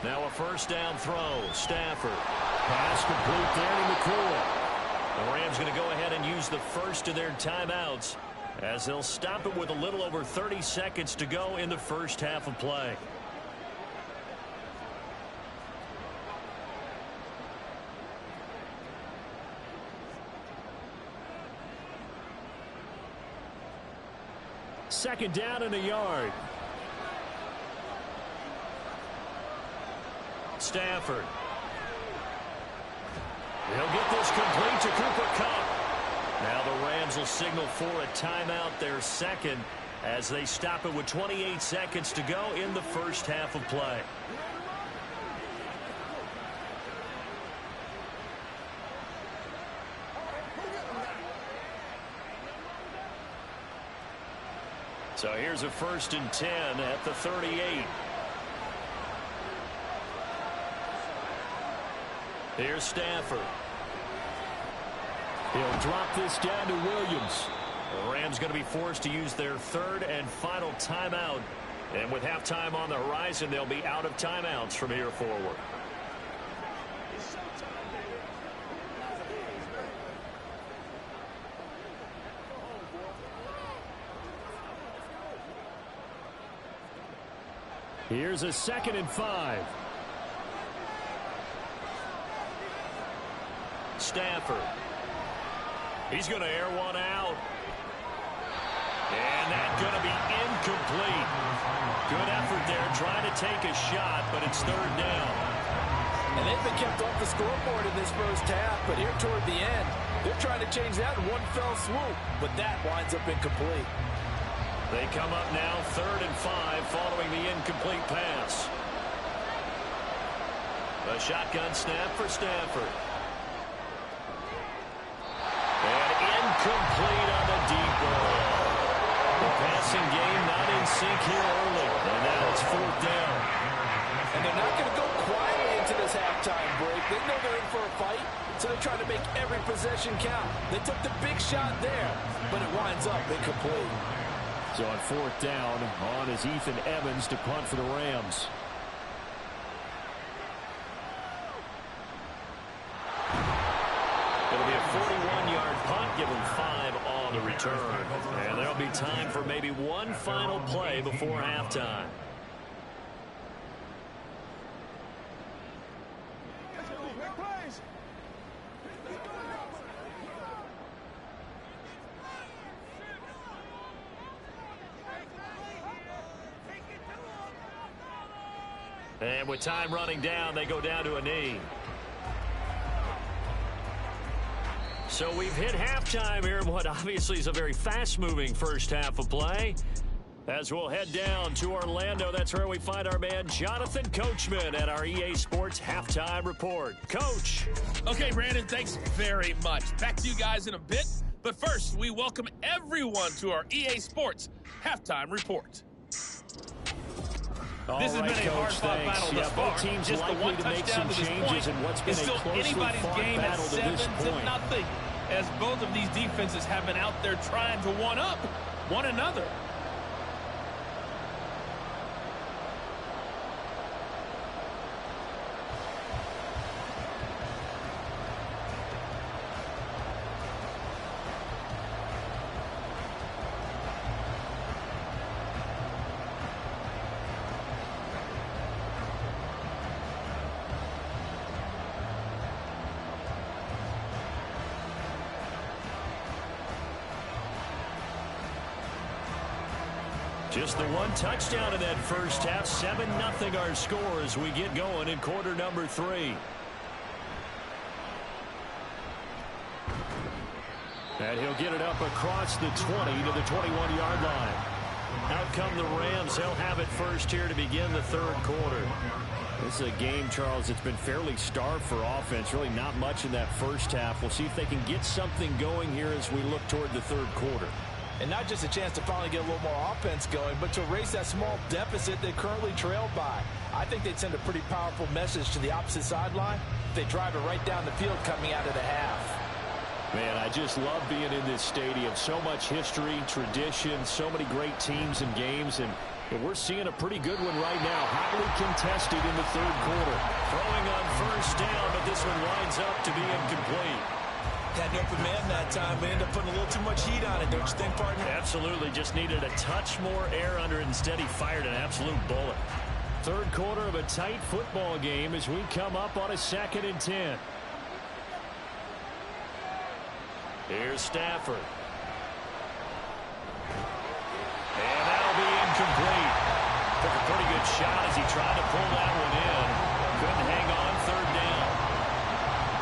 Now a first down throw. Stafford. Pass complete there to McCool. The Rams going to go ahead and use the first of their timeouts as they'll stop it with a little over 30 seconds to go in the first half of play. Second down and a yard. Stafford. He'll get this complete to Cooper Kupp. Now the Rams will signal for a timeout, their second, as they stop it with 28 seconds to go in the first half of play. So here's a 1st and 10 at the 38. Here's Stafford. He'll drop this down to Williams. The Rams going to be forced to use their third and final timeout. And with halftime on the horizon, they'll be out of timeouts from here forward. Here's a 2nd and 5. Stafford. He's going to air one out. And that's going to be incomplete. Good effort there trying to take a shot, but it's third down. And they've been kept off the scoreboard in this first half, but here toward the end, they're trying to change that in one fell swoop, but that winds up incomplete. They come up now 3rd and 5 following the incomplete pass. A shotgun snap for Stafford. And incomplete on the deep ball. The passing game not in sync here early. And now it's 4th down. And they're not going to go quietly into this halftime break. They know they're in for a fight, so they're trying to make every possession count. They took the big shot there, but it winds up incomplete. So on 4th down, on is Ethan Evans to punt for the Rams. It'll be a 41-yard punt, give them 5 on the return. And there'll be time for maybe one final play before halftime. And with time running down, they go down to a knee. So we've hit halftime here in what obviously is a very fast-moving first half of play. As we'll head down to Orlando, that's where we find our man Jonathan Coachman at our EA Sports Halftime Report. Coach. Okay, Brandon, thanks very much. Back to you guys in a bit. But first, we welcome everyone to our EA Sports Halftime Report. This has been a hard-fought battle thus far. Teams just the one touchdown to this point. It's still anybody's game at 7-0, as both of these defenses have been out there trying to one-up one another. Just the one touchdown in that first half. 7-0 our score as we get going in quarter number 3. And he'll get it up across the 20 to the 21-yard line. Out come the Rams. They'll have it first here to begin the third quarter. This is a game, Charles, it's been fairly starved for offense. Really not much in that first half. We'll see if they can get something going here as we look toward the third quarter. And not just a chance to finally get a little more offense going, but to erase that small deficit they currently trailed by. I think they'd send a pretty powerful message to the opposite sideline if they drive it right down the field coming out of the half. Man, I just love being in this stadium. So much history, tradition, so many great teams and games, and we're seeing a pretty good one right now. Hotly contested in the third quarter. Throwing on first down, but this one winds up to be incomplete. Had an open man that time, but ended up putting a little too much heat on it, don't you think, partner? Absolutely. Just needed a touch more air under it. Instead, he fired an absolute bullet. Third quarter of a tight football game as we come up on a 2nd and 10. Here's Stafford. And that'll be incomplete. Took a pretty good shot as he tried to pull that one in. Couldn't hang on. Third down.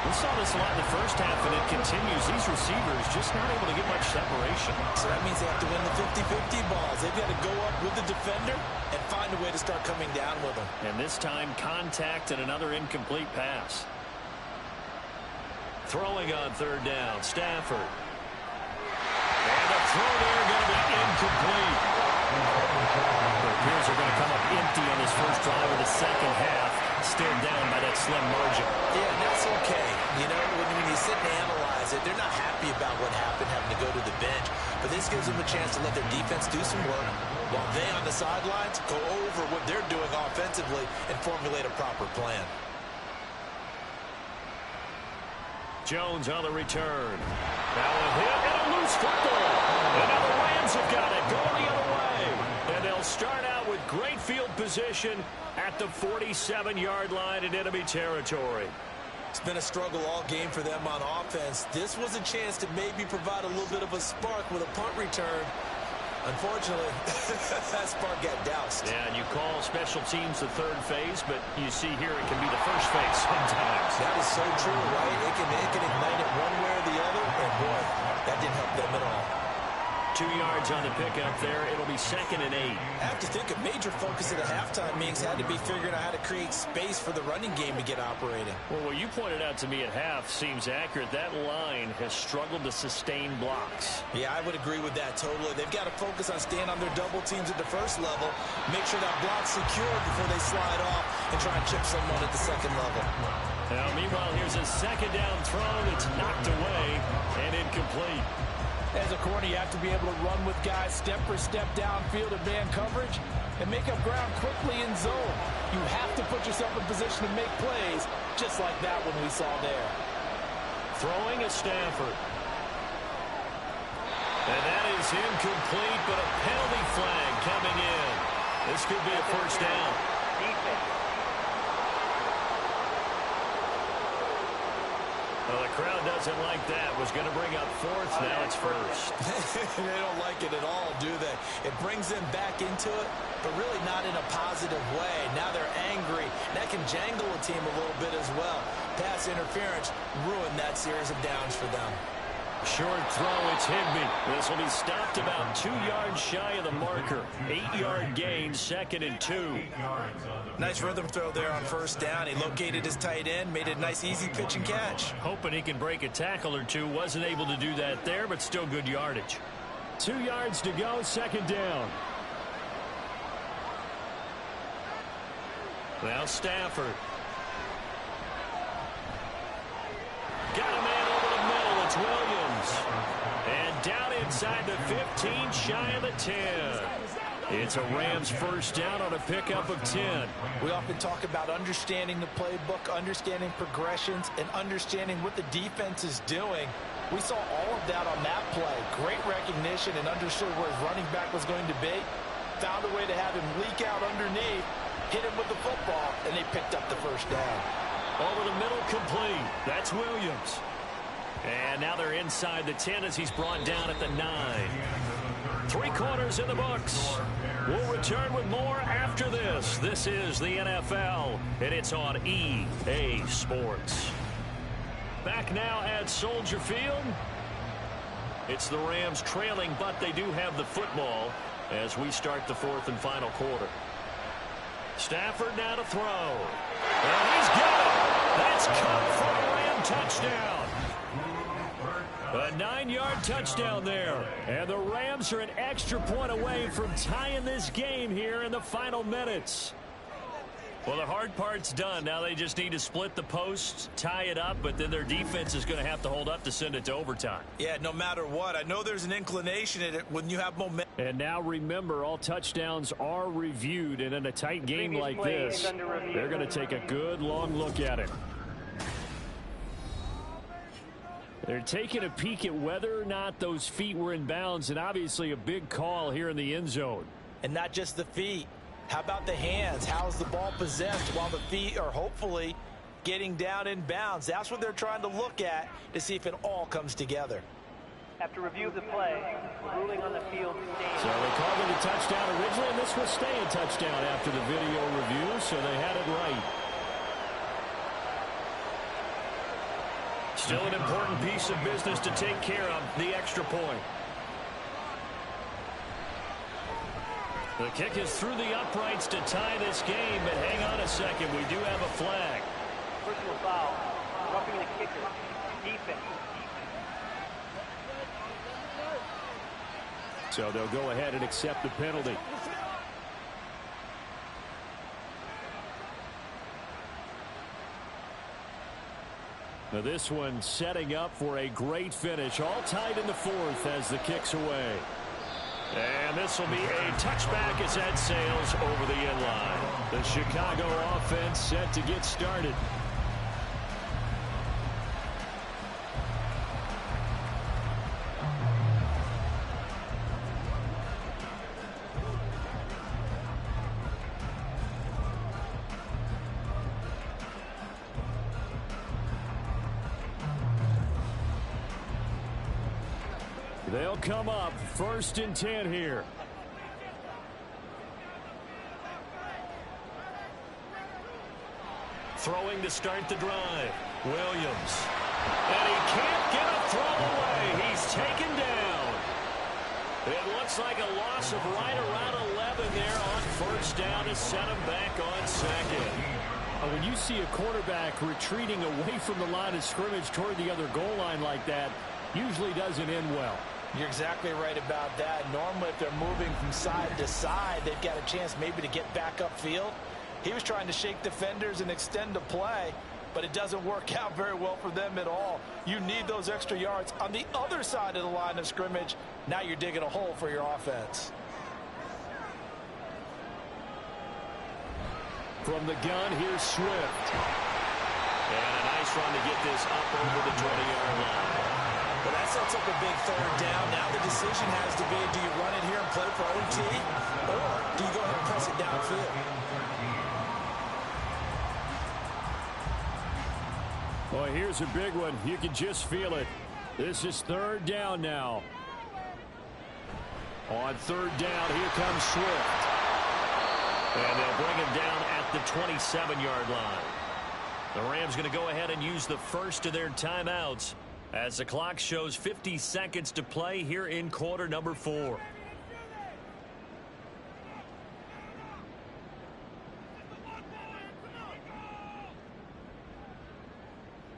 We saw this a lot in the first half, and it continues. These receivers just not able to get much separation. So that means they have to win the 50-50 balls. They've got to go up with the defender and find a way to start coming down with them. And this time, contact and another incomplete pass. Throwing on third down, Stafford. And a throw there going to be incomplete. It appears they're going to come up empty on this first drive of the second half. Still down by that slim margin. Yeah, and that's okay. You know, when you sit and analyze it, they're not happy about what happened, having to go to the bench. But this gives them a chance to let their defense do some work while they on the sidelines go over what they're doing offensively and formulate a proper plan. Jones on the return. Now a hit and a loose football. And now the Rams have got it going the other way. And they'll start out with great field position at the 47-yard line in enemy territory. It's been a struggle all game for them on offense. This was a chance to maybe provide a little bit of a spark with a punt return. Unfortunately, that spark got doused. Yeah, and you call special teams the third phase, but you see here it can be the first phase sometimes. That is so true, right? It can ignite it one way or the other, and boy, that didn't help them at all. 2 yards on the pickup there. It'll be 2nd and 8. I have to think a major focus of the halftime meetings had to be figuring out how to create space for the running game to get operating. Well, what you pointed out to me at half seems accurate. That line has struggled to sustain blocks. Yeah, I would agree with that totally. They've got to focus on staying on their double teams at the first level, make sure that block's secured before they slide off and try and chip someone at the second level. Now, meanwhile, here's a second down throw that's knocked away and incomplete. As a corner, you have to be able to run with guys step for step downfield in man coverage and make up ground quickly in zone. You have to put yourself in position to make plays, just like that one we saw there. Throwing a Stafford. And that is incomplete, but a penalty flag coming in. This could be a first down. Well, the crowd doesn't like that. Was going to bring up fourth. Now it's first. They don't like it at all, do they? It brings them back into it, but really not in a positive way. Now they're angry. That can jangle a team a little bit as well. Pass interference ruined that series of downs for them. Short throw, it's Higbee. This will be stopped about 2 yards shy of the marker. 8-yard gain, 2nd and 2. Nice rhythm throw there on first down. He located his tight end, made it a nice easy pitch and catch. Hoping he can break a tackle or two. Wasn't able to do that there, but still good yardage. 2 yards to go, 2nd down. Now Stafford. Got a man over the middle. It's Williams. And down inside the 15, shy of the 10. It's a Rams first down on a pickup of 10. We often talk about understanding the playbook, understanding progressions, and understanding what the defense is doing. We saw all of that on that play. Great recognition and understood where his running back was going to be. Found a way to have him leak out underneath, hit him with the football, and they picked up the first down. Over the middle, complete. That's Williams. And now they're inside the 10 as he's brought down at the 9. 3 quarters in the books. We'll return with more after this. This is the NFL, and it's on EA Sports. Back now at Soldier Field. It's the Rams trailing, but they do have the football as we start the 4th and final quarter. Stafford now to throw. And he's got it. That's caught for a Ram touchdown. A 9-yard touchdown there. And the Rams are an extra point away from tying this game here in the final minutes. Well, the hard part's done. Now they just need to split the posts, tie it up, but then their defense is going to have to hold up to send it to overtime. Yeah, no matter what. I know there's an inclination in it when you have momentum. And now remember, all touchdowns are reviewed, and in a tight game like this, they're going to take a good long look at it. They're taking a peek at whether or not those feet were in bounds, and obviously a big call here in the end zone. And not just the feet. How about the hands? How is the ball possessed while the feet are hopefully getting down in bounds? That's what they're trying to look at to see if it all comes together. After review of the play, the ruling on the field stays. So they called it a touchdown originally, and this will stay a touchdown after the video review, so they had it right. Still an important piece of business to take care of, the extra point. The kick is through the uprights to tie this game, but hang on a second. We do have a flag. Personal foul. Roughing the kicker. Defense. So they'll go ahead and accept the penalty. Now this one setting up for a great finish. All tied in the 4th as the kick's away. And this will be a touchback as that sails over the end line. The Chicago offense set to get started. They'll come up 1st and 10 here. Throwing to start the drive. Williams. And he can't get a throw away. He's taken down. It looks like a loss of right around 11 there on first down to set him back on 2nd. When you see a quarterback retreating away from the line of scrimmage toward the other goal line like that, usually doesn't end well. You're exactly right about that. Normally, if they're moving from side to side, they've got a chance maybe to get back upfield. He was trying to shake defenders and extend the play, but it doesn't work out very well for them at all. You need those extra yards on the other side of the line of scrimmage. Now you're digging a hole for your offense. From the gun, here's Swift. And a nice run to get this up over the 20-yard line. Well, that sets up a big 3rd down. Now the decision has to be, do you run it here and play for OT, or do you go ahead and press it downfield? Boy, here's a big one. You can just feel it. This is 3rd down now. On 3rd down, here comes Swift. And they'll bring him down at the 27-yard line. The Rams going to go ahead and use the first of their timeouts as the clock shows 50 seconds to play here in quarter number 4.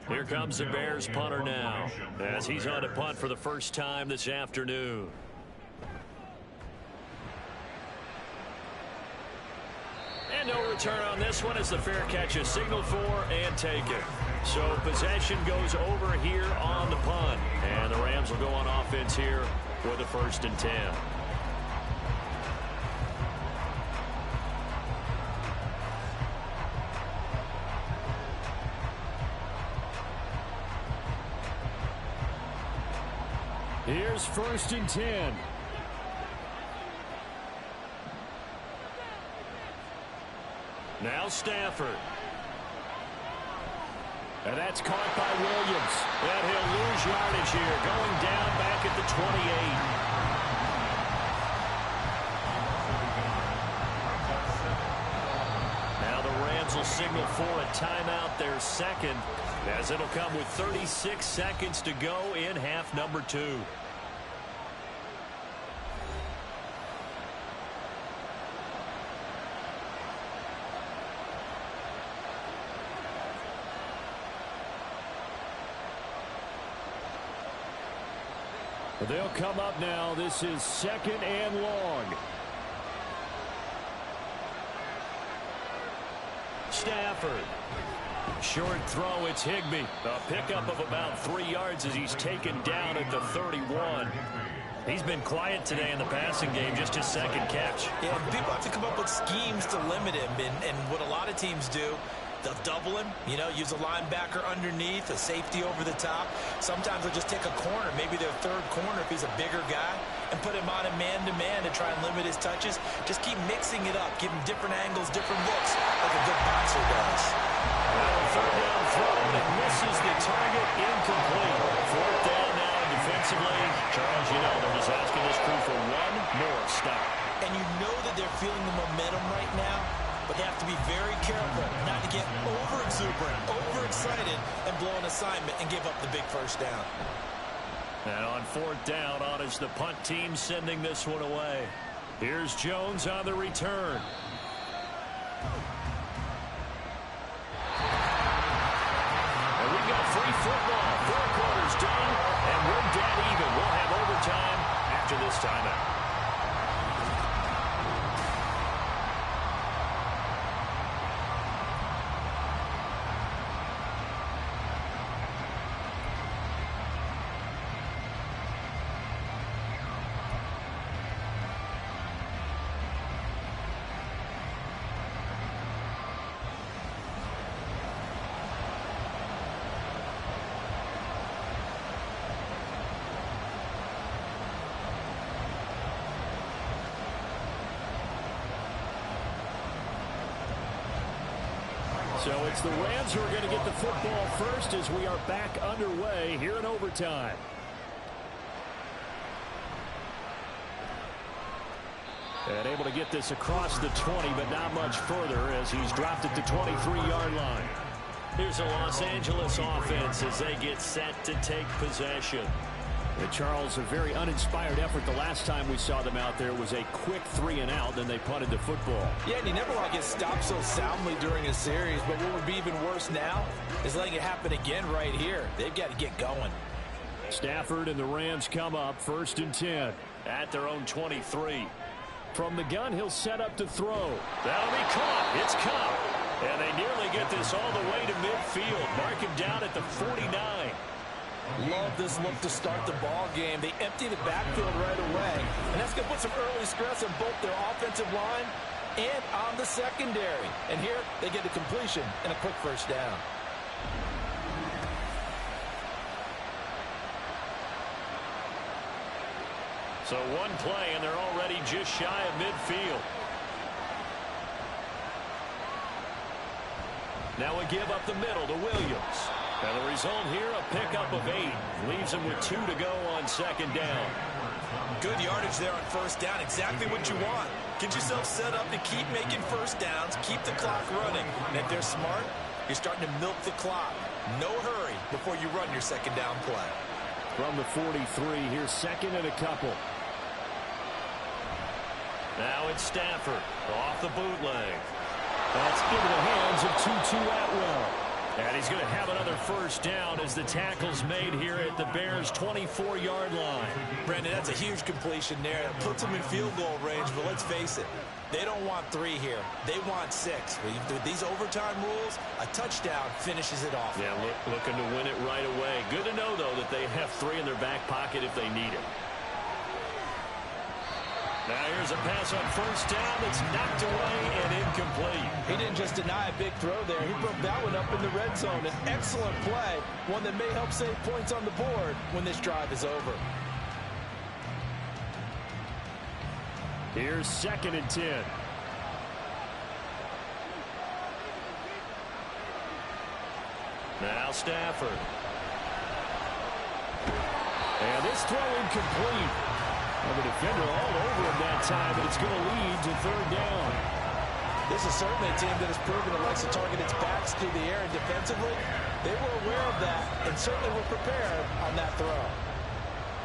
Here comes the Bears punter now, as he's on to punt for the first time this afternoon. And no return on this one as the fair catch is signaled for and taken. So possession goes over here on the punt. And the Rams will go on offense here with a 1st and 10. Here's 1st and 10. Now Stafford. And that's caught by Williams. And he'll lose yardage here, going down back at the 28. Now the Rams will signal for a timeout, their second, as it'll come with 36 seconds to go in half number 2. They'll come up now. This is 2nd and long. Stafford. Short throw, it's Higbee. A pickup of about 3 yards as he's taken down at the 31. He's been quiet today in the passing game, just his 2nd catch. Yeah, people have to come up with schemes to limit him, and what a lot of teams do, they'll double him, use a linebacker underneath, a safety over the top. Sometimes they'll just take a corner, maybe their 3rd corner if he's a bigger guy, and put him on a man-to-man to try and limit his touches. Just keep mixing it up, give him different angles, different looks, like a good boxer does. Well, 3rd down throw, and it misses the target, incomplete. 4th down now defensively. Charles, they're just asking this crew for one more stop. And you know that they're feeling the momentum right now, but they have to be very careful not to get over-exuberant, overexcited, and blow an assignment and give up the big 1st down. And on 4th down, on is the punt team sending this one away. Here's Jones on the return. And we've got free football. 4 quarters done, and we're dead even. We'll have overtime after this timeout. So it's the Rams who are going to get the football first as we are back underway here in overtime. And able to get this across the 20, but not much further as he's dropped at the 23-yard line. Here's the Los Angeles offense as they get set to take possession. And Charles, a very uninspired effort the last time we saw them out there was a quick 3-and-out, then they punted the football. Yeah, and you never want to get stopped so soundly during a series, but what would be even worse now is letting it happen again right here. They've got to get going. Stafford and the Rams come up 1st and 10. At their own 23. From the gun, he'll set up to throw. That'll be caught. It's caught. And they nearly get this all the way to midfield. Mark him down at the 49. Love this look to start the ball game. They empty the backfield right away, and that's going to put some early stress on both their offensive line and on the secondary. And here they get a completion and a quick 1st down. So one play, and they're already just shy of midfield. Now we give up the middle to Williams. And the result here, a pickup of 8. Leaves him with 2 to go on 2nd down. Good yardage there on 1st down. Exactly what you want. Get yourself set up to keep making 1st downs, keep the clock running. And if they're smart, You're starting to milk the clock. No hurry before you run your second down play. From the 43, here's second and a couple. Now it's Stafford off the bootleg. That's into the hands of Tutu Atwell. And he's going to have another first down as the tackle's made here at the Bears' 24-yard line. Brandon, that's a huge completion there. It puts them in field goal range, but let's face it, they don't want 3 here. They want 6. With these overtime rules, a touchdown finishes it off. Yeah, looking to win it right away. Good to know, though, that they have 3 in their back pocket if they need it. Now here's a pass on first down that's knocked away and incomplete. He didn't just deny a big throw there. He broke that one up in the red zone. An excellent play, one that may help save points on the board when this drive is over. Here's second and 10. Now Stafford. And this throw incomplete. Well, the defender all over him that time, but it's going to lead to third down. This is certainly a team that has proven it likes to target its backs through the air, and defensively, they were aware of that and certainly were prepared on that throw.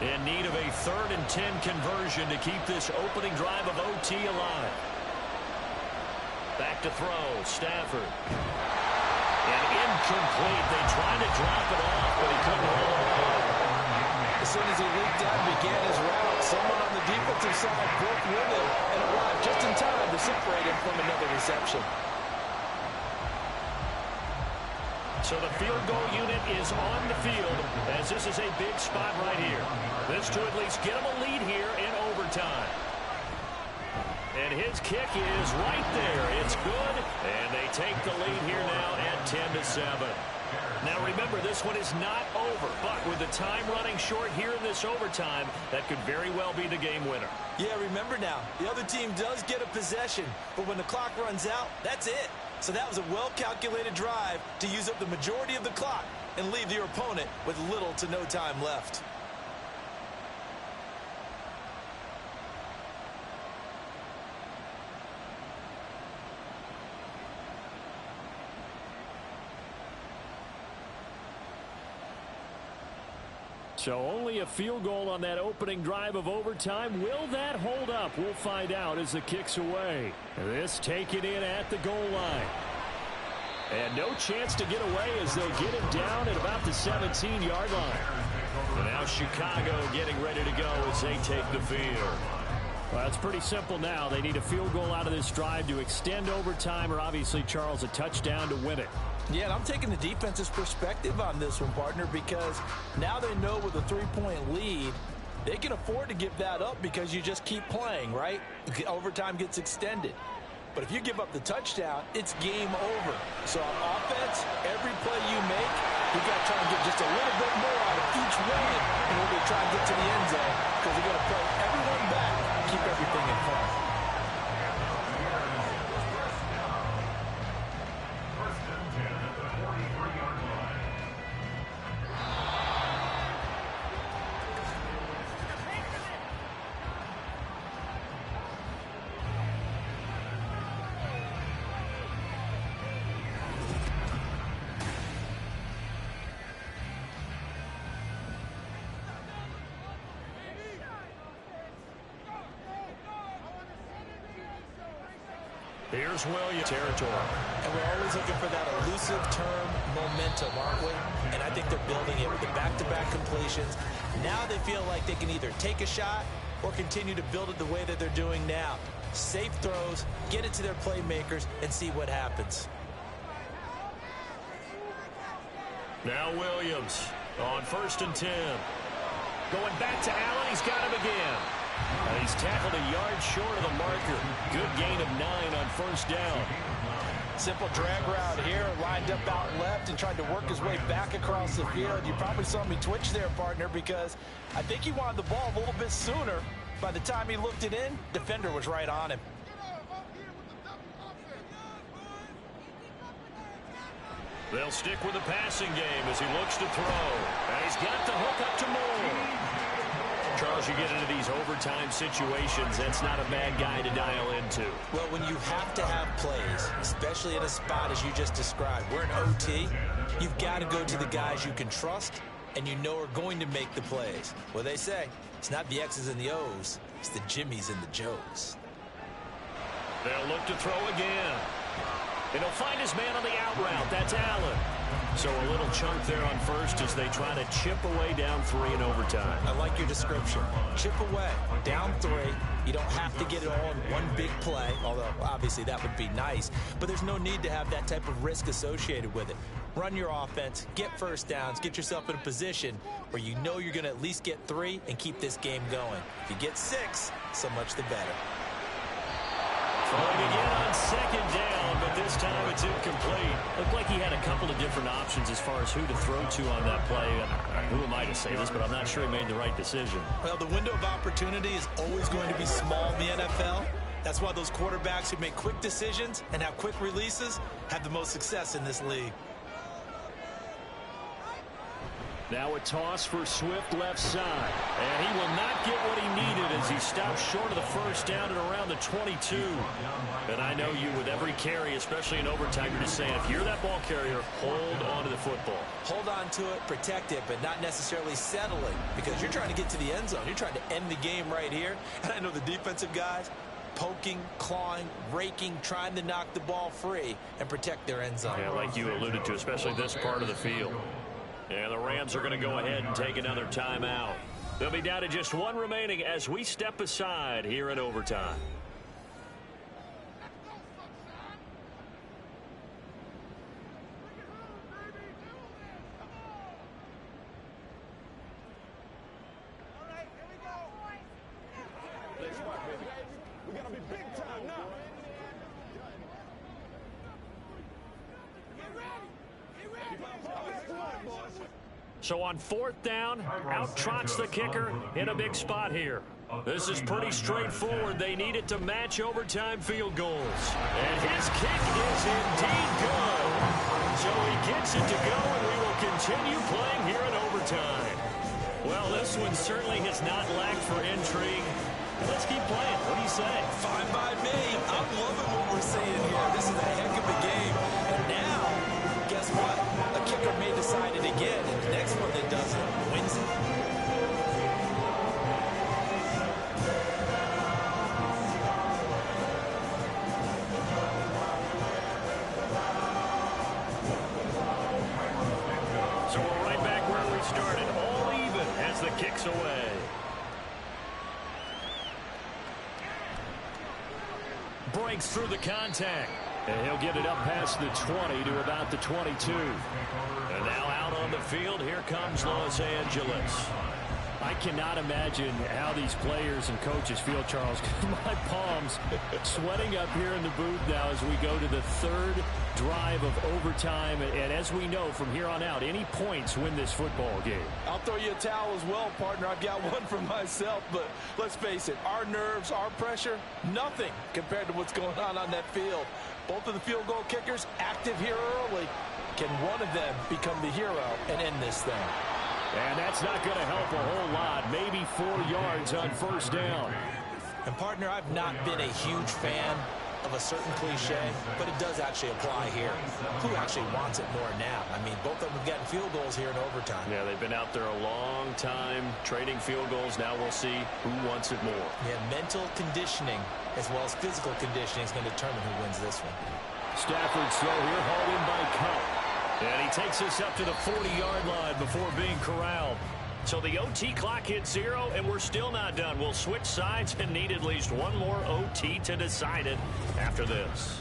In need of a 3rd and 10 conversion to keep this opening drive of OT alive. Back to throw, Stafford. And incomplete. They tried to drop it off, but he couldn't hold it on. As soon as he leaped out and began his route, someone on the defensive side broke with him and arrived just in time to separate him from another reception. So the field goal unit is on the field as this is a big spot right here. This to at least get them a lead here in overtime. And his kick is right there. It's good, and they take the lead here now at 10-7. Now remember, this one is not over, but with the time running short here in this overtime, that could very well be the game winner. Yeah, remember now, the other team does get a possession, but when the clock runs out, that's it. So that was a well-calculated drive to use up the majority of the clock and leave your opponent with little to no time left. So only a field goal on that opening drive of overtime. Will that hold up? We'll find out as the kick's away. This taken in at the goal line. And no chance to get away as they'll get him down at about the 17-yard line. And now Chicago getting ready to go as they take the field. Well, it's pretty simple now. They need a field goal out of this drive to extend overtime, or obviously, Charles, a touchdown to win it. Yeah, and I'm taking the defense's perspective on this one, partner, because now they know with a 3-point lead, they can afford to give that up because you just keep playing, right? Overtime gets extended. But if you give up the touchdown, it's game over. So on offense, every play you make, you've got to try and get just a little bit more out of each win in order to try and get to the end zone, because you've got to play everyone back and keep everything in front. Here's Williams territory. And we're always looking for that elusive term momentum, aren't we? And I think they're building it with the back-to-back completions. Now they feel like they can either take a shot or continue to build it the way that they're doing now. Safe throws, get it to their playmakers, and see what happens. Now Williams on 1st and 10. Going back to Allen. He's got him again. And he's tackled a yard short of the marker. Good gain of 9 on first down. Simple drag route here, lined up out left and tried to work his way back across the field. You probably saw me twitch there, partner, because I think he wanted the ball a little bit sooner. By the time he looked it in, defender was right on him. They'll stick with the passing game as he looks to throw. And he's got the hook up to Moore. Charles, you get into these overtime situations, that's not a bad guy to dial into. Well, when you have to have plays, especially in a spot as you just described, we're in OT, you've got to go to the guys you can trust and you know are going to make the plays. Well, they say it's not the X's and the O's, it's the Jimmies and the Joes. They'll look to throw again. And he'll find his man on the out route. That's Allen. So a little chunk there on first as they try to chip away down 3 in overtime. I like your description. Chip away, down 3. You don't have to get it all in one big play, although obviously that would be nice. But there's no need to have that type of risk associated with it. Run your offense, get first downs, get yourself in a position where you know you're going to at least get 3 and keep this game going. If you get 6, so much the better. Throwing again on second down, but this time it's incomplete. Looked like he had a couple of different options as far as who to throw to on that play. Who am I to say this, but I'm not sure he made the right decision. Well, the window of opportunity is always going to be small in the NFL. That's why those quarterbacks who make quick decisions and have quick releases have the most success in this league. Now a toss for Swift left side. And he will not get what he needed as he stops short of the first down at around the 22. And I know you with every carry, especially in overtime, you're just saying if you're that ball carrier, hold on to the football. Hold on to it, protect it, but not necessarily settling because you're trying to get to the end zone. You're trying to end the game right here. And I know the defensive guys poking, clawing, raking, trying to knock the ball free and protect their end zone. Yeah, like you alluded to, especially this part of the field. And the Rams are going to go ahead and take another timeout. They'll be down to just 1 remaining as we step aside here in overtime. So on 4th down, out trots the kicker in a big spot here. This is pretty straightforward. They need it to match overtime field goals. And his kick is indeed good. So he gets it to go, and we will continue playing here in overtime. Well, this one certainly has not lacked for intrigue. Let's keep playing. What do you say? Fine by me. I'm loving what we're seeing here. This is a heck of a game. And now, guess what? A kicker may decide it again, and the next one that does it wins it. So we're right back where we started, all even as the kick's away. Breaks through the contact. And he'll get it up past the 20 to about the 22. And now out on the field, here comes Los Angeles. I cannot imagine how these players and coaches feel, Charles. My palms sweating up here in the booth now as we go to the 3rd drive of overtime. And as we know from here on out, any points win this football game. I'll throw you a towel as well, partner. I've got one for myself, but let's face it, our nerves, our pressure, nothing compared to what's going on that field. Both of the field goal kickers active here early. Can one of them become the hero and end this thing? And that's not going to help a whole lot. Maybe 4 yards on first down. And, partner, I've not been a huge fan of a certain cliche, but it does actually apply here. Who actually wants it more now? I mean, both of them have gotten field goals here in overtime. Yeah, they've been out there a long time trading field goals. Now we'll see who wants it more. Yeah, mental conditioning as well as physical conditioning is going to determine who wins this one. Stafford's throw here, hauled in by Cup. And he takes us up to the 40-yard line before being corralled. So the OT clock hits 0, and we're still not done. We'll switch sides and need at least one more OT to decide it after this.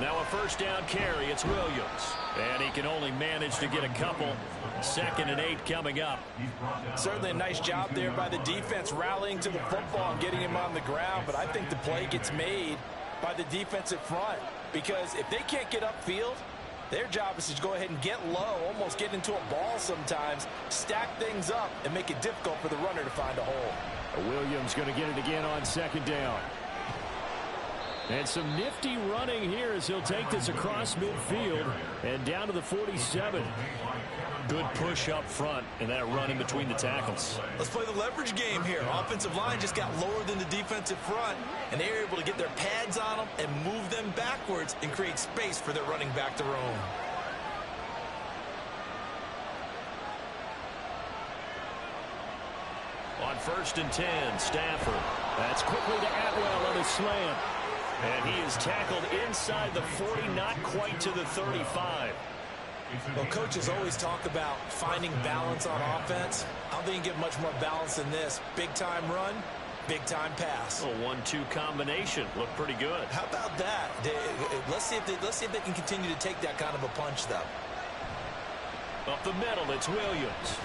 Now a first down carry, it's Williams. And he can only manage to get a couple. 2nd and 8 coming up. Certainly a nice job there by the defense rallying to the football and getting him on the ground. But I think the play gets made by the defensive front. because if they can't get upfield, their job is to go ahead and get low, almost get into a ball sometimes, stack things up, and make it difficult for the runner to find a hole. Williams going to get it again on second down. And some nifty running here as he'll take this across midfield and down to the 47. Good push up front and that run in between the tackles. Let's play the leverage game here. Offensive line just got lower than the defensive front, and they were able to get their pads on them and move them backwards and create space for their running back to roam. On 1st and 10, Stafford. That's quickly to Atwell on his slant. And he is tackled inside the 40, not quite to the 35. Well, coaches always talk about finding balance on offense. I don't think you get much more balance than this. Big-time run, big-time pass. A 1-2 combination. Looked pretty good. How about that? Let's see if they can continue to take that kind of a punch, though. Up the middle, it's Williams.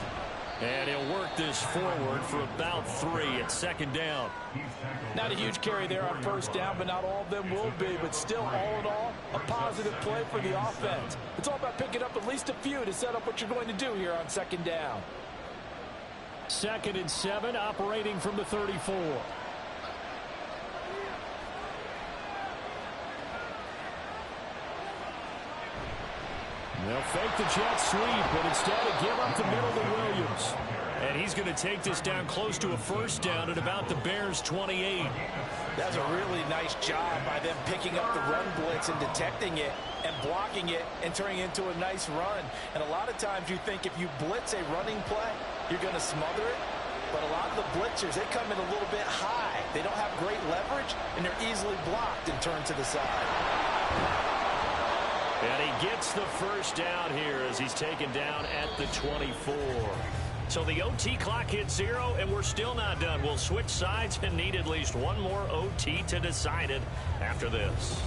And he'll work this forward for about 3 at 2nd down. Not a huge carry there on 1st down, but not all of them will be. But still, all in all, a positive play for the offense. It's all about picking up at least a few to set up what you're going to do here on 2nd down. 2nd and 7, operating from the 34. They'll fake the jet sweep, but instead of give up the middle to Williams. And he's going to take this down close to a 1st down at about the Bears' 28. That's a really nice job by them picking up the run blitz and detecting it and blocking it and turning it into a nice run. And a lot of times you think if you blitz a running play, you're going to smother it. But a lot of the blitzers, they come in a little bit high. They don't have great leverage, and they're easily blocked and turned to the side. And he gets the 1st down here as he's taken down at the 24. So the OT clock hits 0, and we're still not done. We'll switch sides and need at least one more OT to decide it after this.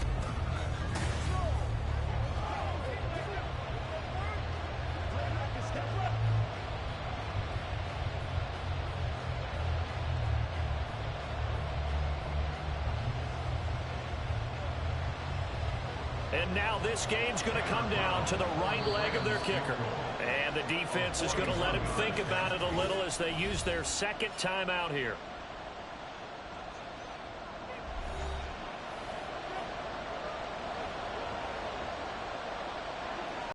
And now this game's going to come down to the right leg of their kicker. And the defense is going to let him think about it a little as they use their 2nd timeout here.